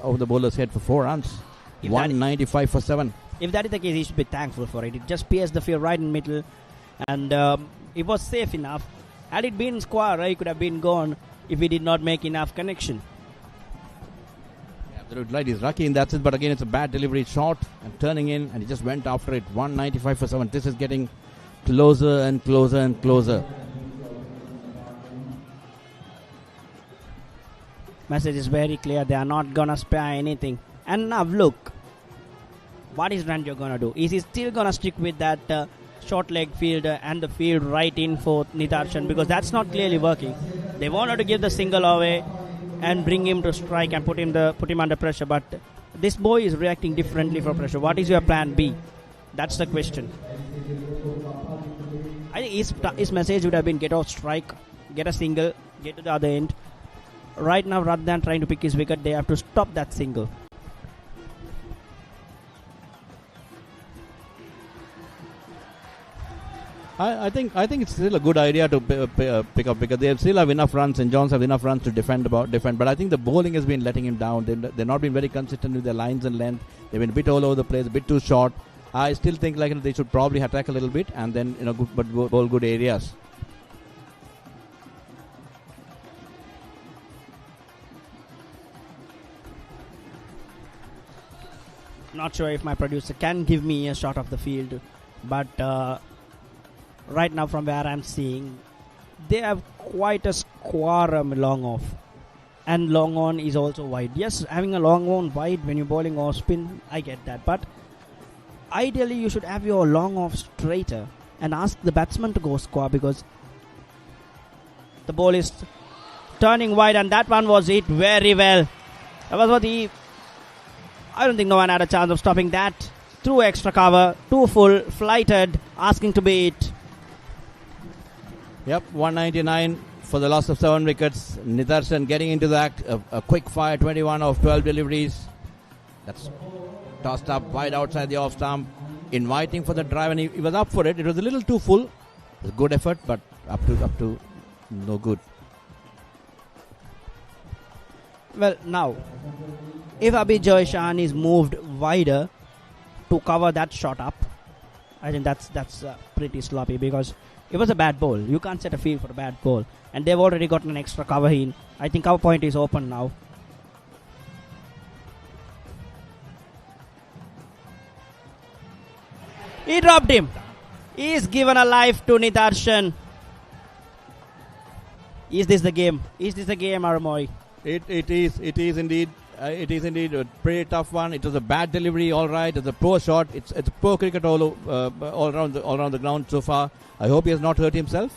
over the bowler's head for 4 runs. 195 for 7. If that is the case, he should be thankful for it. It just pierced the field right in the middle, and it was safe enough. Had it been square, he could have been gone if he did not make enough connection. Absolutely right. He's lucky in that sense, but again, it's a bad delivery, short and turning in, and he just went after it. 195 for 7. This is getting closer and closer and closer. Message is very clear. They are not gonna spare anything. And now look, what is Ranjit gonna do? Is he still gonna stick with that short leg fielder and the field right in for Nidarshan? Because that's not clearly working. They wanted to give the single away and bring him to strike and put him under pressure, but this boy is reacting differently for pressure. What is your plan B? That's the question. I think his message would have been get out strike, get a single, get to the other end. Right now, rather than trying to pick his wicket, they have to stop that single. I think it's still a good idea to pick up because they still have enough runs and Johns have enough runs to defend. But I think the bowling has been letting him down. They've not been very consistent with their lines and length. They've been a bit all over the place, a bit too short. I still think they should probably attack a little bit and then bowl good areas. Not sure if my producer can give me a shot of the field, but right now from where I'm seeing, they have quite a square long off, and long on is also wide. Yes, having a long on wide when you're bowling off spin, I get that, but ideally you should have your long off straighter and ask the batsman to go square, because the ball is turning wide, and that one was hit very well. That was what I don't think no one had a chance of stopping that. Through extra cover, too full, flighted, asking to be it. Yep, 199 for the loss of 7 wickets. Nidarshan getting into the act. A quick fire, 21 of 12 deliveries. That's tossed up wide outside the off stump. Inviting for the drive, and he was up for it. It was a little too full. It was a good effort, but up to no good. Well, now, if Abhijoy Shan is moved wider to cover that shot up, I think that's pretty sloppy, because it was a bad ball. You can't set a field for a bad ball, and they've already gotten an extra cover in. I think our point is open now. He dropped him. He's given a life to Nidarshan. Is this the game? Is this the game, Aramoy? It is indeed. It is indeed a pretty tough one. It was a bad delivery, all right. It's a poor shot. It's a poor cricket all around the ground so far. I hope he has not hurt himself.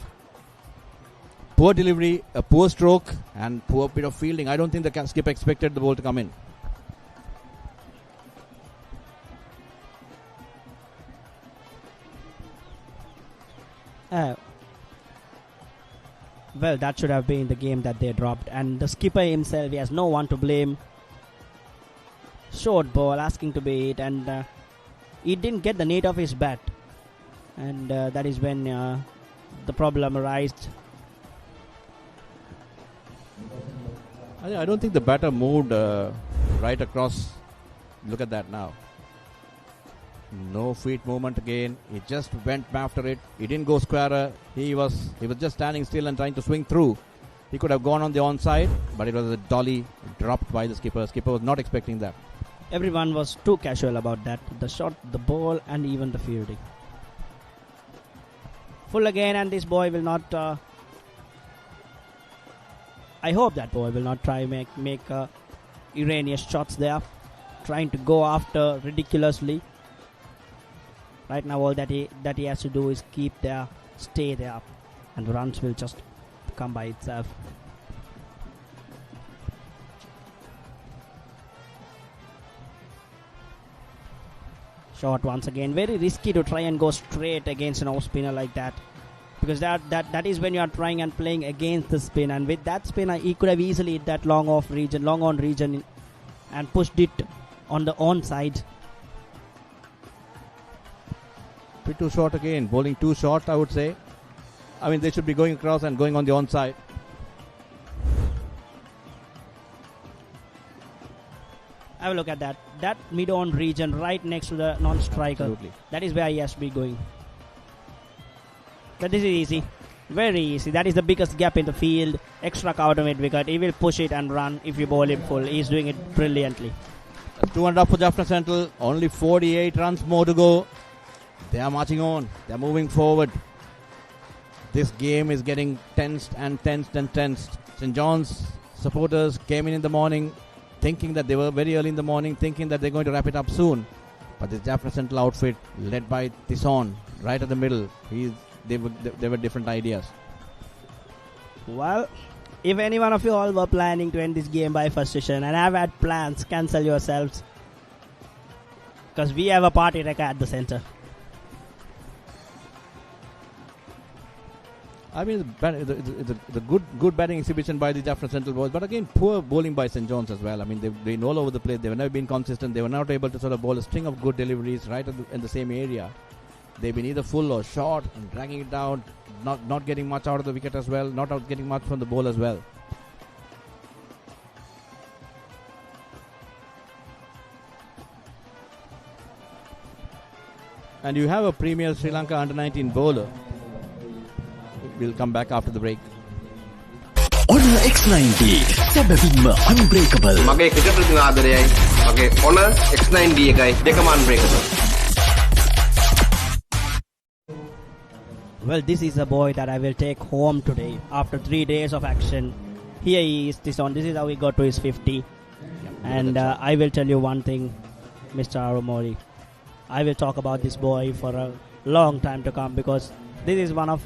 Poor delivery, a poor stroke, and poor bit of fielding. I don't think the skipper expected the ball to come in. Well, that should have been the game that they dropped, and the skipper himself, he has no one to blame. Short ball, asking to be it, and he didn't get the net of his bat, and that is when the problem arose. I don't think the batter moved right across. Look at that now. No feet movement again. He just went after it. He didn't go squarer. He was just standing still and trying to swing through. He could have gone on the onside, but it was a dolly dropped by the skipper. The skipper was not expecting that. Everyone was too casual about that. The shot, the ball, and even the fielding. Full again, and this boy will not... I hope that boy will not try make erroneous shots there. Trying to go after ridiculously. Right now, all that he has to do is keep there, stay there, and the runs will just come by itself. Short once again. Very risky to try and go straight against an off spinner like that, because that is when you are trying and playing against the spin. And with that spinner, he could have easily hit that long on region, and pushed it on the onside. Bit too short again. Bowling too short, I would say. I mean, they should be going across and going on the onside. Have a look at that. That mid-on region right next to the non-striker. Absolutely. That is where he has to be going. But this is easy. Very easy. That is the biggest gap in the field. Extra cover mid wicket. He will push it and run if you bowl him full. He's doing it brilliantly. 2.5 for Jaffna Central. Only 48 runs more to go. They are marching on. They are moving forward. This game is getting tensed and tensed and tensed. St. John's supporters came in the morning thinking that they were very early in the morning, thinking that they're going to wrap it up soon. But this Jaffna Central outfit, led by Tison, right at the middle, they were different ideas. Well, if any one of you all were planning to end this game by first session and have had plans, cancel yourselves. Because we have a party wrecker at the center. I mean, the good batting exhibition by the Jaffna Central boys, but again, poor bowling by St. John's as well. I mean, they've been all over the place. They've never been consistent. They were not able to sort of bowl a string of good deliveries right in the same area. They've been either full or short and dragging it down, not getting much out of the wicket as well, not getting much from the ball as well. And you have a premier Sri Lanka under-19 bowler. We'll come back after the break. Honor X90 සැබවින්ම unbreakable. මගේ cricket වලින් ආදරයයි. මගේ Honor X90 එකයි දෙකම unbreakable. Well, this is a boy that I will take home today after 3 days of action. Here he is, this is how he got to his 50. And I will tell you one thing, Mr. Arumori. I will talk about this boy for a long time to come because this is one of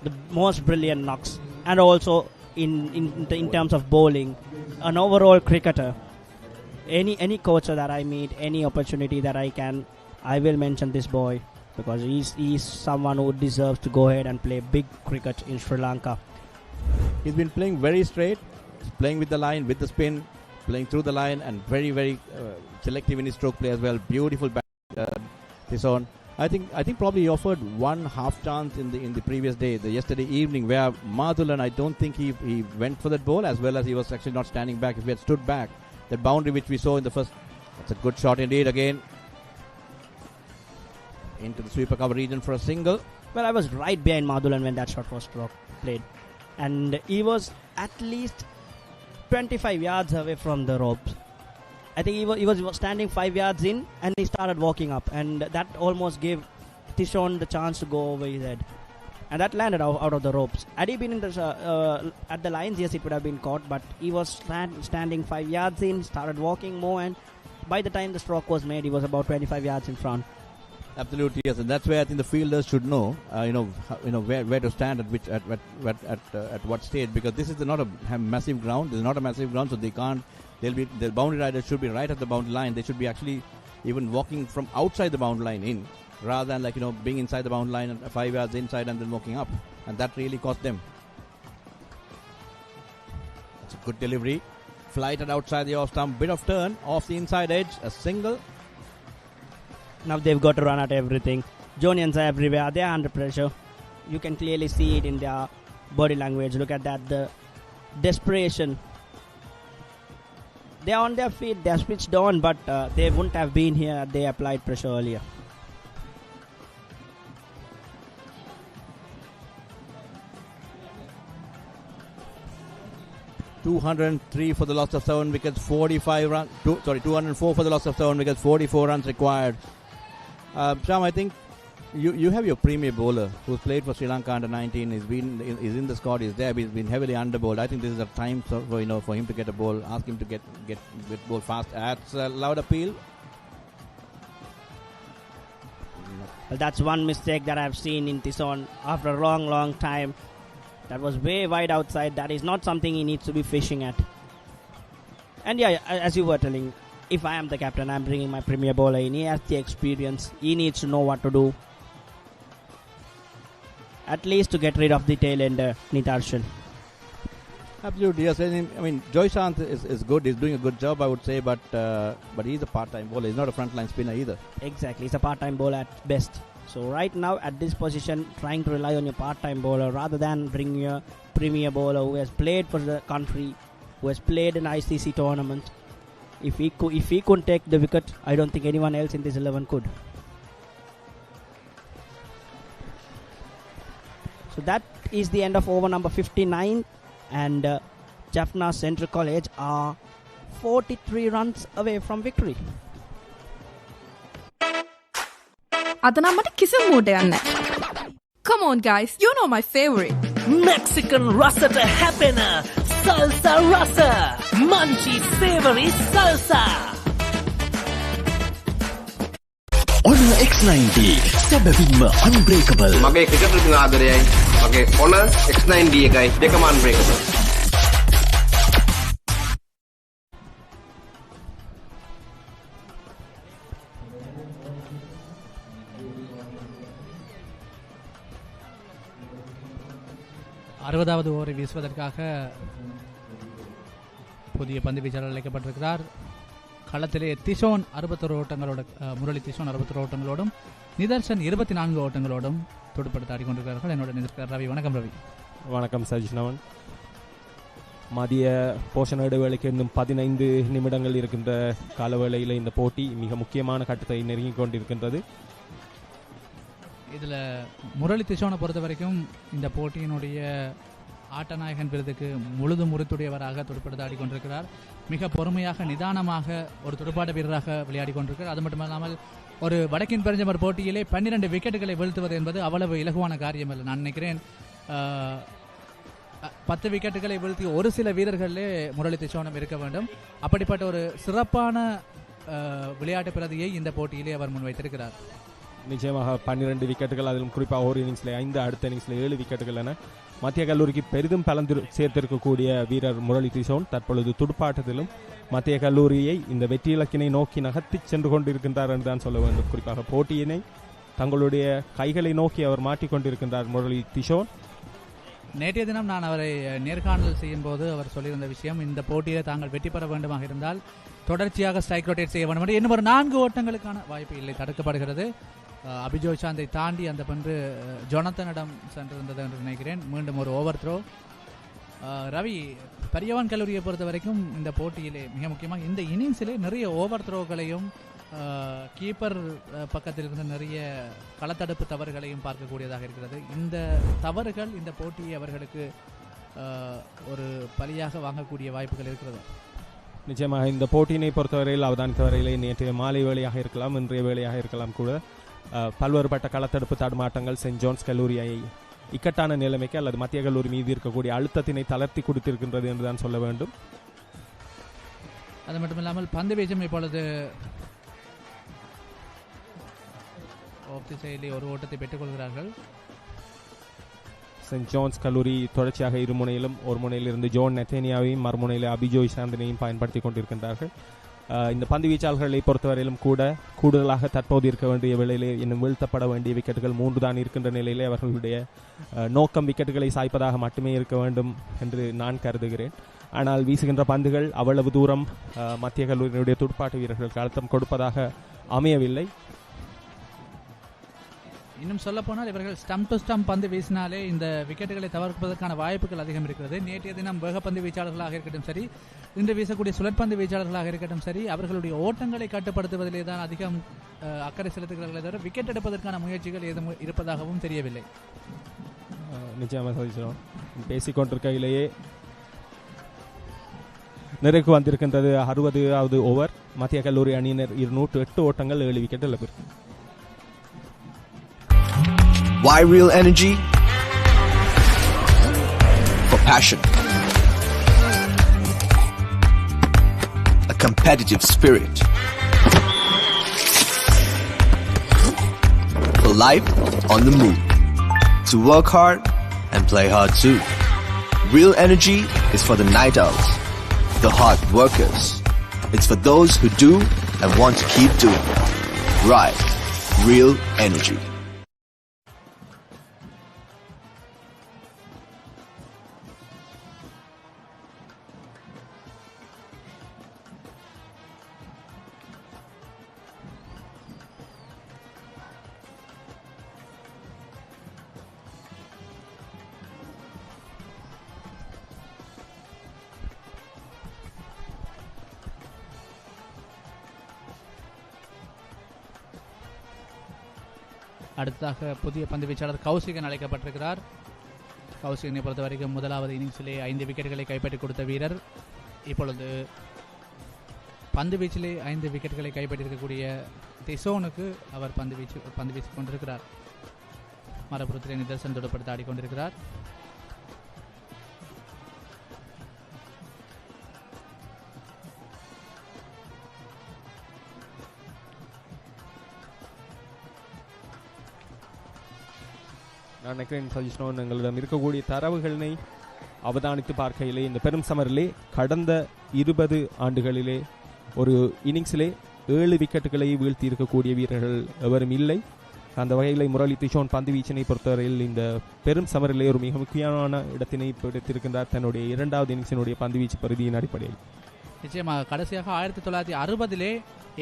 the most brilliant knocks. And also in terms of bowling, an overall cricketer. Any coach that I meet, any opportunity that I can, I will mention this boy. Because he's someone who deserves to go ahead and play big cricket in Sri Lanka. He's been playing very straight, playing with the line, with the spin, playing through the line, and very, very selective in his stroke play as well. Beautiful bat, this on. I think probably he offered one half chance in the previous day, the yesterday evening, where Madhulan, I don't think he went for that ball as well as he was actually not standing back. If he had stood back, that boundary which we saw in the first, that's a good shot indeed again. Into the sweeper cover region for a single. Well, I was right behind Madhulan when that shot was played. And he was at least 25 yards away from the ropes. I think he was standing 5 yards in and he started walking up. And that almost gave Tishon the chance to go over his head. And that landed out of the ropes. Had he been in the, at the lines, yes, it would have been caught. But he was standing 5 yards in, started walking more. And by the time the stroke was made, he was about 25 yards in front. Absolutely, yes, and that's where I think the fielders should know, where to stand at what stage, because this is not a massive ground. This is not a massive ground, so they can't. The boundary riders should be right at the boundary line. They should be actually even walking from outside the boundary line in, rather than being inside the boundary line and 5 yards inside and then walking up, and that really cost them. That's a good delivery, flighted outside the off stump, bit of turn off the inside edge, a single. Now they've got to run at everything. Jonians are everywhere. They are under pressure. You can clearly see it in their body language. Look at that. The desperation. They are on their feet. They are switched on, but they wouldn't have been here if they applied pressure earlier. $203 for the loss of 7 wickets, 45 runs. 204 for the loss of 7 wickets, 44 runs required. Sham, I think you have your premier bowler who's played for Sri Lanka under-19. He's in the squad. He's there. He's been heavily under-bowled. I think this is a time for him to get a ball. Ask him to get ball fast. That's a loud appeal. Well, that's one mistake that I've seen in Tison after a long time. That was way wide outside. That is not something he needs to be fishing at. And yeah, as you were telling, if I am the captain, I'm bringing my premier bowler in. He has the experience. He needs to know what to do. At least to get rid of the tail ender, Nitarshan. Absolutely, yes. I mean, Joyshant is good. He's doing a good job, I would say, but he's a part-time bowler. He's not a frontline spinner either. Exactly. He's a part-time bowler at best. So right now, at this position, trying to rely on your part-time bowler rather than bring your premier bowler who has played for the country, who has played in ICC tournament. If he couldn't take the wicket, I don't think anyone else in this 11 could. So that is the end of over number 59, and Jaffna Central College are 43 runs away from victory. Come on guys, you know my favorite. Mexican rasa to happiness. Salsa rasa. Munchy savory salsa. Honor X9D. සැබවින්ම unbreakable. මගේ cricket වලින් ආදරයයි. මගේ Honor X9D එකයි දෙකම unbreakable. அறுபதாவது ஓவரை வீசுவதற்காக புதிய பந்து வீச்சாளர் அழைக்கப்பட்டிருக்கிறார். களத்திலே திஷோன் 61 ஓட்டங்களோட, முரளி திஷோன் 61 ஓட்டங்களோடும் நிதர்ஷன் 24 ஓட்டங்களோடும் துடுப்படுத்த ஆடிக்கொண்டிருக்கிறார்கள். என்னோட நிதிஷ்கர் ரவி. வணக்கம் ரவி. வணக்கம் சஜிஷ்ணவன். மதிய போஷண இடைவேளைக்கு இன்னும் 15 நிமிடங்கள் இருக்கின்ற காலவேளையில் இந்த போட்டி மிக முக்கியமான கட்டத்தை நெருங்கிக் கொண்டிருக்கின்றது. இதில் முரளி திஷோனை பொறுத்த வரைக்கும் இந்த போட்டியினுடைய ஆட்டநாயகன் விருதுக்கு முழுதும் உறுத்துடையவராக துடுப்படுத்த ஆடிக்கொண்டிருக்கிறார். மிக பொறுமையாக நிதானமாக ஒரு துடுப்பாட்ட வீரராக விளையாடி கொண்டிருக்கிறார். அது மட்டுமல்லாமல் ஒரு வடக்கின் பெருஞ்சமர் போட்டியிலே 12 விக்கெட்டுகளை வீழ்த்துவது என்பது அவ்வளவு இலகுவான காரியம் அல்ல. நான் நினைக்கிறேன் 10 விக்கெட்டுகளை வீழ்த்திய ஒரு சில வீரர்களே முரளி திஷோனம் இருக்க வேண்டும். அப்படிப்பட்ட ஒரு சிறப்பான விளையாட்டு பிரதியை இந்த போட்டியிலே அவர் முன்வைத்திருக்கிறார். நிச்சயமாக 12 விக்கெட்டுகள், அதிலும் குறிப்பாக ஒரு இன்னிங்ஸில் 5, அடுத்த இன்னிங்ஸில் 7 விக்கெட்டுகள் என மத்திய கல்லூரிக்கு பெரிதும் பலன் சேர்த்திருக்கக்கூடிய வீரர் முரளி திஷோன் தற்பொழுது துடுப்பாட்டத்திலும் மத்திய கல்லூரியை இந்த வெற்றி இலக்கினை நோக்கி நகர்த்தி சென்று கொண்டிருக்கின்றார் என்று தான் சொல்ல வேண்டும். குறிப்பாக போட்டியினை தங்களுடைய கைகளை நோக்கி அவர் மாற்றிக்கொண்டிருக்கின்றார் முரளி திஷோன். நேற்றைய தினம் நான் அவரை நேர்காணல் செய்யும் போது அவர் சொல்லியிருந்த விஷயம், இந்த போட்டியில் தாங்கள் வெற்றி பெற வேண்டுமாக இருந்தால் தொடர்ச்சியாக ஸ்ட்ரைக் ரொட்டேட் செய்ய வேண்டும் என்று. இன்னும் ஒரு 4 ஓட்டங்களுக்கான வாய்ப்பு இல்லை, தடுக்கப்படுகிறது. அபிஜோய் சாந்தை தாண்டி அந்த பந்து ஜொனத்தனிடம் சென்றிருந்தது என்று நினைக்கிறேன். மீண்டும் ஒரு ஓவர் த்ரோ. ரவி, பெரியவான் கல்லூரியை பொறுத்த வரைக்கும் இந்த போட்டியிலே மிக முக்கியமாக இந்த இன்னிங்ஸிலே நிறைய ஓவர் த்ரோக்களையும் கீப்பர் பக்கத்தில் இருந்து நிறைய களத்தடுப்பு தவறுகளையும் பார்க்கக்கூடியதாக இருக்கிறது. இந்த தவறுகள் இந்த போட்டியை அவர்களுக்கு ஒரு பலியாக வாங்கக்கூடிய வாய்ப்புகள் இருக்கிறது. நிச்சயமாக இந்த போட்டியினை பொறுத்தவரையில் அவதானித்த வரையிலே நேற்றைய மாலை வேளையாக இருக்கலாம், இன்றைய வேளையாக இருக்கலாம் கூட பல்வேறுபட்ட களத்தடுப்பு தடுமாட்டங்கள் சென்ட் ஜோன்ஸ் கல்லூரியை இக்கட்டான நிலைமைக்கு அல்லது மத்திய கல்லூரி மீது இருக்கக்கூடிய அழுத்தத்தினை தளர்த்தி கொடுத்திருக்கின்றது என்றுதான் சொல்ல வேண்டும். அது மட்டுமில்லாமல் பந்து வீச்சும் இப்பொழுது ஆஃப் தி சைடிலே ஒரு ஓட்டத்தை பெற்றுக் கொள்கிறார்கள். சென்ட் ஜோன்ஸ் கல்லூரி தொடர்ச்சியாக இருமுனையிலும் ஒரு முனையிலிருந்து ஜோன் நெத்தேனியாவையும் மறுமுனையில் அபிஜோய் சாந்தனையும் பயன்படுத்தி கொண்டிருக்கின்றார்கள். இந்த பந்து வீச்சாளர்களை பொறுத்தவரையிலும் கூடுதலாக தற்போது இருக்க வேண்டிய வேளையிலே இன்னும் வீழ்த்தப்பட வேண்டிய விக்கெட்டுகள் 3 தான் இருக்கின்ற நிலையிலே அவர்களுடைய நோக்கம் விக்கெட்டுகளை சாய்ப்பதாக மட்டுமே இருக்க வேண்டும் என்று நான் கருதுகிறேன். ஆனால் வீசுகின்ற பந்துகள் அவ்வளவு தூரம் மத்திய கல்லூரியினுடைய துடுப்பாட்ட வீரர்களுக்கு அழுத்தம் கொடுப்பதாக அமையவில்லை. இன்னும் சொல்ல போனால் இவர்கள் ஸ்டம்ப் டு ஸ்டம்ப் பந்து வீசினாலே இந்த விக்கெட்டுகளை தவிர்ப்பதற்கான வாய்ப்புகள் அதிகம் இருக்கிறது. நேற்றைய தினம் வேகப்பந்து வீச்சாளர்களாக இருக்கட்டும் சரி, இன்று வீசக்கூடிய சுழற்பந்து வீச்சாளர்களாக இருக்கட்டும் சரி, அவர்களுடைய ஓட்டங்களை கட்டுப்படுத்துவதிலே தான் அதிகம் அக்கறை செலுத்துகிறார்களே தவிர விக்கெட் எடுப்பதற்கான முயற்சிகள் ஏதும் இருப்பதாகவும் தெரியவில்லை. நிச்சயமாக பேசிக்கொண்டிருக்கையிலேயே நிறைவுக்கு வந்திருக்கின்றது 60வது ஓவர். மத்திய கல்லூரி அணியினர் 208 ஓட்டங்கள் 7 விக்கெட் இழப்பு. Why real energy? For passion. A competitive spirit. For life on the move. To work hard and play hard too. Real energy is for the night owls, the hard workers. It's for those who do and want to keep doing. Right. Real energy. அடுத்ததாக புதிய பந்து வீச்சாளர் கௌசிகன் அழைக்கப்பட்டிருக்கிறார். கௌசிகனை பொறுத்த வரைக்கும் முதலாவது இன்னிங்ஸிலே 5 விக்கெட்டுகளை கைப்பற்றி கொடுத்த வீரர். இப்பொழுது பந்து வீச்சிலே 5 விக்கெட்டுகளை கைப்பற்றியிருக்கக்கூடிய திசோனுக்கு அவர் பந்து வீசி கொண்டிருக்கிறார். மரபுறத்திலே நிதர்சன் தொடர்படுத்த ஆடிக்கொண்டிருக்கிறார். நான் நினைக்கிறேன் சஜிஷ்ணவன் எங்களிடம் இருக்கக்கூடிய தரவுகளை அவதானித்து பார்க்கையிலே இந்த பெரும் சமரிலே கடந்த 20 ஆண்டுகளிலே ஒரு இன்னிங்ஸிலே 7 விக்கெட்டுகளை வீழ்த்தி இருக்கக்கூடிய வீரர்கள் எவரும் இல்லை. அந்த வகையில் முரளி திஷோன் பந்து வீச்சினை பொறுத்தவரையில் இந்த பெரும் சமரிலே ஒரு மிக முக்கியமான இடத்தினை பிடித்திருக்கின்றார் தன்னுடைய 2வது இன்னிங்ஸினுடைய பந்து வீச்சு பகுதியின் அடிப்படையில். நிச்சயமாக கடைசியாக 1960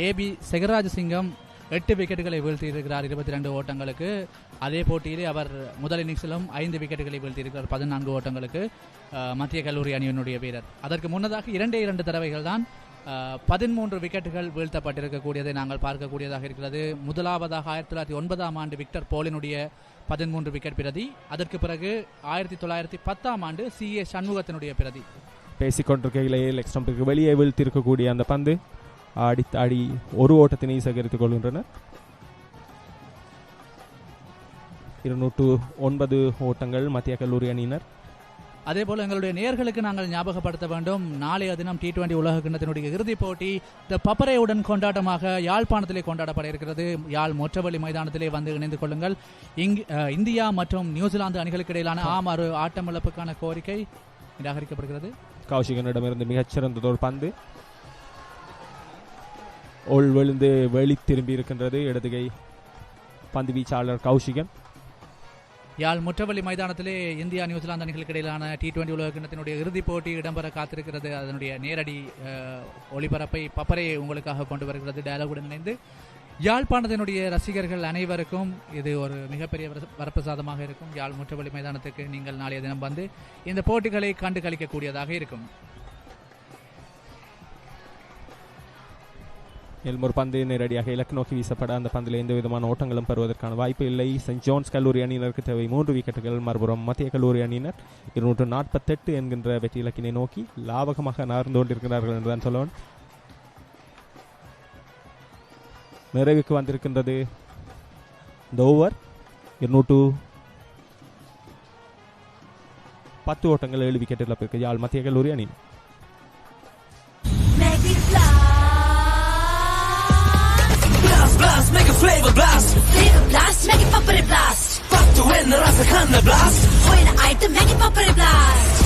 ஏபி செகராஜசிங்கம் 8 விக்கெட்டுகளை வீழ்த்தி இருக்கிறார் 22 ஓட்டங்களுக்கு. அதே போட்டியிலே அவர் முதல் இன்னிங்ஸிலும் 5 விக்கெட்டுகளை வீழ்த்தி இருக்கிறார் 14 ஓட்டங்களுக்கு. மத்திய கல்லூரி அணியினுடைய வீரர். அதற்கு முன்னதாக 2 தடவைகள் தான் 13 விக்கெட்டுகள் வீழ்த்தப்பட்டிருக்கக்கூடியதை நாங்கள் பார்க்கக்கூடியதாக இருக்கிறது. முதலாவதாக 1909ஆம் ஆண்டு விக்டர் போலினுடைய 13 விக்கெட் பிரதி. அதற்கு பிறகு 1910ஆம் ஆண்டு CA சண்முகத்தினுடைய பிரதி. பேசிக்கொண்டிருக்கையிலே லெக் ஸ்டம்பிற்கு வெளியே வீழ்த்திருக்கக்கூடிய அந்த பந்து ஆடி ஒரு ஓட்டத்தினை சேகரித்துக் கொள்கின்றனர். 209 ஓட்டங்கள் மத்திய கல்லூரி அணியினர். அதேபோல் எங்களுடைய நேயர்களுக்கு நாங்கள் ஞாபகப்படுத்த வேண்டும், நாளைய தினம் T20 உலக கிண்ணத்தினுடைய இறுதிப் போட்டி ThePapare கொண்டாட்டமாக யாழ்ப்பாணத்திலே கொண்டாடப்பட இருக்கிறது. யாழ் மொற்றவெளி மைதானத்திலே வந்து இணைந்து கொள்ளுங்கள். இந்தியா மற்றும் நியூசிலாந்து அணிகளுக்கு இடையிலான ஆமாறு ஆட்டமிழப்புக்கான கோரிக்கை நிராகரிக்கப்படுகிறது. கௌஷிகனிடமிருந்து மிகச்சிறந்ததொரு பந்து ஓல் விழுந்து வெளி திரும்பி இருக்கின்றது. இடதுகை பந்து வீச்சாளர் கௌஷிகன். யாழ் முற்றவெளி மைதானத்திலே இந்தியா நியூசிலாந்து அணிகளுக்கு இடையிலான T20 உலக கிண்ணத்தினுடைய இறுதிப் போட்டி இடம்பெற காத்திருக்கிறது. அதனுடைய நேரடி ஒளிபரப்பை பப்பரே உங்களுக்காக கொண்டு வருகிறது. டயலாகுடன் இணைந்து யாழ்ப்பாணத்தினுடைய ரசிகர்கள் அனைவருக்கும் இது ஒரு மிகப்பெரிய வரப்பிரசாதமாக இருக்கும். யாழ் முற்றவெளி மைதானத்துக்கு நீங்கள் நாளைய தினம் வந்து இந்த போட்டிகளை கண்டு களிக்கக்கூடியதாக இருக்கும். எல்மோர் பந்து நேரடியாக இலக்கு நோக்கி வீசப்பட அந்த பந்தில் எந்த விதமான ஓட்டங்களும் பெறுவதற்கான வாய்ப்பு இல்லை. சென்ட் ஜோன்ஸ் கல்லூரி அணியினருக்கு தேவை 3 விக்கெட்டுகள். மறுபுறம் மத்திய கல்லூரி அணியினர் 248 என்கின்ற வெற்றி இலக்கினை நோக்கி லாபகமாக நகர்ந்து கொண்டிருக்கிறார்கள் என்றுதான் சொல்லுவேன். நிறைவுக்கு வந்திருக்கின்றது இந்த ஓவர். 210 ஓட்டங்கள் 7 விக்கெட் இழப்பிற்கு யாழ் மத்திய கல்லூரி அணி. Blast, make a flavor blast. Flavor blast, make it Papare blast. Fuck to win the Rasakhana blast. Win the item, make it Papare blast.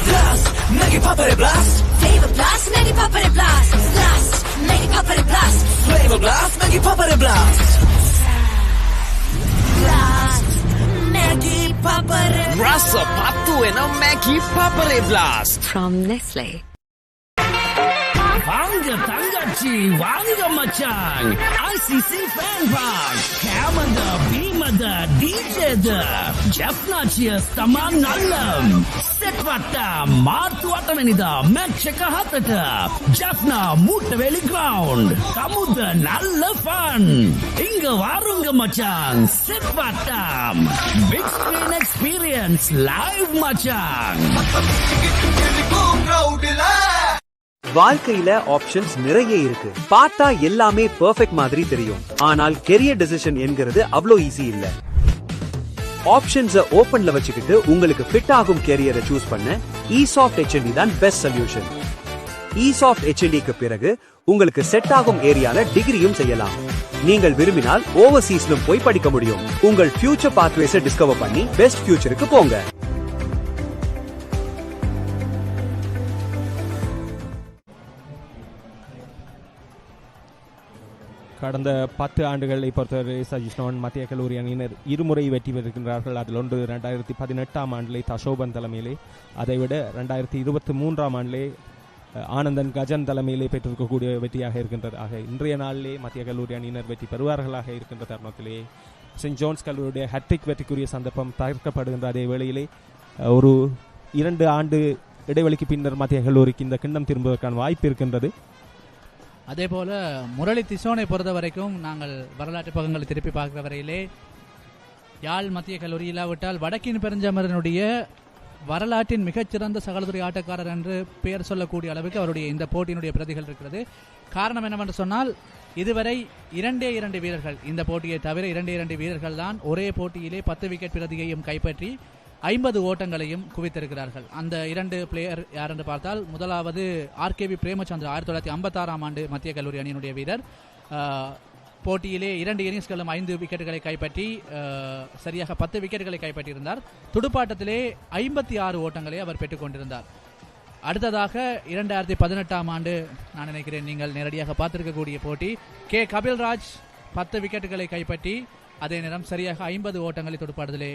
Blast, make it Papare blast. Flavor blast, make it Papare blast. Blast, make it Papare blast. Flavor blast, make it Papare blast. Blast, make it Papare blast. Rasa patu ena make it Papare blast. From Nestle. வாங்க தங்கச்சி வாங்க மச்சான் ICC fan park Camada Bimada DJ Jaffna Taman Nallam Setvata Martuata Venida Matchaka Hatata Jaffna Mutaveli Ground Kamuda Nalla Fun Inga Varunga Machan Setvata Big Screen Experience Live Machan வாழ்க்கையில options நிறைய இருக்கு. பார்த்தா எல்லாமே perfect மாதிரி தெரியும். ஆனால் career decision என்கிறது அவ்வளோ ஈஸி இல்ல. ஆப்ஷன்ஸை ஓபன்ல வச்சுக்கிட்டு உங்களுக்கு ஃபிட் ஆகும் கெரியரை சூஸ் பண்ண eSoft HND தான் பெஸ்ட் சொல்யூஷன். eSoft HNDக்கு பிறகு உங்களுக்கு செட் ஆகும் ஏரியால டிகிரியும் செய்யலாம். நீங்கள் விரும்பினால் ஓவர்சீஸ்லும் போய் படிக்க முடியும். உங்கள் ஃபியூச்சர் பாத்வேஸை டிஸ்கவர் பண்ணி பெஸ்ட் ஃபியூச்சருக்கு போங்க. கடந்த 10 ஆண்டுகளை பொறுத்தவரை சஜிஷ்ணவன் மத்திய கல்லூரி அணியினர் 2 முறை வெற்றி பெறுகின்றார்கள். அதில் ஒன்று 2018ஆம் ஆண்டிலே தஷோபன் தலைமையிலே, அதைவிட 2023ஆம் ஆண்டிலே ஆனந்தன் கஜன் தலைமையிலே பெற்றிருக்கக்கூடிய வெற்றியாக இருக்கின்றது. ஆக இன்றைய நாளிலே மத்திய கல்லூரி அணியினர் வெற்றி பெறுவார்களாக இருக்கின்ற தருணத்திலே சென்ட் ஜோன்ஸ் கல்லூரியுடைய ஹேட்ரிக் வெற்றிக்குரிய சந்தர்ப்பம் தவிர்க்கப்படுகின்ற அதே வேளையிலே ஒரு 2 ஆண்டு இடைவெளிக்கு பின்னர் மத்திய கல்லூரிக்கு இந்த கிண்ணம் திரும்புவதற்கான வாய்ப்பு இருக்கின்றது. அதே போல முரளி திசோனை பொறுத்த வரைக்கும் நாங்கள் வரலாற்று பக்கங்களை திருப்பி பார்க்கிற வரையிலே யாழ் மத்திய கல்லூரி இல்லாவிட்டால் வடக்கின் பெருஞ்சமரனுடைய வரலாற்றின் மிகச்சிறந்த சகலதுறை ஆட்டக்காரர் என்று பெயர் சொல்லக்கூடிய அளவுக்கு அவருடைய இந்த போட்டியினுடைய பிரதிகள் இருக்கிறது. காரணம் என்னவென்று சொன்னால் இதுவரை 2 வீரர்கள், இந்த போட்டியை தவிர 2 வீரர்கள் தான் ஒரே போட்டியிலே 10 விக்கெட் பிரதியையும் கைப்பற்றி 50 ஓட்டங்களையும் குவித்திருக்கிறார்கள். அந்த 2 பிளேயர் யார் என்று பார்த்தால், முதலாவது RKB பிரேமச்சந்திரா 1956ஆம் ஆண்டு மத்திய கல்லூரி அணியினுடைய வீரர். போட்டியிலே 2 இன்னிங்ஸ்களும் 5 விக்கெட்டுகளை கைப்பற்றி சரியாக 10 விக்கெட்டுகளை கைப்பற்றியிருந்தார். துடுப்பாட்டத்திலே 56 ஓட்டங்களை அவர் பெற்றுக் கொண்டிருந்தார். அடுத்ததாக 2018ஆம் ஆண்டு நான் நினைக்கிறேன் நீங்கள் நேரடியாக பார்த்திருக்கக்கூடிய போட்டி, கே கபில்ராஜ் 10 விக்கெட்டுகளை கைப்பற்றி அதே நேரம் சரியாக 50 ஓட்டங்களை துடுப்பாட்டத்திலே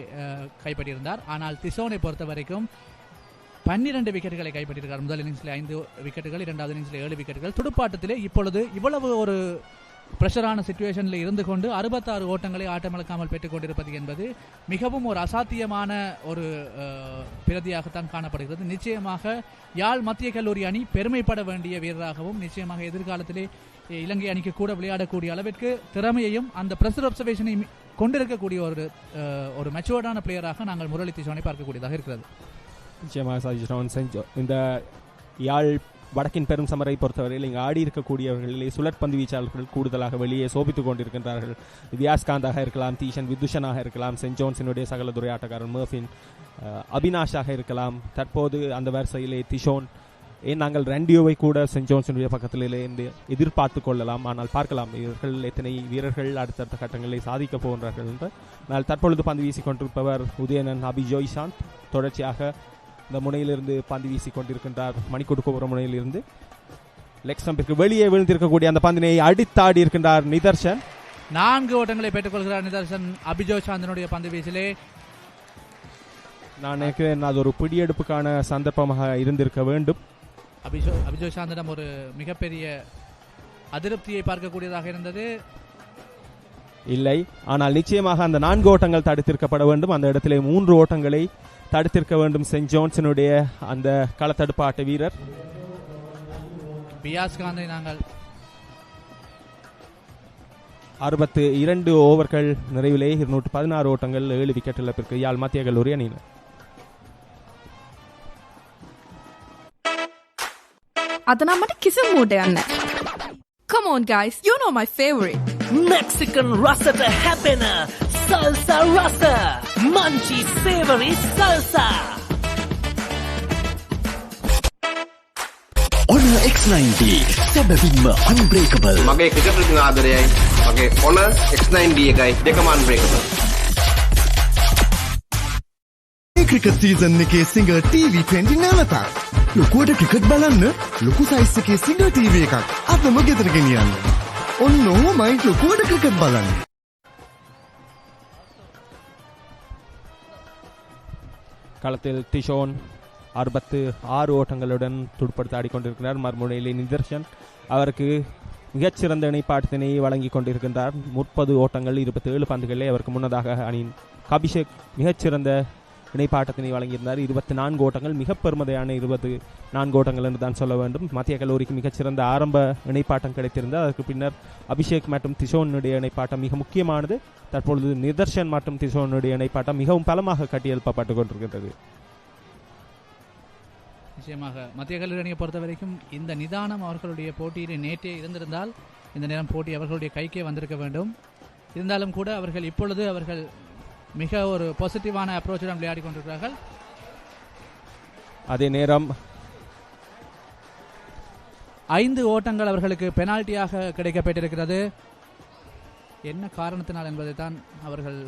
கைப்பற்றியிருந்தார். ஆனால் திசோனை பொறுத்த வரைக்கும் 12 விக்கெட்டுகளை கைப்பற்றியிருக்கார். முதல் இன்னிங்ஸில் 5 விக்கெட்டுகள், இரண்டாவது இன்னிங்ஸில் 7 விக்கெட்டுகள். துடுப்பாட்டத்திலே இப்பொழுது இவ்வளவு ஒரு பிரஷரான சிச்சுவேஷனில் இருந்து கொண்டு 66 ஓட்டங்களை ஆட்டமிழக்காமல் பெற்றுக் கொண்டிருப்பது என்பது மிகவும் ஒரு அசாத்தியமான ஒரு பிரதியாகத்தான் காணப்படுகிறது. நிச்சயமாக யாழ் மத்திய கல்லூரி அணி பெருமைப்பட வேண்டிய வீரராகவும், நிச்சயமாக எதிர்காலத்திலே இலங்கை அணிக்கு கூட விளையாடக்கூடிய அளவிற்கு திறமையையும் அந்த பிரஷர் அப்சர்வேஷனையும் கொண்டிருக்கக்கூடிய ஒரு மெச்சூர்டான பிளேயராக நாங்கள் முரளி திசோனை பார்க்கக்கூடியதாக இருக்கிறது. நிச்சயமாக இந்த யாழ் வடக்கின் பெரும் சமரை பொறுத்தவரையில் இங்கு ஆடி இருக்கக்கூடியவர்களிலே சுழற்பந்து வீச்சாளர்கள் கூடுதலாக வெளியே சோபித்துக் கொண்டிருக்கின்றார்கள். வியாஸ்காந்தாக இருக்கலாம், தீஷன் விதுஷனாக இருக்கலாம், சென்ட் ஜோன்ஸினுடைய சகலதுறை ஆட்டக்காரன் மர்ஃபின், அபினாஷாக இருக்கலாம். தற்போது அந்த வரிசையிலே திஷோன், ஏன் நாங்கள் ரெண்டியோவை கூட சென்ட் ஜோன்ஸினுடைய பக்கத்திலிருந்து எதிர்பார்த்து கொள்ளலாம். ஆனால் பார்க்கலாம் இவர்கள் எத்தனை வீரர்கள் அடுத்தடுத்த கட்டங்களில் சாதிக்கப் போகின்றார்கள் என்று. ஆனால் தற்பொழுது பந்து வீசிக் கொண்டிருப்பவர் உதயனன் அபிஜோய்சாந்த். தொடர்ச்சியாக இந்த முனையிலிருந்து பந்து வீசிக் கொண்டிருக்கின்றார். மணிக்கொடுக்கோபுரம் முனையிலிருந்து லெக் ஸ்டம்பிற்கு வெளியே விழுந்திருக்கக்கூடிய அந்த பந்தினை அடித்தாடி இருக்கின்றார் நிதர்ஷன். 4 ஓட்டங்களை பெற்றுக் கொள்கிறார் நிதர்ஷன் அபிஜோய்சாந்தனுடைய பந்து வீசிலே. நான் நினைக்கிறேன் அது ஒரு பிடியெடுப்புக்கான சந்தர்ப்பமாக இருந்திருக்க வேண்டும். அபிஜோய்சாந்திடம் ஒரு மிகப்பெரிய அதிருப்தியை பார்க்கக்கூடியதாக இருந்தது. இல்லை, ஆனால் நிச்சயமாக அந்த 4 ஓட்டங்கள் தடுத்திருக்கப்பட வேண்டும். அந்த இடத்திலே 3 ஓட்டங்களை தடுத்திருக்க வேண்டும் சென்ட் ஜோன்ஸனுடைய அந்த களத்தடுப்பாட்ட வீரர் பியாஸ்காந்தை. நாங்கள் 62 ஓவர்கள் நிறைவிலே 216 ஓட்டங்கள் 7 விக்கெட் இழப்பிற்கு யாழ் மத்திய கல்லூரி அணியினர். அதனாமට කිසිම මූඩ යන්න. Come on guys, you know my favorite. Mexican Rasa happener, Salsa Rasa, Munchy Savory Salsa. Honor X90, සැබවින්ම unbreakable. මගේ ක්‍රිකට් වලින් ආදරයයි. මගේ Honor X90 එකයි දෙකම unbreakable. මේ ක්‍රිකට් සීසන් එකේ සිංගර් TV20 නැවතත්. ලොකුවට ක්‍රිකට් බලන්න ලොකු සයිස් එකේ සිංගර් TV එකක් අදම ගෙදර ගෙනියන්න. ඔන්න ඔහොමයි ලොකුවට ක්‍රිකට් බලන්න. களத்தில் திஷோன் 66 ஓட்டங்களுடன் துடுப்படுத்த ஆடிக்கொண்டிருக்கிறார். மறுமுனையிலே நிதர்ஷன் அவருக்கு மிகச்சிறந்த இணைப்பாட்டத்தினை வழங்கி கொண்டிருக்கின்றார். 30 ஓட்டங்கள் 27 பந்துகளே அவருக்கு முன்னதாக அணியின் அபிஷேக் மிகச்சிறந்த இணைப்பாட்டத்தினை வழங்கியிருந்தார். 24 ஓட்டங்கள், மிக பெருமதையான 24 ஓட்டங்கள் என்று தான் சொல்ல வேண்டும். மத்திய கல்லூரிக்கு மிகச்சிறந்த ஆரம்ப இணைப்பாட்டம் கிடைத்திருந்தது. அதற்கு பின்னர் அபிஷேக் மற்றும் திஷோனுடைய இணைப்பாட்டம் மிக முக்கியமானது. தற்பொழுது நிதர்ஷன் மற்றும் திஷோனுடைய இணைப்பாட்டம் மிகவும் பலமாக கட்டியெழுப்பப்பட்டுக் கொண்டிருக்கின்றது. நிச்சயமாக மத்திய கல்லூரி அணியை பொறுத்த வரைக்கும் இந்த நிதானம் அவர்களுடைய போட்டியிலே நேற்றே இருந்திருந்தால் இந்த நேரம் போட்டி அவர்களுடைய கைக்கே வந்திருக்க வேண்டும். இருந்தாலும் கூட அவர்கள் இப்பொழுது மிக ஒரு பாசிட்டிவான அப்ரோச்சுடன் விளையாடி கொண்டிருக்கிறார்கள். அதே நேரம் 5 ஓட்டங்கள் அவர்களுக்கு பெனால்ட்டியாக கிடைக்கப்பட்டிருக்கிறது. என்ன காரணத்தினால் என்பதை தான் அவர்கள்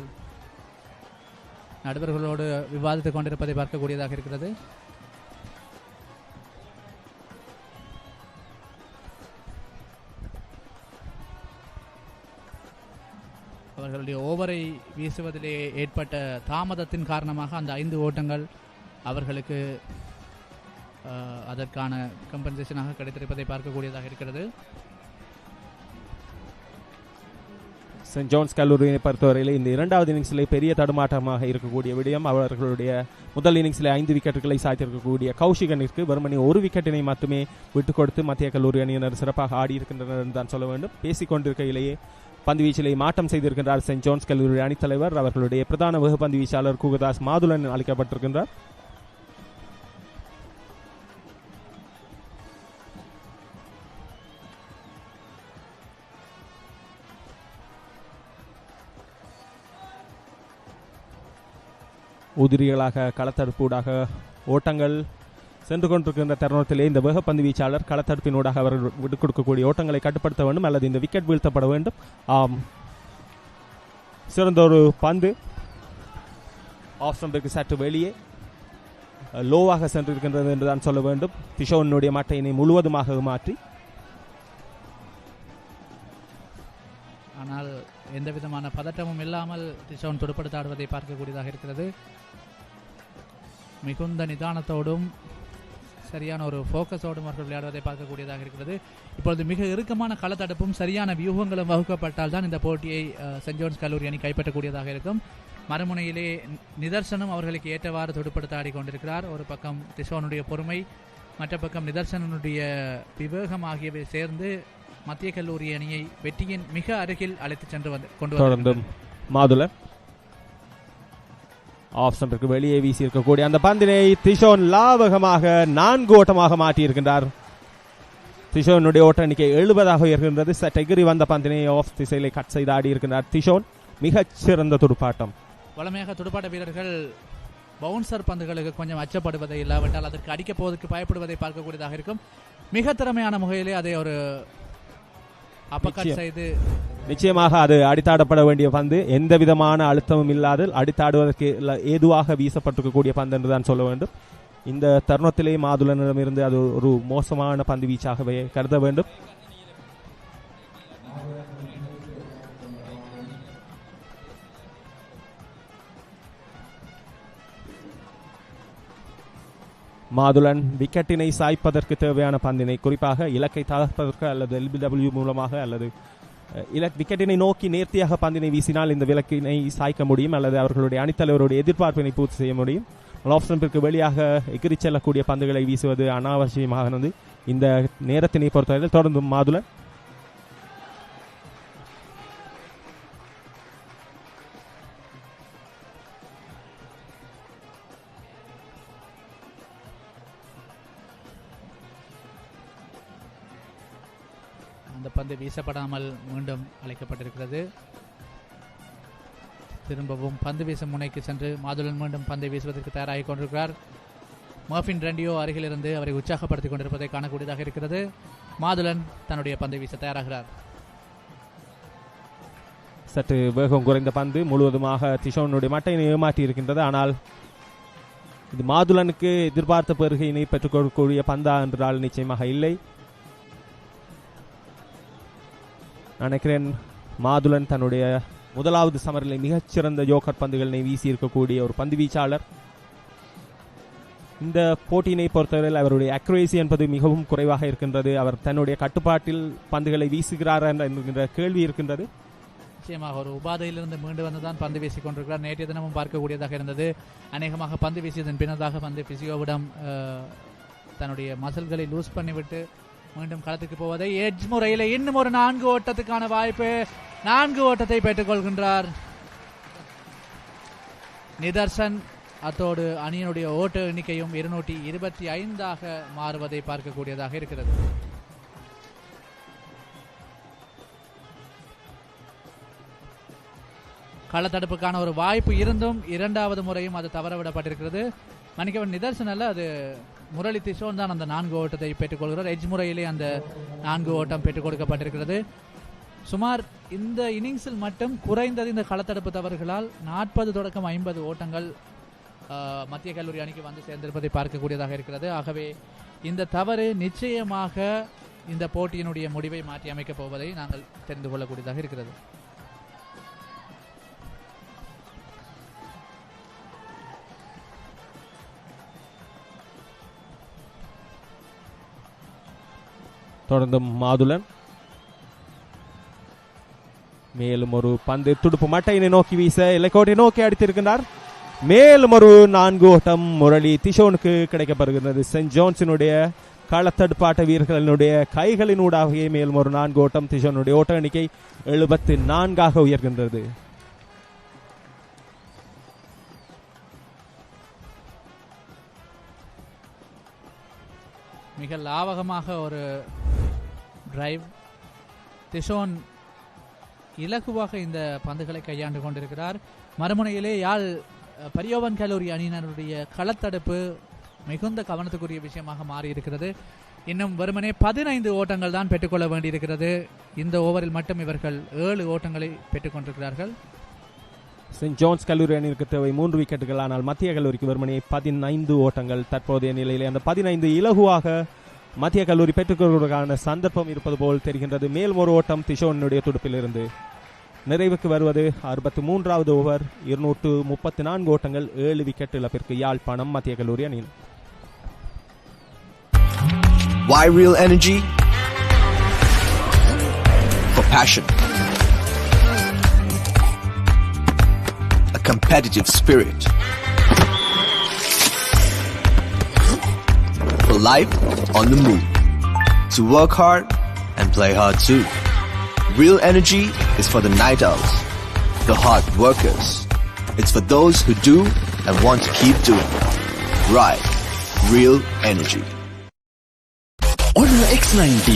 நடுவர்களோடு விவாதித்துக் கொண்டிருப்பதை பார்க்கக்கூடியதாக இருக்கிறது. அவர்களுடைய ஓவரை வீசுவதிலே ஏற்பட்ட தாமதத்தின் காரணமாக அந்த 5 ஓட்டங்கள் அவர்களுக்கு அதற்கான கம்பன்சேஷனாக கிடைத்திருப்பதை பார்க்கக்கூடியதாக இருக்கிறது. சென்ட் ஜான்ஸ் கல்லூரியை பொறுத்தவரையில் இந்த இரண்டாவது இன்னிங்ஸில் பெரிய தடுமாற்றமாக இருக்கக்கூடிய விடயம் அவர்களுடைய முதல் இன்னிங்ஸில் 5 விக்கெட்டுகளை சாய்த்திருக்கக்கூடிய கௌஷிகனிற்கு வெறுமனே 1 விக்கெட்டினை மட்டுமே விட்டுக் கொடுத்து மத்திய கல்லூரி அணியினர் சிறப்பாக ஆடியிருக்கின்றனர் என்று தான் சொல்ல வேண்டும். பேசிக்கொண்டிருக்கையிலேயே பந்துவீச்சிலே மாற்றம் செய்திருக்கின்றார் சென்ட் ஜான்ஸ் கல்லூரி அணித்தலைவர். அவர்களுடைய பிரதான வெகு பந்து வீச்சாளர் குகதாஸ் மாதுலன் அளிக்கப்பட்டிருக்கின்றார். உதிரிகளாக களத்தடுப்பூடாக ஓட்டங்கள் சென்று கொண்டிருக்கின்ற தருணத்திலே இந்த வேக பந்து வீச்சாளர் களத்தடுப்பினூடாக அவர் விட்டுக் கொடுக்கக்கூடிய ஓட்டங்களை கட்டுப்படுத்த வேண்டும் அல்லது இந்த விக்கெட் வீழ்த்தப்பட வேண்டும். சிறந்த ஒரு பந்து ஆஃப் ஸ்டம்பிற்கு சற்று வெளியே லோவாக சென்றிருக்கின்றது என்று தான் சொல்ல வேண்டும். திஷோனுடைய மட்டையினை முழுவதுமாக மாற்றி, ஆனால் எந்த விதமான பதட்டமும் இல்லாமல் திஷோன் துடுப்படுத்த ஆடுவதை பார்க்கக்கூடியதாக இருக்கிறது. மிகுந்த நிதானத்தோடும் சரியான ஒரு ஃபோக்கஸோடும் அவர்கள் விளையாடுவதை பார்க்கக்கூடியதாக இருக்கிறது. இப்பொழுது மிக இறுக்கமான களத்தடுப்பும் சரியான வியூகங்களும் வகுக்கப்பட்டால் தான் இந்த போட்டியை சென்ட் ஜான்ஸ் கல்லூரி அணி கைப்பற்றக்கூடியதாக இருக்கும். மறுமுனையிலே நிதர்சனம் அவர்களுக்கு ஏற்றவாறு துடுப்படுத்த ஆடிக்கொண்டிருக்கிறார். ஒரு பக்கம் திஷோனுடைய பொறுமை, மற்ற பக்கம் நிதர்சனனுடைய விவேகம் ஆகியவை சேர்ந்து மத்திய கல்லூரி அணியை வெற்றியின் மிக அருகில் அழைத்து சென்று கொண்டு தொடர்ந்தும் மாதுளர் ஆஃப் ஸ்டம்பிற்கு வெளியே வீசி இருக்கக்கூடிய அந்த பந்தினை திஷோன் லாவகமாக 4 ஓட்டமாக மாற்றியிருக்கின்றார். திஷோனுடைய ஓட்ட எண்ணிக்கை 70 உயர்கின்றது. சட்டெகிரி வந்த பந்தினை ஆஃப் திசையிலே கட் செய்து ஆடி இருக்கின்றார் திஷோன். மிகச் சிறந்த துடுப்பாட்டம். வளமையாக துடுப்பாட்ட வீரர்கள் பவுன்சர் பந்துகளுக்கு கொஞ்சம் அச்சப்படுவதை இல்லாவிட்டால் அதற்கு அடிக்கப் போவதற்கு பயப்படுவதை பார்க்கக்கூடியதாக இருக்கும். மிக திறமையான முறையிலே அதை ஒரு நிச்சயமாக அது அடித்தாடப்பட வேண்டிய பந்து, எந்த விதமான அழுத்தமும் இல்லாத அடித்தாடுவதற்கு ஏதுவாக வீசப்பட்டிருக்கக்கூடிய பந்து என்றுதான் சொல்ல வேண்டும். இந்த தருணத்திலே மாதுளனிடமிருந்து அது ஒரு மோசமான பந்து வீச்சாகவே கருத வேண்டும். மாதுளன் விக்கெட்டினை சாய்ப்பதற்கு தேவையான பந்தினை, குறிப்பாக இலக்கை தகர்ப்பதற்கு அல்லது LBW மூலமாக அல்லது விக்கெட்டினை நோக்கி நேர்த்தியாக பந்தினை வீசினால் இந்த விலக்கினை சாய்க்க முடியும் அல்லது அவர்களுடைய அணித்தலைவருடைய எதிர்பார்ப்பினை பூர்த்தி செய்ய முடியும். ஆஃப் ஸ்டம்பிற்கு வெளியாக எகிரி செல்லக்கூடிய பந்துகளை வீசுவது அனாவசியமானது இந்த நேரத்தினை பொறுத்தவரையில். தொடர்ந்து மாதுளன் அந்த பந்து வீசப்படாமல் மீண்டும் அழைக்கப்பட்டிருக்கிறது. திரும்பவும் பந்து வீசும் முனைக்கு சென்று மாதுளன் மீண்டும் பந்தை வீசுவதற்கு தயாராகிக் கொண்டிருக்கிறார். மர்ஃபின் ரெண்டியோ அருகிலிருந்து அவரை உற்சாகப்படுத்திக் கொண்டிருப்பதை காணக்கூடியதாக இருக்கிறது. மாதுளன் தன்னுடைய பந்தை வீச தயாராகிறார். சற்று வேகம் குறைந்த பந்து முழுவதுமாக திஷோனுடைய மட்டையினை ஏமாற்றி இருக்கின்றது. ஆனால் இது மாதுளனுக்கு எதிர்பார்த்த பெருகையினை பெற்றுக் கொடுக்கக்கூடிய பந்தா என்றால் நிச்சயமாக இல்லை. நினைக்கிறேன் மாதுளன் தன்னுடைய முதலாவது சமரில் மிகச்சிறந்த ஜோக்கர் பந்துகளை வீசி இருக்கக்கூடிய ஒரு பந்து வீச்சாளர். இந்த போட்டியினை பொறுத்தவரையில் அவருடைய அக்யூரேசி என்பது மிகவும் குறைவாக இருக்கின்றது. அவர் தன்னுடைய கட்டுப்பாட்டில் பந்துகளை வீசுகிறார் என்கின்ற கேள்வி இருக்கின்றது. நிச்சயமாக ஒரு உபாதையிலிருந்து மீண்டு வந்துதான் பந்து வீசிக் கொண்டிருக்கிறார். நேற்றைய தினமும் பார்க்கக்கூடியதாக இருந்தது. அநேகமாக பந்து வீசியதன் பின்னதாக பந்து பிசியோவிடம் தன்னுடைய மசில்களை லூஸ் பண்ணிவிட்டு மீண்டும் களத்துக்கு போவதை எட்ஜ் முறையில் இன்னும் ஒரு 4 ஓட்டத்துக்கான வாய்ப்பு. 4 ஓட்டத்தை பெற்றுக் கொள்கின்றார் நிதர்சன். அத்தோடு அணியினுடைய ஓட்ட எண்ணிக்கையும் 225 மாறுவதை பார்க்கக்கூடியதாக இருக்கிறது. களத்தடுப்புக்கான ஒரு வாய்ப்பு இருந்தும் இரண்டாவது முறையும் அது தவறவிடப்பட்டிருக்கிறது. மன்னிக்கவன் நிதர்சன் அல்ல, அது முரளி திஷோன் தான் அந்த 4 ஓட்டத்தை பெற்றுக் கொள்கிறார். எட்ஜ் முறையிலே அந்த 4 ஓட்டம் பெற்றுக் கொடுக்கப்பட்டிருக்கிறது. சுமார் இந்த இன்னிங்ஸில் மட்டும் குறைந்தது இந்த களத்தடுப்பு தவறுகளால் 40 தொடக்கம் 50 ஓட்டங்கள் மத்திய கல்லூரி அணிக்கு வந்து சேர்ந்திருப்பதை பார்க்கக்கூடியதாக இருக்கிறது. ஆகவே இந்த தவறு நிச்சயமாக இந்த போட்டியினுடைய முடிவை மாற்றி அமைக்கப் போவதை நாங்கள் தெரிந்து கொள்ளக்கூடியதாக இருக்கிறது. தொடர்ந்து மாதுளன் மேலும் ஒரு பந்து துடுப்பு மட்டையினை நோக்கி வீச இலக்கோட்டை நோக்கி அடித்திருக்கிறார். மேலும் ஒரு 4 ஓட்டம் முரளி திஷோனுக்கு கிடைக்கப்படுகிறது. சென்ட் ஜோன்ஸினுடைய களத்தடுப்பாட்ட வீரர்களினுடைய கைகளினூடாகவே மேலும் ஒரு 4 ஓட்டம். திஷோனுடைய ஓட்ட எண்ணிக்கை 74 உயர்கின்றது. மிக லாவகமாக ஒரு டிரைவ். திஷோன் இலகுவாக இந்த பந்துகளை கையாண்டு கொண்டிருக்கிறார். மறுமுனையிலே யாழ் பரியோவன் கல்லூரி அணியினருடைய களத்தடுப்பு மிகுந்த கவனத்துக்குரிய விஷயமாக மாறி இருக்கிறது. இன்னும் வெறுமனே 15 ஓட்டங்கள் தான் பெற்றுக்கொள்ள வேண்டியிருக்கிறது. இந்த ஓவரில் மட்டும் இவர்கள் 7 ஓட்டங்களை பெற்றுக்கொண்டிருக்கிறார்கள். சென்ட் ஜோன்ஸ் கல்லூரி அணிக்கு தேவை 3 விக்கெட்டுகள். ஆனால் மத்திய கல்லூரிக்கு வெறுமனே 15 ஓட்டங்கள். தற்போதைய நிலையிலே அந்த 15 இலகுவாக மத்திய கல்லூரி பெற்றுக்கொள்வதற்கான சந்தர்ப்பம் இருப்பது போல் தெரிகின்றது. மேலும் ஒரு ஓட்டம் திஷோனுடைய துடுப்பிலிருந்து. நிறைவுக்கு வருவது 63வது ஓவர். 234 ஓட்டங்கள், 7 விக்கெட் இழப்பிற்கு யாழ்ப்பாணம் மத்திய கல்லூரி அணியின். Why real energy? For passion. A competitive spirit. For life on the move. To work hard and play hard too. Real energy is for the night owls, the hard workers. It's for those who do and want to keep doing. Right. Real energy. Honor X9D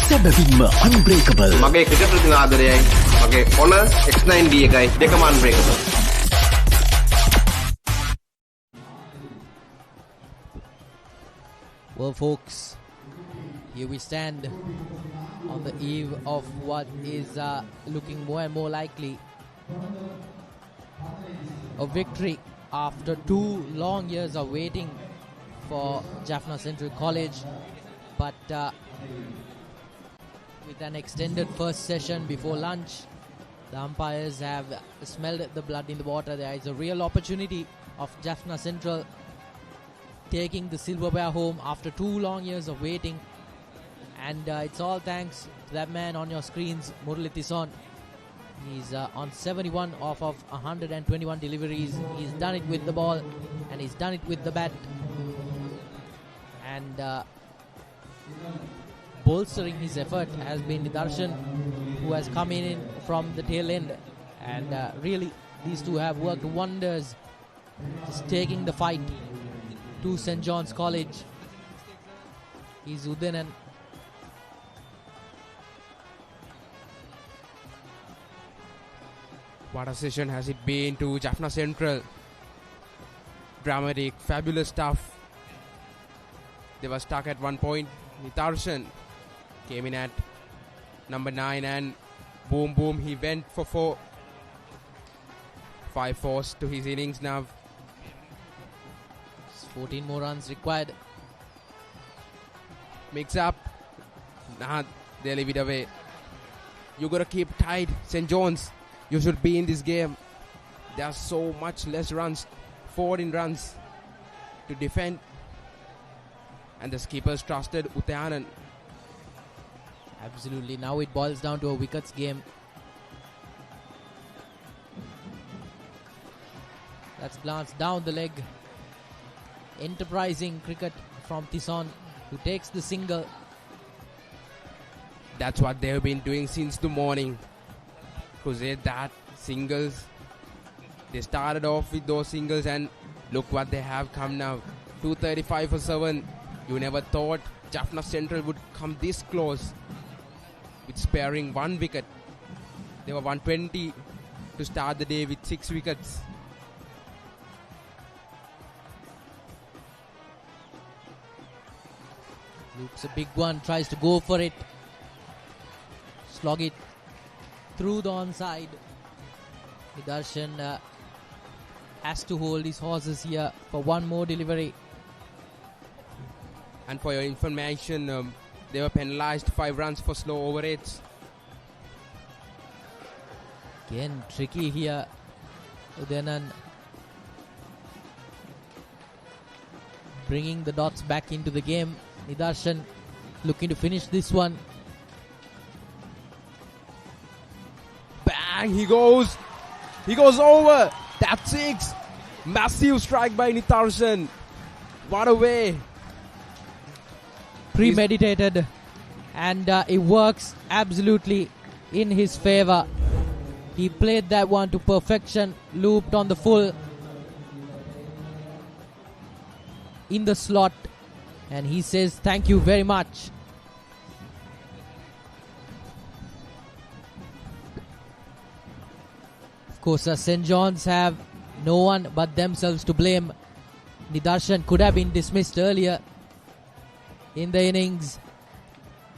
සැබවින්ම unbreakable. මගේ cricket වලින් ආදරයයි. මගේ Honor X9D එකයි දෙකම unbreakable. Well, folks, here we stand on the eve of what is looking more and more likely a victory after 2 long years of waiting for Jaffna Central College. But with an extended first session before lunch, the umpires have smelled the blood in the water. There is a real opportunity of Jaffna Central taking the silverware home after 2 long years of waiting. And it's all thanks to that man on your screens, Murali Tison. He's on 71 off of 121 deliveries. He's done it with the ball and he's done it with the bat. And bolstering his effort has been Nidarshan, who has come in from the tail end. And really, these two have worked wonders, just taking the fight to St. John's College. He's Udanan. What a session has it been to Jaffna Central. Dramatic, fabulous stuff. They were stuck at one point. Nidarshan came in at number 9 and boom boom, he went for 4. 5 fours to his innings now. 14 more runs required. Mix up. Nah, they leave it away. You gotta keep tight, St. John's. You should be in this game. There are so much less runs, 14 runs to defend. And the skippers trusted Uttayanan. Absolutely. Now it boils down to a wickets game. That's glanced down the leg. Enterprising cricket from Tison, who takes the single. That's what they've been doing since the morning. Crusade that singles. They started off with those singles and look what they have come now. 235 for 7. You never thought Jaffna Central would come this close with sparing 1 wicket. They were 120 to start the day with 6 wickets. Loops a big one, tries to go for it. Slog it through the onside. Nidarshan has to hold his horses here for one more delivery. And for your information, they were penalized 5 runs for slow over 8s. Again, tricky here. Udayanan bringing the dots back into the game. Nidarshan looking to finish this one. And he goes over. That's 6. Massive strike by Nitharshan. What a way. Premeditated. And it works absolutely in his favor. He played that one to perfection. Looped on the full. In the slot. And he says thank you very much. Of course, St. John's have no one but themselves to blame. Nitharshan could have been dismissed earlier in the innings.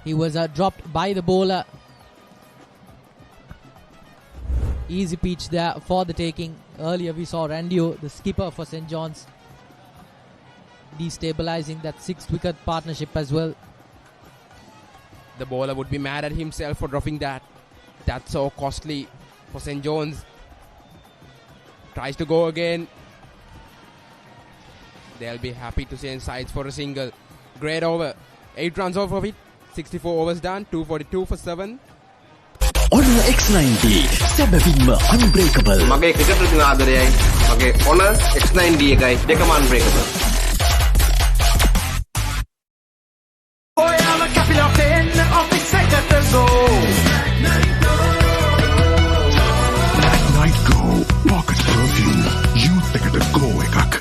He was dropped by the bowler. Easy pitch there for the taking. Earlier we saw Randio, the skipper for St. John's, destabilizing that 6th wicket partnership as well. The bowler would be mad at himself for dropping that. That's so costly for St. John's. Tries to go again. They'll be happy to send sides for a single. Great over. 8 runs off of it. 64 overs done. 242 for 7. Honor X90 සැබවින්ම unbreakable. මගේ cricket රකින්න ආදරයයි. මගේ Honor X90 එකයි දෙකම unbreakable. Boy, I'm a capital pen of executive souls. Night Go Pocket Perfume. Youth එකට glow එකක්.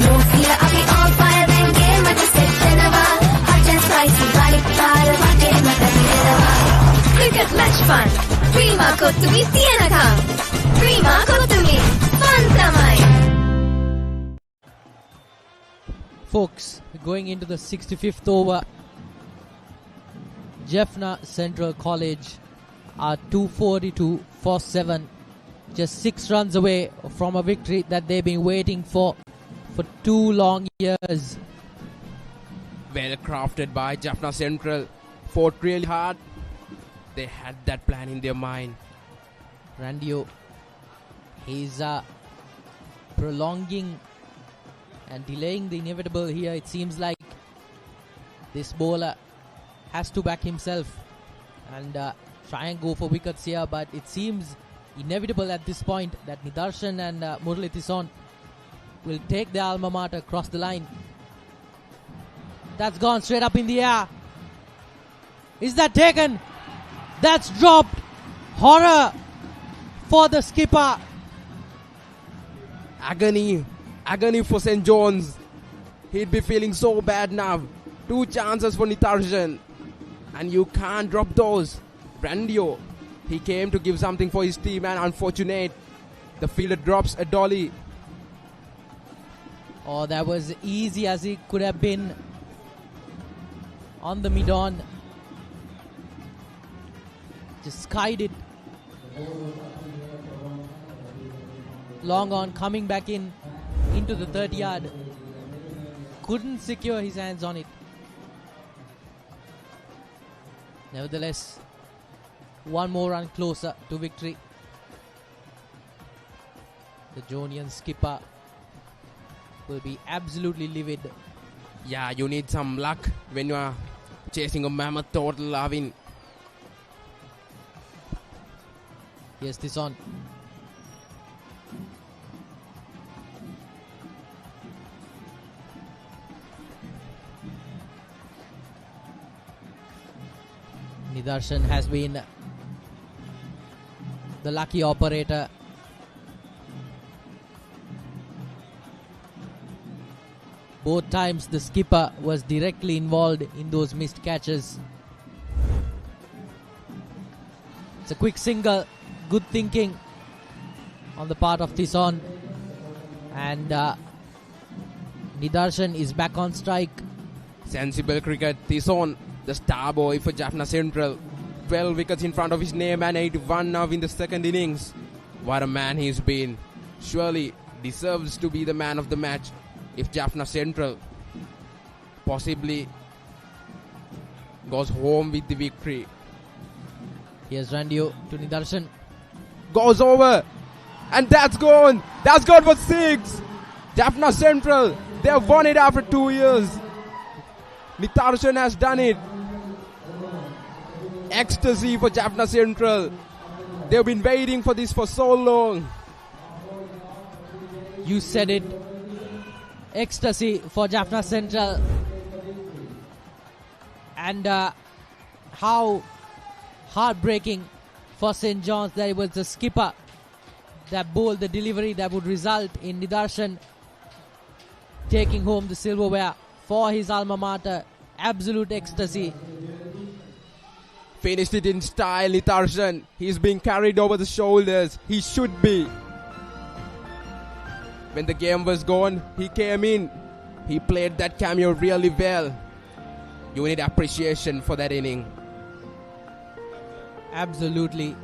No fear, I'll be on fire then game at the set cinema. Hot and spicy, body fire, rocket mata hirava. Cricket match fun. Prima kottumi tiyanakam. Prima kottumi fun tamai. Folks, going into the 65th over. Jaffna Central College are 242 for 7. Just 6 runs away from a victory that they've been waiting for 2 long years. Well crafted by Jaffna Central. Fought really hard. They had that plan in their mind. Randio, he's prolonging and delaying the inevitable here. It seems like this bowler has to back himself and try and go for wickets here, but it seems inevitable at this point that Nitharshan and Murali Tison will take the alma mater across the line. That's gone straight up in the air. Is that taken? That's dropped. Horror for the skipper. Agony for St. John's. He'd be feeling so bad now. 2 chances for Nitharshan. And you can't drop those. Randio, he came to give something for his team and unfortunate. The fielder drops a dolly. Oh, that was easy as it could have been on the mid-on. Just skied it. Long on, coming back into the 30-yard. Couldn't secure his hands on it. Nevertheless, 1 more run closer to victory. The Jonian skipper will be absolutely livid. Yeah, you need some luck when you are chasing a mammoth total, Lavin. Here's this on. Nitharshan has been the lucky operator. Both times the skipper was directly involved in those missed catches. It's a quick single. Good thinking on the part of Tison. And Nitharshan is back on strike. Sensible cricket. Tison, the star boy for Jaffna Central. 12 wickets in front of his name and 81 now in the second innings. What a man he's been. Surely deserves to be the man of the match if Jaffna Central possibly goes home with the victory. Here's Randio to Nitharshan. Goes over. And that's gone. That's gone for 6. Jaffna Central, they have won it after 2 years. Nitharshan has done it. Ecstasy for Jaffna Central. They've been waiting for this for so long. You said it. Ecstasy for Jaffna Central. And how heartbreaking for St. John's that it was the skipper that bowled the delivery that would result in Nidarshan taking home the silverware for his alma mater. Absolute ecstasy. Finished it in style, Nidarshan. He's being carried over the shoulders. He should be. When the game was gone, he came in. He played that cameo really well. You need appreciation for that inning. Absolutely.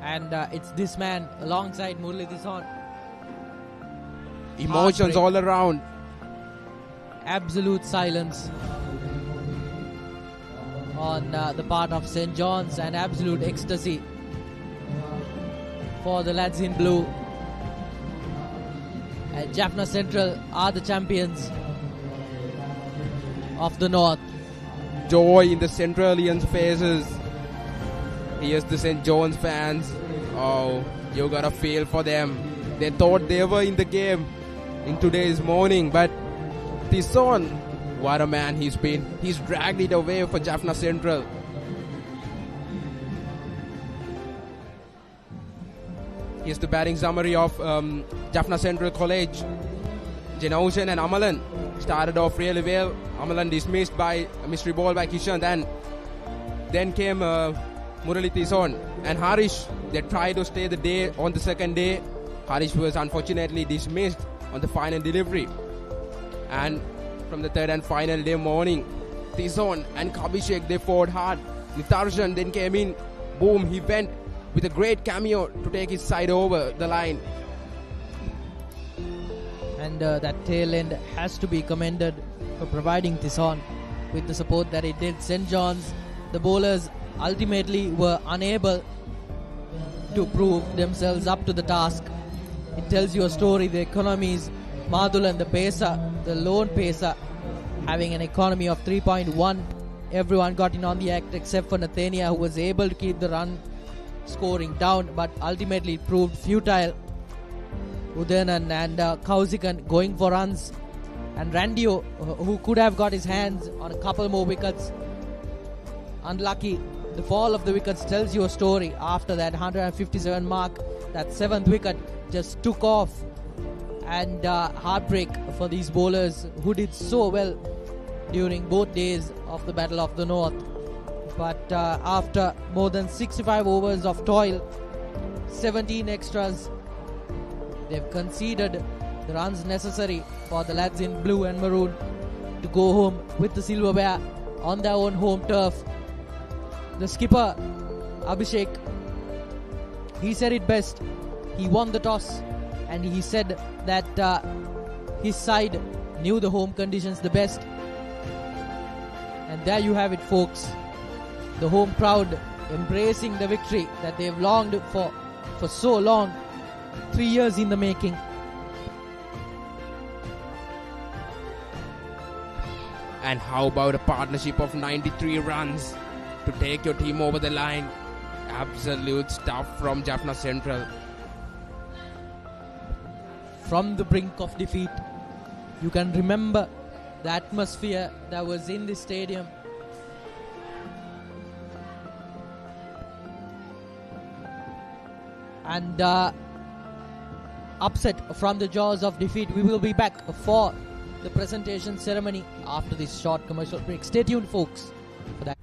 And it's this man alongside Murli Tison. Emotions all around. Absolute silence on the part of St. John's and absolute ecstasy for the lads in blue. And Jaffna Central are the champions of the North. Joy in the Centralians' faces. Here's the St. John's fans. Oh, you gotta feel for them. They thought they were in the game in today's morning, but Tison, what a man he's been. He's dragged it away for Jaffna Central. Here's the batting summary of Jaffna Central College. Janausen and Amalan started off really well. Amalan dismissed by a mystery ball by Kishan. Then came Murali Tison and Harish. They tried to stay the day on the second day. Harish was unfortunately dismissed on the final delivery. And from the third and final day morning, Tison and Kabishek, they fought hard. Nidarshan then came in. Boom, he went with a great cameo to take his side over the line. And that tail end has to be commended for providing Tison with the support that it did. St. John's, the bowlers ultimately were unable to prove themselves up to the task. It tells you a story. The economies, Madhulan, the pacer, the lone pacer, having an economy of 3.1. Everyone got in on the act except for Nathania, who was able to keep the run scoring down, but ultimately it proved futile. Udayanan and Kausikan going for runs, and Randio, who could have got his hands on a couple more wickets, unlucky. The fall of the wickets tells you a story. After that 157 mark, that 7th wicket just took off, and heartbreak for these bowlers who did so well during both days of the Battle of the North. But after more than 65 overs of toil, 17 extras, they've conceded the runs necessary for the lads in blue and maroon to go home with the silverware on their own home turf. The skipper, Abhishek, he said it best. He won the toss and he said that his side knew the home conditions the best. And there you have it, folks. The home crowd embracing the victory that they've longed for so long. 3 years in the making. And how about a partnership of 93 runs to take your team over the line? Absolute stuff from Jaffna Central. From the brink of defeat, you can remember the atmosphere that was in this stadium. And upset from the jaws of defeat. We will be back for the presentation ceremony after this short commercial break. Stay tuned, folks, for that.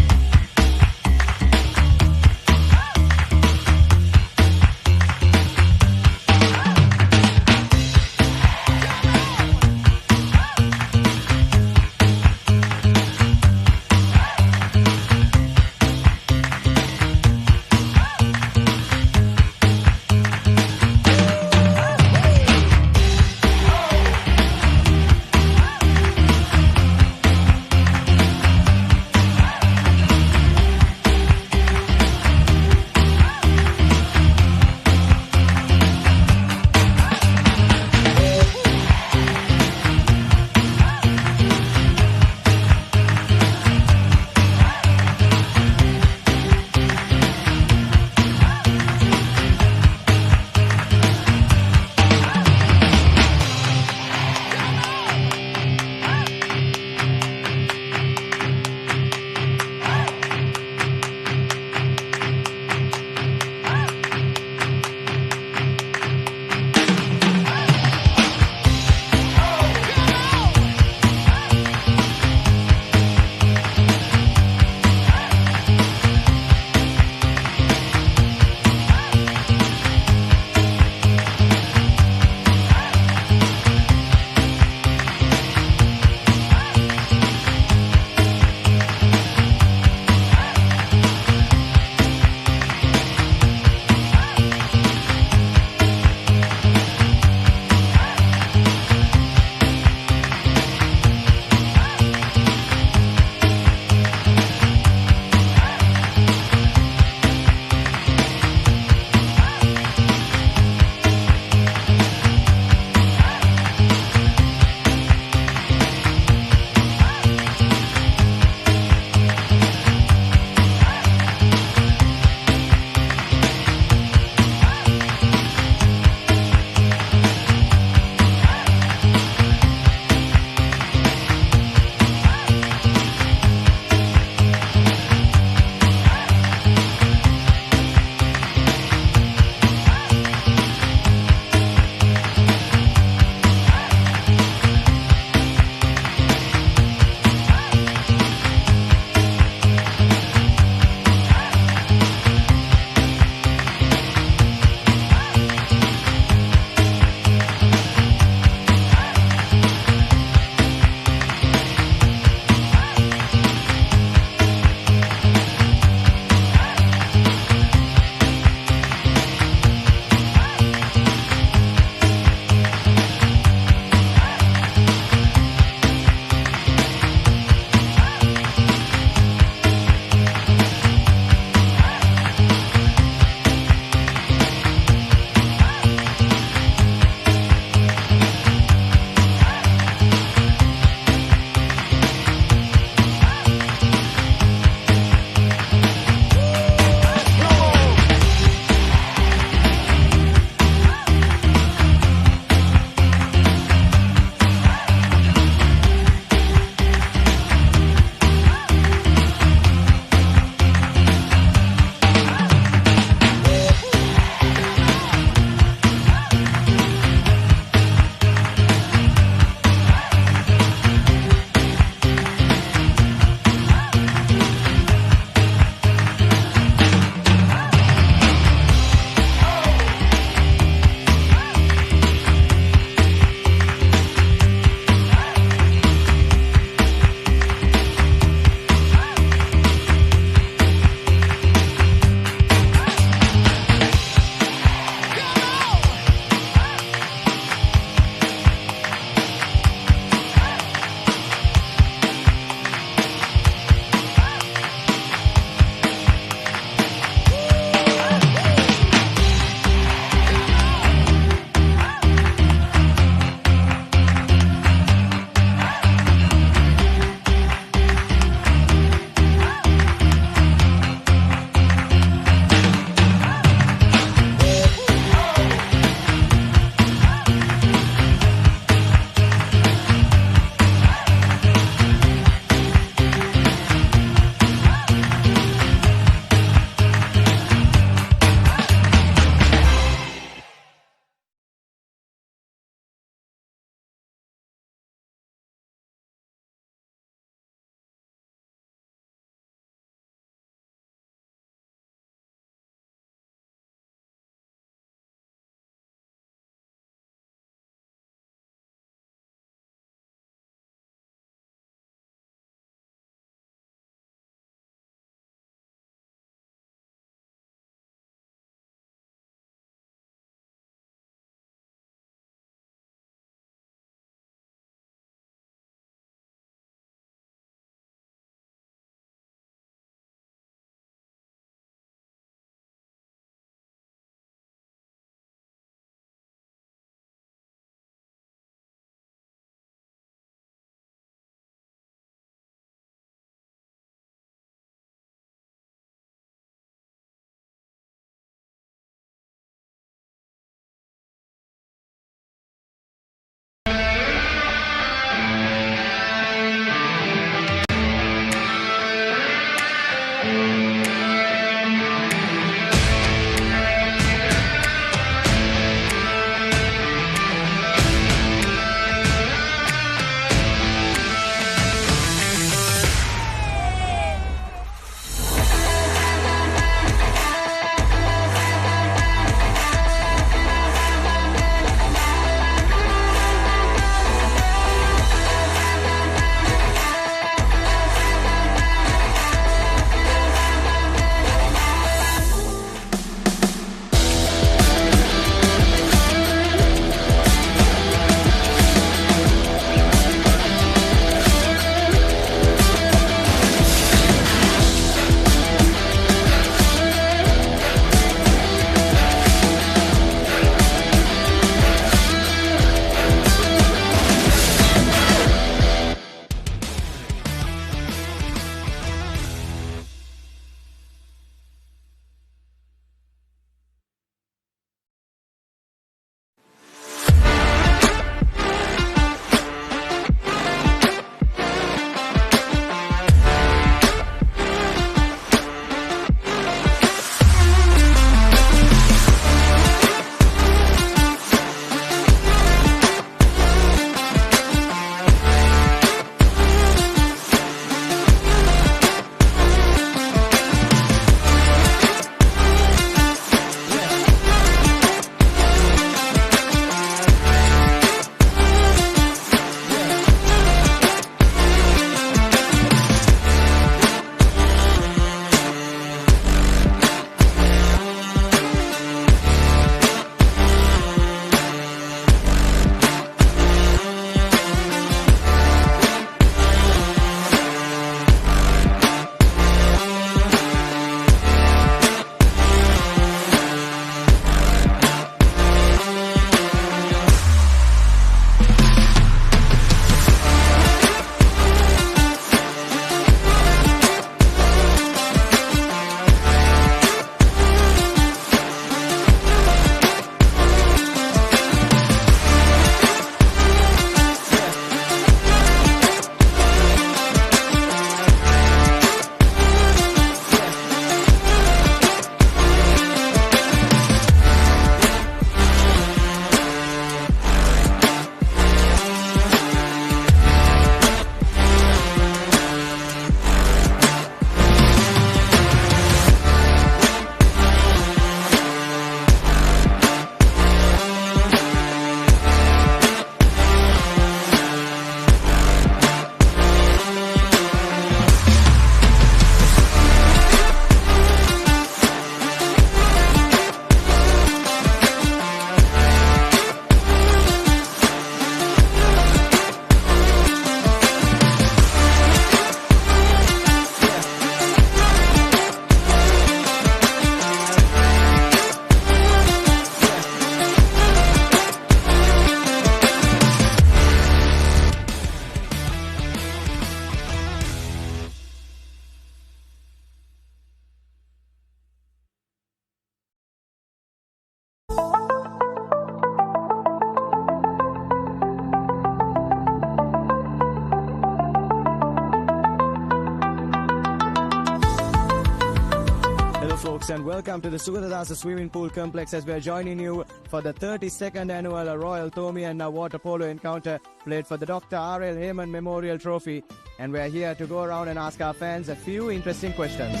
welcome to the Sugadadasa Swimming Pool Complex as we are joining you for the 32nd annual Royal Thomian Water Polo encounter played for the Dr. R.L. Heyman Memorial Trophy. And we are here to go around and ask our fans a few interesting questions.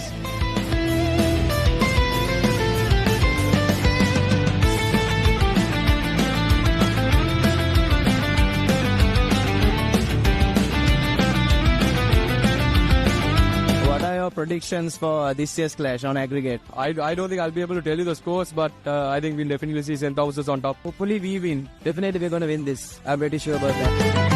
Predictions for this year's clash on aggregate? I don't think I'll be able to tell you the scores, but I think we'll definitely see St. Thomas's on top. Hopefully we win. Definitely we're going to win this. I'm pretty sure about that.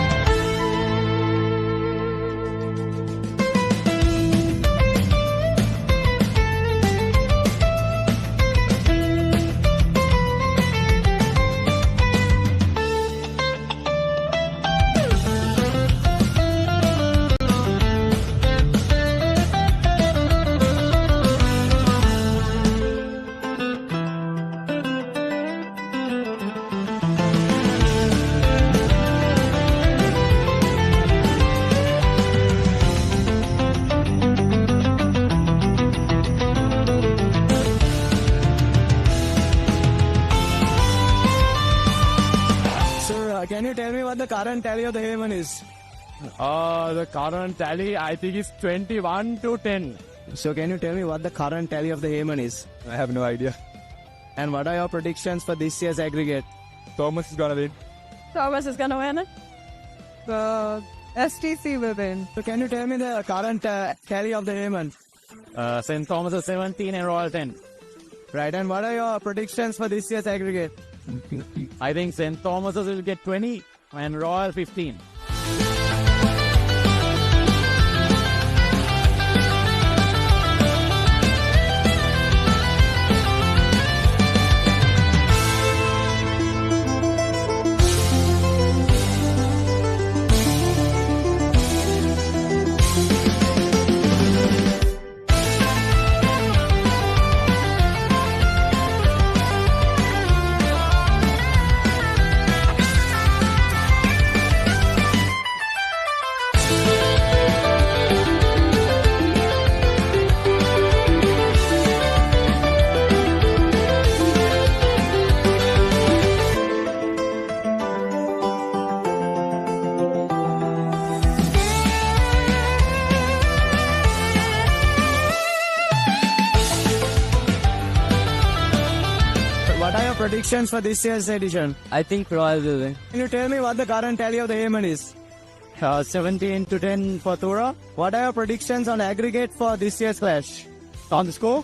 Can you tell me what the current tally of the Heyman is? The current tally, I think, is 21-10. So can you tell me what the current tally of the Heyman is? I have no idea. And what are your predictions for this year's aggregate? Thomas is gonna win. Thomas is gonna win it. The STC will win. So can you tell me the current tally of the Heyman? St. Thomas is 17 and Royal 10. Right, and what are your predictions for this year's aggregate? I think St. Thomas's will get 20 and Royal 15. What are your predictions for this year's edition? I think Royal will win. Can you tell me what the current tally of the Heyman is? 17-10 for Thura. What are your predictions on aggregate for this year's clash? On the score?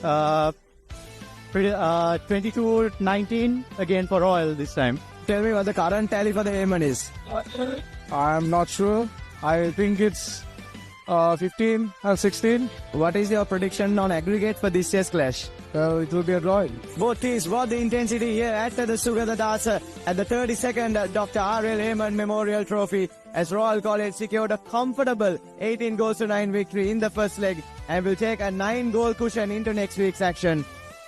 22-19 again for Royal this time. Tell me what the current tally for the Heyman is. I'm not sure. I think it's 15 or 16. What is your prediction on aggregate for this year's clash? It will be a draw. Both teams brought the intensity here at the Sugadadasa at the 32nd Dr. R.L. Heyman Memorial Trophy as Royal College secured a comfortable 18-9 victory in the first leg and will take a 9-goal cushion into next week's action.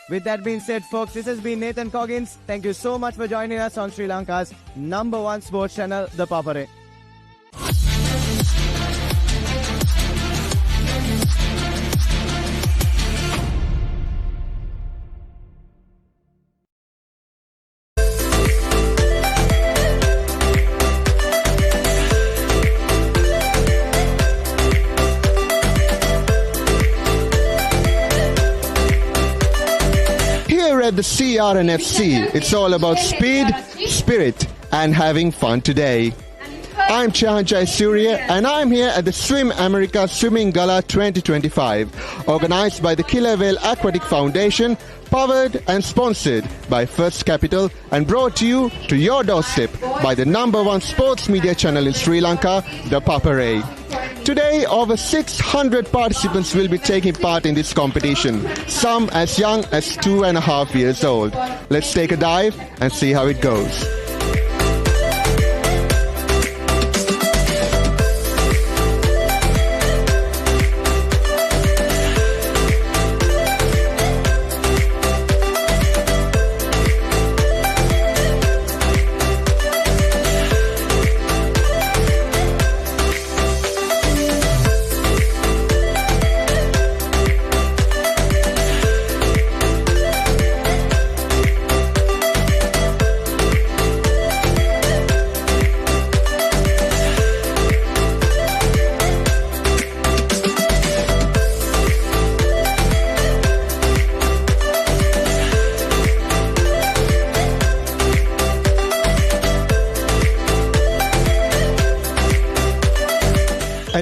With that being said, folks, this has been Nathan Coggins. Thank you so much for joining us on Sri Lanka's #1 sports channel, ThePapare. At the CRNFC, it's all about speed, spirit, and having fun today. I'm Chahanjay Surya, and I'm here at the Swim America Swimming Gala 2025, organized by the Killer Whale Aquatic Foundation, powered and sponsored by First Capital, and brought to you to your doorstep by the #1 sports media channel in Sri Lanka, ThePapare. Today, over 600 participants will be taking part in this competition, some as young as 2.5 years old. Let's take a dive and see how it goes.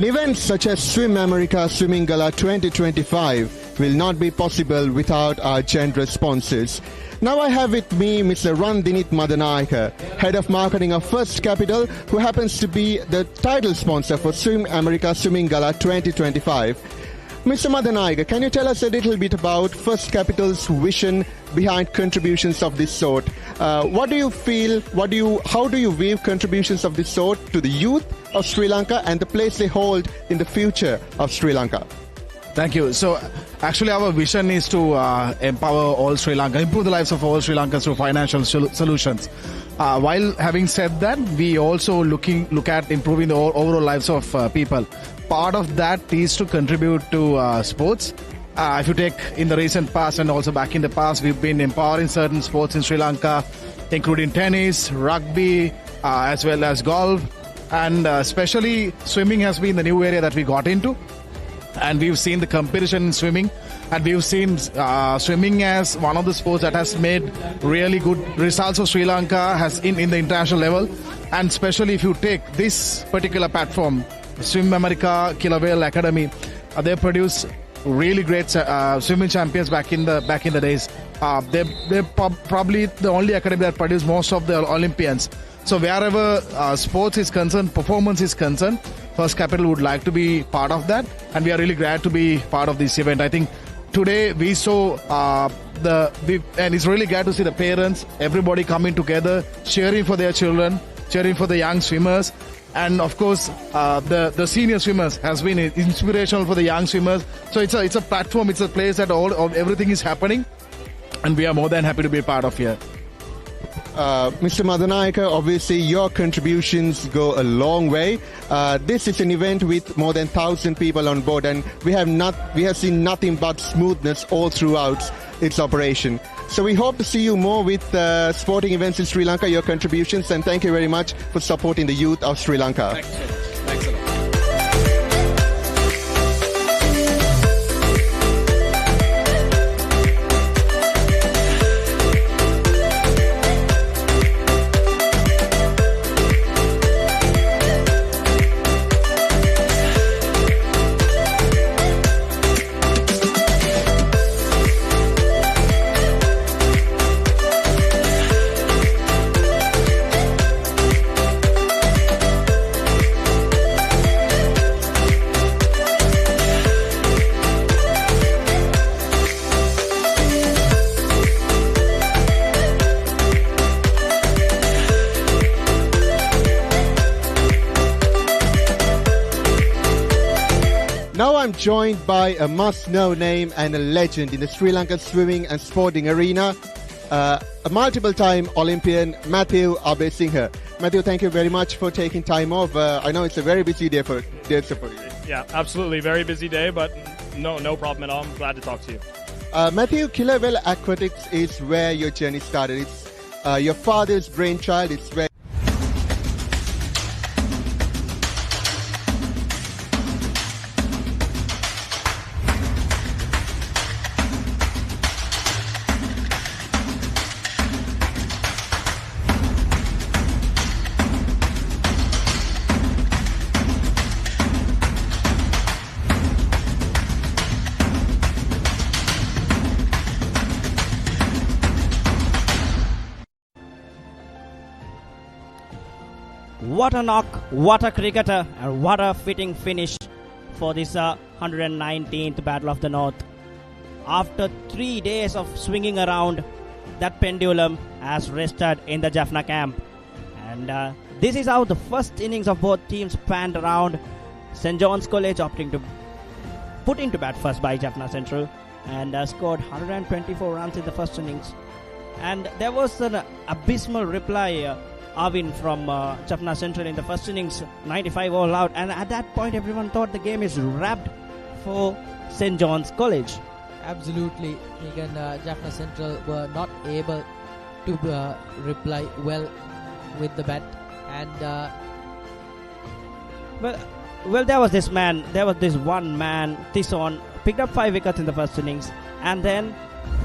An event such as Swim America Swimming Gala 2025 will not be possible without our generous sponsors. Now I have with me Mr. Randinit Madanayaka, Head of Marketing of First Capital, who happens to be the title sponsor for Swim America Swimming Gala 2025. Mr. Madanayaka, can you tell us a little bit about First Capital's vision behind contributions of this sort? What do you feel, how do you view contributions of this sort to the youth of Sri Lanka and the place they hold in the future of Sri Lanka? Thank you. So, actually, our vision is to empower all Sri Lanka, improve the lives of all Sri Lankans through financial solutions. While having said that, we also look at improving the overall lives of people. Part of that is to contribute to sports. If you take in the recent past and also back in the past, we've been empowering certain sports in Sri Lanka, including tennis, rugby, as well as golf, and especially swimming has been the new area that we got into. And we've seen the competition in swimming, and we've seen swimming as one of the sports that has made really good results for Sri Lanka has in the international level. And especially if you take this particular platform, Swim America Killer Whale Academy, they produce really great swimming champions back in the days. They're probably the only academy that produce most of the Olympians. So wherever sports is concerned, performance is concerned, First Capital would like to be part of that, and we are really glad to be part of this event. I think today we saw and it's really glad to see the parents, everybody coming together, cheering for their children, cheering for the young swimmers. And of course, the senior swimmers has been inspirational for the young swimmers. So it's a platform, it's a place that everything is happening, and we are more than happy to be a part of here. Mr. Madanayaka, obviously your contributions go a long way. This is an event with more than 1,000 people on board, and we have seen nothing but smoothness all throughout its operation. So we hope to see you more with sporting events in Sri Lanka, your contributions, and thank you very much for supporting the youth of Sri Lanka. Thanks a lot. Now I'm joined by a must-know name and a legend in the Sri Lankan swimming and sporting arena, a multiple-time Olympian, Matthew Abesinghe. Matthew, thank you very much for taking time off. I know it's a very busy day for you. Yeah, absolutely. Very busy day, but no problem at all. I'm glad to talk to you. Matthew, Killer Whale Aquatics is where your journey started. It's your father's brainchild. It's where What a knock, what a cricketer, and what a fitting finish for this 119th Battle of the North. After 3 days of swinging around, that pendulum has rested in the Jaffna camp. And this is how the first innings of both teams panned around. St. John's College opting to put into bat first by Jaffna Central and scored 124 runs in the first innings. And there was an abysmal reply Arvin from Jaffna Central in the first innings, 95 all out, and at that point everyone thought the game is wrapped for St. John's College. Absolutely, Megan. Jaffna Central were not able to reply well with the bat, and well, there was this one man, Tison, picked up 5 wickets in the first innings, and then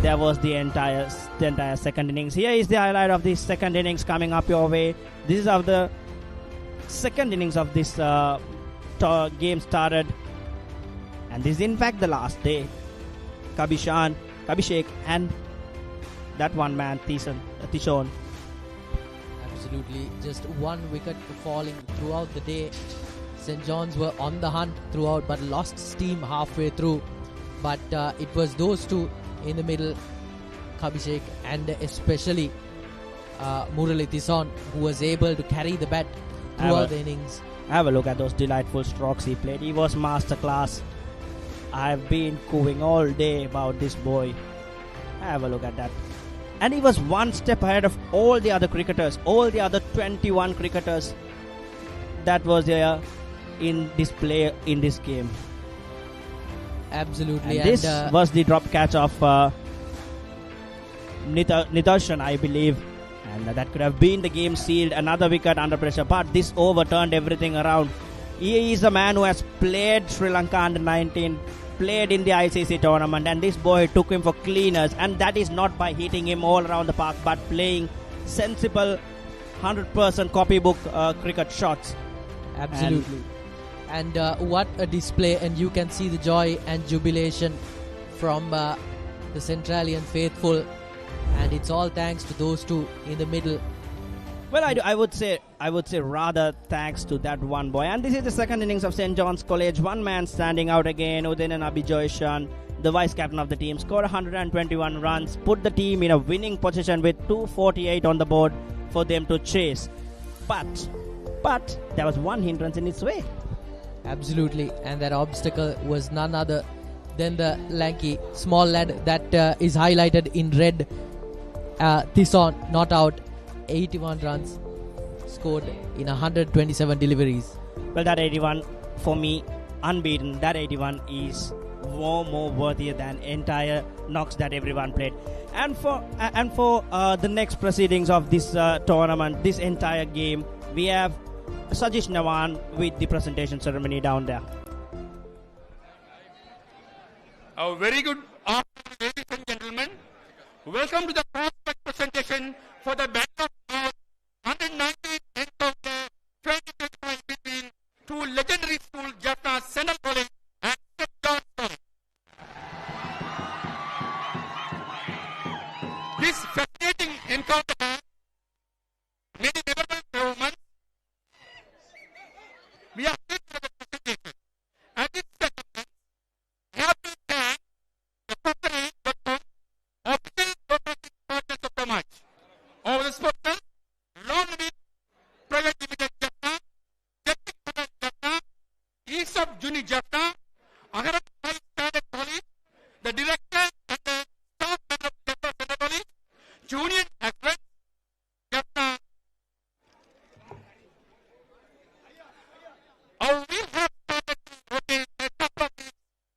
there was the entire second innings. Here is the highlight of the second innings coming up your way. This is of the second innings of this game started. And this is in fact the last day. Kabishek and that one man, Tishon. Absolutely, just one wicket falling throughout the day. St. John's were on the hunt throughout but lost steam halfway through. But it was those two in the middle, Kabishek and especially Murali Tison, who was able to carry the bat throughout the innings. Have a look at those delightful strokes he played. He was masterclass. I've been cooing all day about this boy. Have a look at that. And he was one step ahead of all the other cricketers, all the other 21 cricketers that was there in display in this game. Absolutely. And this was the drop catch of Nidarshan, I believe. And that could have been the game sealed. Another wicket under pressure. But this overturned everything around. He is a man who has played Sri Lanka under 19, played in the ICC tournament, and this boy took him for cleaners. And that is not by hitting him all around the park, but playing sensible 100% copybook cricket shots. Absolutely. And what a display, and you can see the joy and jubilation from the Centralian faithful, and it's all thanks to those two in the middle. Well, I would say rather thanks to that one boy. And this is the second innings of St. John's College. One man standing out again, Udayan Abijoyshan, the vice captain of the team, scored 121 runs, put the team in a winning position with 248 on the board for them to chase. But there was one hindrance in its way. Absolutely, and that obstacle was none other than the lanky small lad that is highlighted in red. Tison not out, 81 runs scored in 127 deliveries. Well, that 81 for me, unbeaten. That 81 is more worthy than entire knocks that everyone played. And for the next proceedings of this tournament, this entire game, we have Sajish Nawan with the presentation ceremony down there. A very good afternoon, ladies and gentlemen. Welcome to the prospect presentation for the Battle of 119th encounter 2025 between two legendary schools, Jaffna Central College and St. John's College. This fascinating encounter has many memorable moments. We are here for the presentation. At this segment, we have to thank the Papare official partners of the match. Over the sponsors, Long Limit Private Limited Jaffna, Jaffna, East of Juni Jaffna, Agarat High Standard College, the director and the staff member of Jaffna Central College, Junior Actress, Jaffna. We have started working a couple of weeks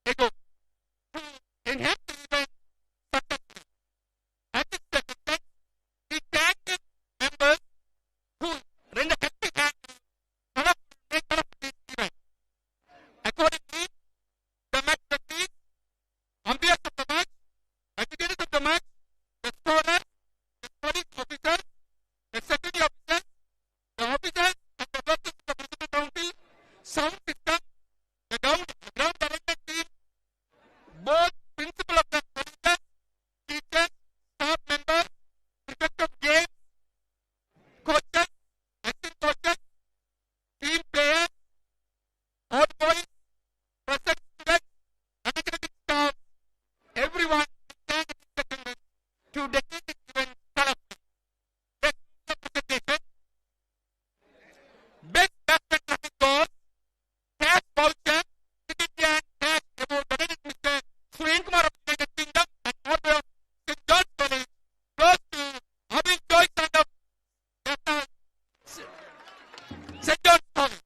ago to enhance the event successfully. At this segment, we thank the members who render helping hand to make this event. Accordingly, the match referees, umpires of the match, educators of the match, the scorers, the police officers, the security officers, the officers and the workers of the municipal council, sound system, the ground directed team, both principal of the colleges, teachers, staff members, prefect of games, coaches, assistant coaches, team players, all boys, present students, academic staff, everyone stand in the segment to dedicate this event colorfully. Best presentation, best basket traffic goals, cash voucher, ticket and cash about donated Mr. Swain Kumar of United Kingdom and author of St. John's College, close to Abin Joyce and of St. John's College.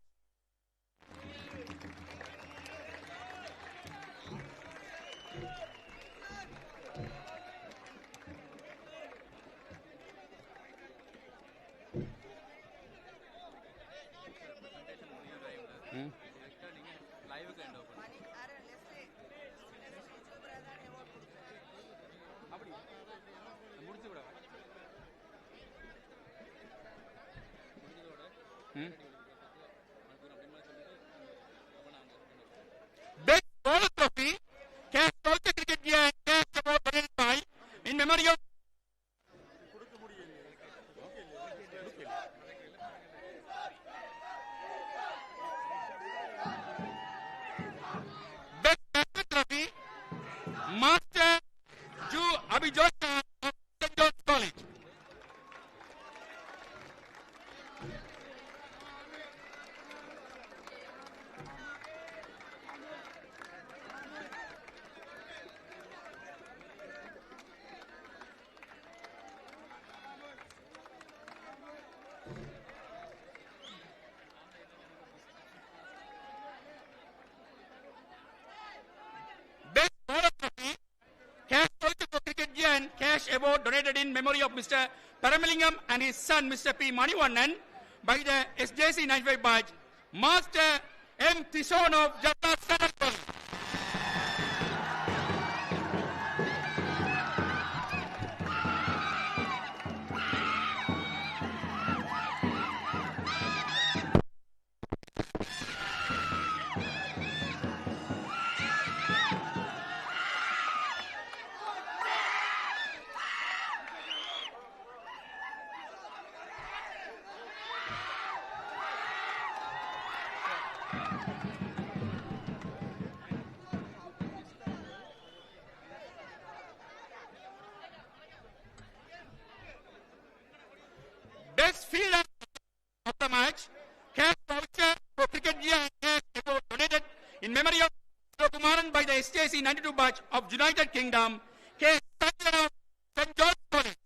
cash award donated in memory of Mr. Paramalingam and his son Mr. P. Manivannan by the SJC 95 batch, Master M. Tishon of Jaffna. Best fielder of the match, cash voucher for cricket gear and cash award donated in memory of Kumaran by the SJC 92 batch of United Kingdom, K. Sanjana of St. George College.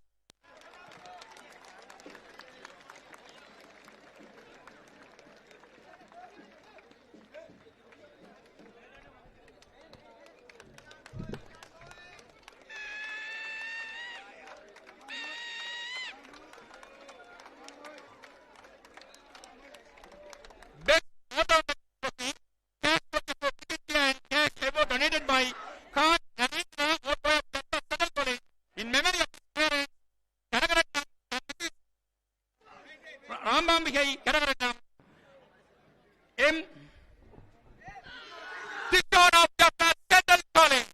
Donated by Khan Narendra of Central College in memory of his parents Kanagaratnam and Mrs. Rambambigai Kanagaratnam, M. Tishon of Jaffna Central College.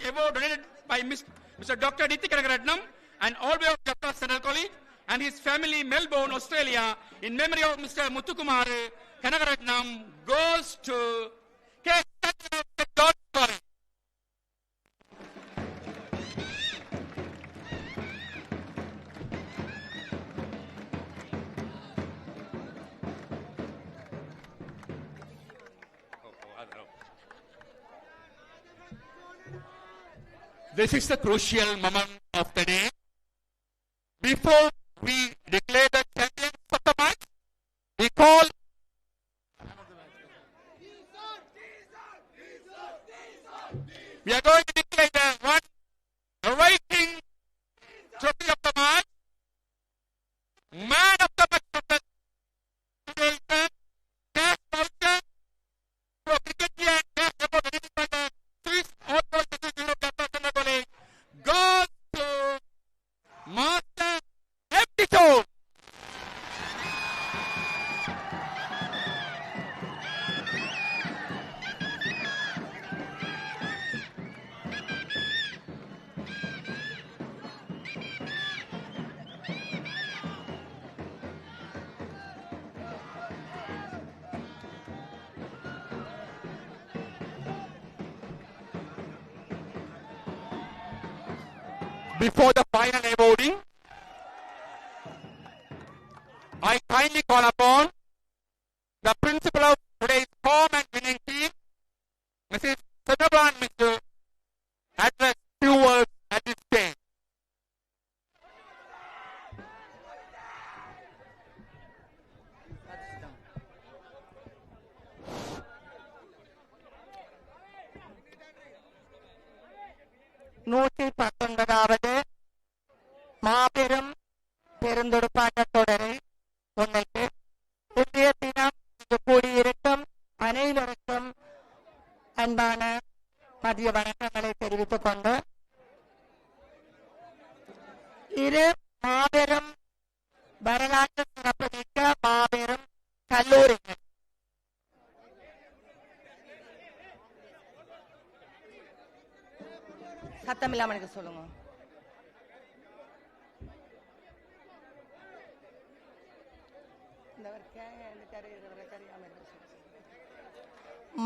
Award donated by Mr. Dr. Niti Kanagaratnam and all way of Jaffna Central College and his family, Melbourne, Australia, in memory of Mr. Muthukumar Kanagaratnam goes to K. George College. This is the crucial moment of the day. Before we declare the champions of the match, we call we are going to declare the one awaiting trophy of the match, man of the match of the situation, cash voucher for cricket gear and cash award donated by the Swiss Outdoor Association of Jaffna Central College goes to Master M. Tishon. Before the final awarding, I kindly call upon the principal of today's home and winning team, Mrs. Sanabran Mr. address few words at this stage. மாபெரும் பெருந்தொடுப்பாட்டத் தொடரை முன்னிட்டு இன்றைய தினம் இங்கு கூடியிருக்கும் அனைவருக்கும் அன்பான மதிய வணக்கங்களை தெரிவித்துக் கொண்டு இரு மாபெரும் வரலாற்று சிறப்புமிக்க மாபெரும் கல்லூரிகள் சத்தம் இல்லாம எனக்கு சொல்லுங்க.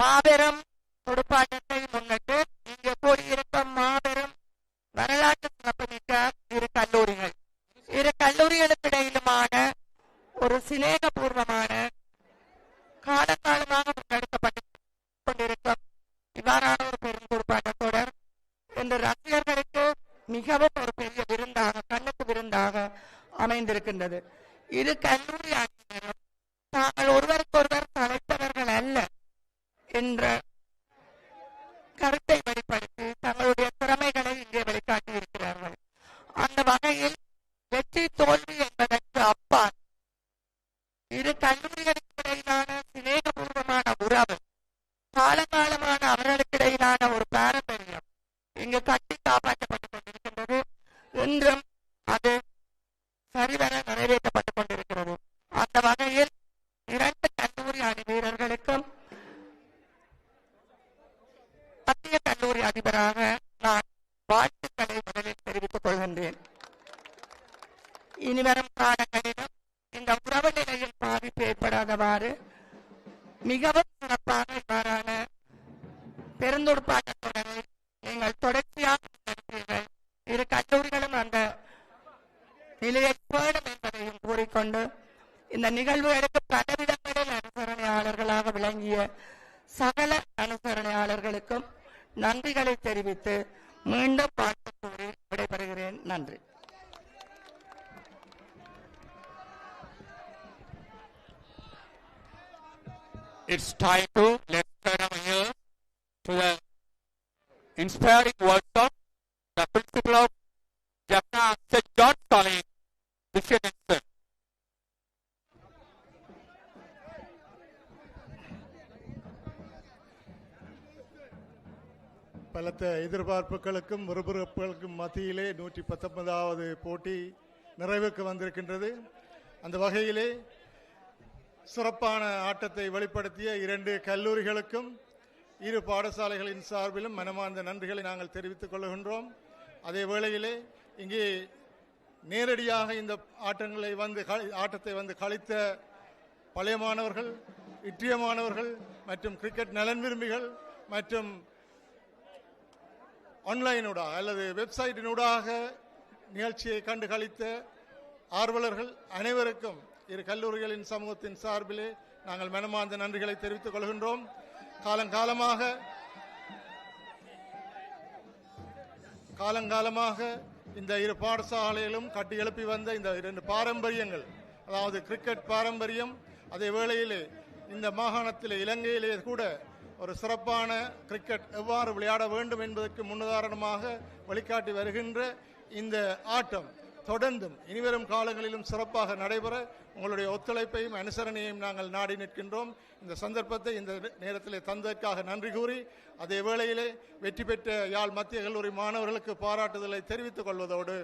மாபெரும் துடுப்பாட்டத்தை முன்னிட்டு இங்கே கூடியிருக்கும் மாபெரும் வரலாற்று சிறப்புமிக்க இரு கல்லூரிகள், இரு கல்லூரிகளுக்கு இடையிலுமான ஒரு சிநேகபூர்வமான காலகாலமாக முன்னெடுக்கப்பட்டு கொண்டிருக்கும் இவ்வாறான ஒரு பெரும் துடுப்பாட்டத் தொடர் இன்று ரசிகர்களுக்கு மிகவும் ஒரு பெரிய விருந்தாக, கண்ணுக்கு விருந்தாக அமைந்திருக்கின்றது. இரு கல்லூரி அணியினரும் தாங்கள் ஒருவருக்கொருவர் சளைத்தவர்கள் அல்ல என்ற கருத்தை வெளிப்படுத்தி தங்களுடைய திறமைகளை இங்கே வெளிக்காட்டி இருக்கிறார்கள். அந்த வகையில் வெற்றி தோல்வி என்பதற்கு அப்பால் இரு கல்லூரிகளுக்கு இடையிலான சிநேகபூர்வமான உறவு, காலகாலமான அவர்களுக்கு இடையிலான ஒரு பாரம்பரியம் இங்கு கட்டி காப்பாற்றப்பட்டுக் கொண்டிருக்கின்றது. இன்றும் அது சரிவர நிறைவேற்றப்பட்டுக் கொண்டிருக்கிறது. அந்த வகையில் இரண்டு கல்லூரி அணி வீரர்களுக்கும் மத்திய கல்லூரி அதிபராக நான் வாழ்த்துக்களை முதலில் தெரிவித்துக் கொள்கின்றேன். இனிவரும் காலங்களிலும் இந்த உறவு நிலையில் பாதிப்பு ஏற்படாதவாறு மிகவும் சிறப்பாக இவ்வாறான பெருந்தொடுப்பாட்டத் தொடரை நீங்கள் தொடர்ச்சியாக நடத்துவீர்கள். இரு கல்லூரிகளும் அந்த நிலையை பேணும் என்பதையும் கூறிக்கொண்டு இந்த நிகழ்வுகளுக்கு பலவிடங்களில் அனுசரணையாளர்களாக விளங்கிய சகல அனுசரணையாளர்களுக்கும் நன்றிகளை தெரிவித்து மீண்டும் வாழ்த்து கூறி விடைபெறுகிறேன். நன்றி. It's time to let's turn our ears to the inspiring words of the principal of Jaffna St. John's College, Bishop Sir. பலத்த எதிர்பார்ப்புகளுக்கும் விறுவிறுப்புகளுக்கும் மத்தியிலே 119வது போட்டி நிறைவுக்கு வந்திருக்கின்றது. அந்த வகையிலே சிறப்பான ஆட்டத்தை வெளிப்படுத்திய இரண்டு கல்லூரிகளுக்கும் இரு பாடசாலைகளின் சார்பிலும் மனமார்ந்த நன்றிகளை நாங்கள் தெரிவித்துக் கொள்கின்றோம். அதே வேளையிலே இங்கே நேரடியாக இந்த ஆட்டத்தை வந்து களித்த பழைய மாணவர்கள், இற்றிய மாணவர்கள் மற்றும் கிரிக்கெட் நலன் விரும்பிகள் மற்றும் ஆன்லைனூடாக அல்லது வெப்சைட்டினூடாக நிகழ்ச்சியை கண்டு களித்த ஆர்வலர்கள் அனைவருக்கும் இரு கல்லூரிகளின் சமூகத்தின் சார்பிலே நாங்கள் மனமார்ந்த நன்றிகளை தெரிவித்துக் கொள்கின்றோம். காலங்காலமாக இந்த இரு பாடசாலைகளும் கட்டி எழுப்பி வந்த இந்த இரண்டு பாரம்பரியங்கள், அதாவது கிரிக்கெட் பாரம்பரியம், அதே வேளையிலே இந்த மாகாணத்திலே இலங்கையிலே கூட ஒரு சிறப்பான கிரிக்கெட் எவ்வாறு விளையாட வேண்டும் என்பதற்கு முன்னுதாரணமாக வழிகாட்டி வருகின்ற இந்த ஆட்டம் தொடர்ந்தும் இனிவரும் காலங்களிலும் சிறப்பாக நடைபெற உங்களுடைய ஒத்துழைப்பையும் அனுசரணையையும் நாங்கள் நாடி நிற்கின்றோம். இந்த சந்தர்ப்பத்தை இந்த நேரத்திலே தந்ததற்காக நன்றி கூறி, அதே வேளையிலே வெற்றி பெற்ற யாழ் மத்திய கல்லூரி மாணவர்களுக்கு பாராட்டுதலை தெரிவித்துக் கொள்வதோடு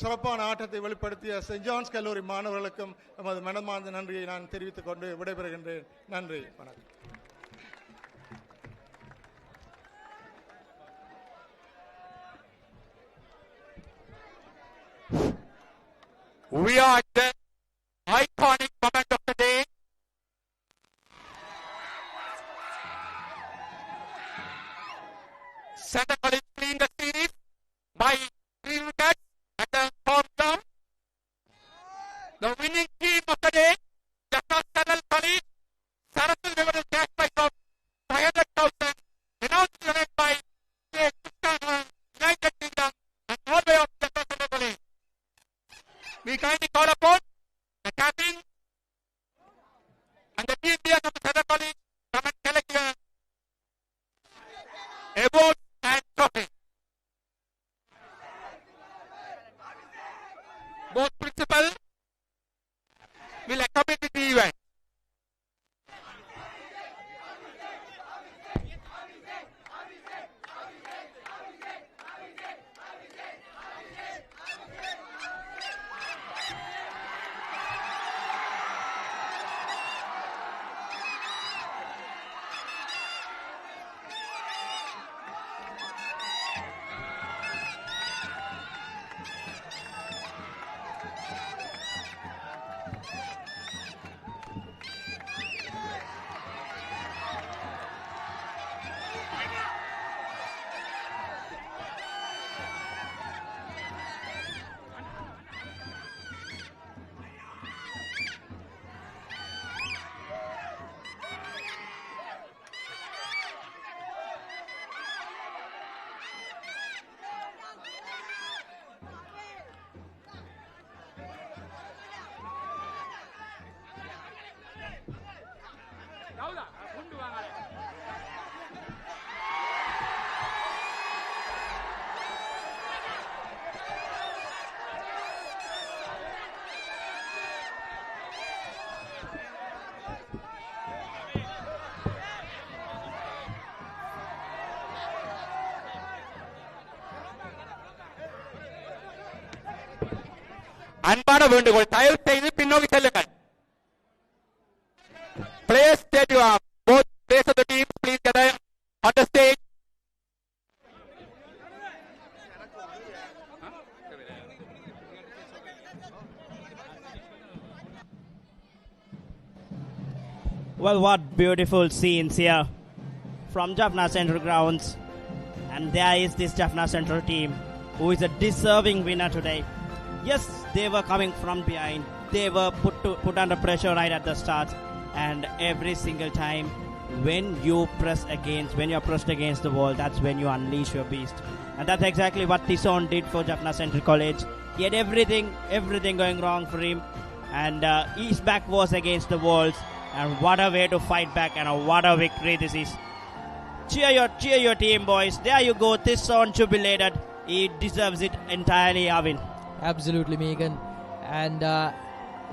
சிறப்பான ஆட்டத்தை வெளிப்படுத்திய சென்ட் ஜான்ஸ் கல்லூரி மாணவர்களுக்கும் நமது மனமார்ந்த நன்றியை நான் தெரிவித்துக் கொண்டு விடைபெறுகின்றேன். நன்றி, வணக்கம். We are at the iconic moment of the day. Center College cleaned the series by 3 wickets at the fourth term. The winning team of the day, Jaffna College, Saraswati River cash prize of 500,000, announced event by United Kingdom and Norway of Jaffna College. We kindly call upon the captain and the team leaders of the Center College come and collect your awards and trophy. Both principal will accompany the event. அன்பான வேண்டுகோள், தயவு செய்து பின்னோக்கி செல்லுங்கள். Players state you are. Both players of the team, please gather on the stage. Well, what beautiful scenes here from Jaffna Central grounds. And there is this Jaffna Central team who is a deserving winner today. Yes, they were coming from behind. They were put under pressure right at the start. And every single time when you're pressed against the wall, that's when you unleash your beast. And that's exactly what Tison did for Jaffna Central College. He had everything going wrong for him. And his back was against the walls. And what a way to fight back, and what a victory this is. Cheer your team, boys. There you go. Tison jubilated. He deserves it entirely, Arvin. Absolutely, Megan. And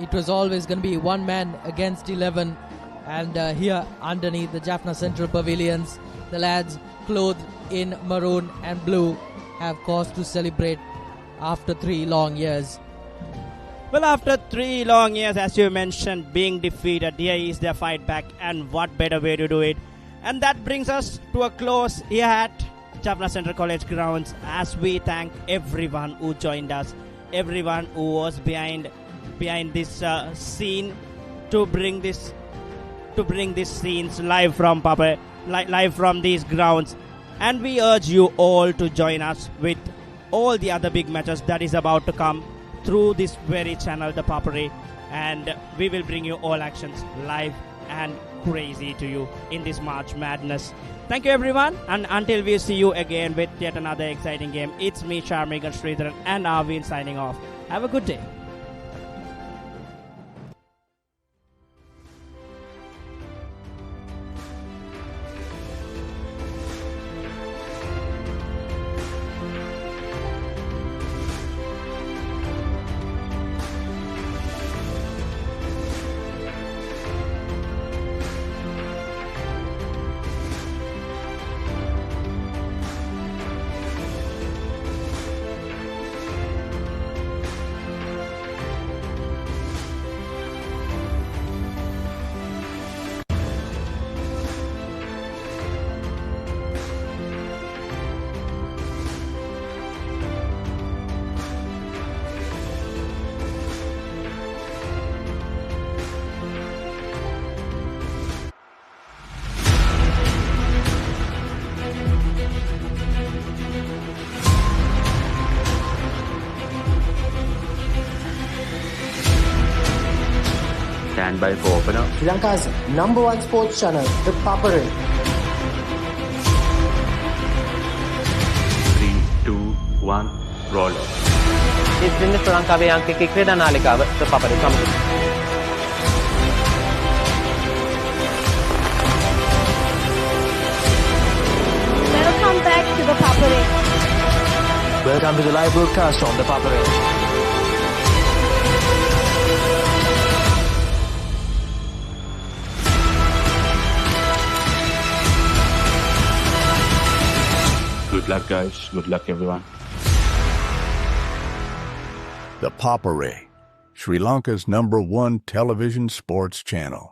it was always going to be one man against 11. And here underneath the Jaffna Central Pavilions, the lads clothed in maroon and blue have cause to celebrate after 3 long years. Well, after 3 long years, as you mentioned, being defeated, here is their fight back, and what better way to do it. And that brings us to a close here at Jaffna Central College grounds, as we thank everyone who joined us, everyone who was behind this scene to bring these scenes live from Papare, live from these grounds. And we urge you all to join us with all the other big matches that is about to come through this very channel, the Papare, and we will bring you all actions live and crazy to you in this March Madness. Thank you, everyone, and until we see you again with yet another exciting game, it's me, Charmigan Sridharan, and Arvind signing off. Have a good day. Stand by for opener. Sri Lanka's #1 sports channel, the Papare. 3, 2, 1, roll. ඉතින් ශ්‍රී ලංකාවේ අංක 1 ක්‍රීඩා නාලිකාව ThePapare සමග. Welcome back to the Papare. Welcome to the live broadcast on the Papare. Good luck, guys. Good luck, everyone. The Papare, Sri Lanka's #1 television sports channel.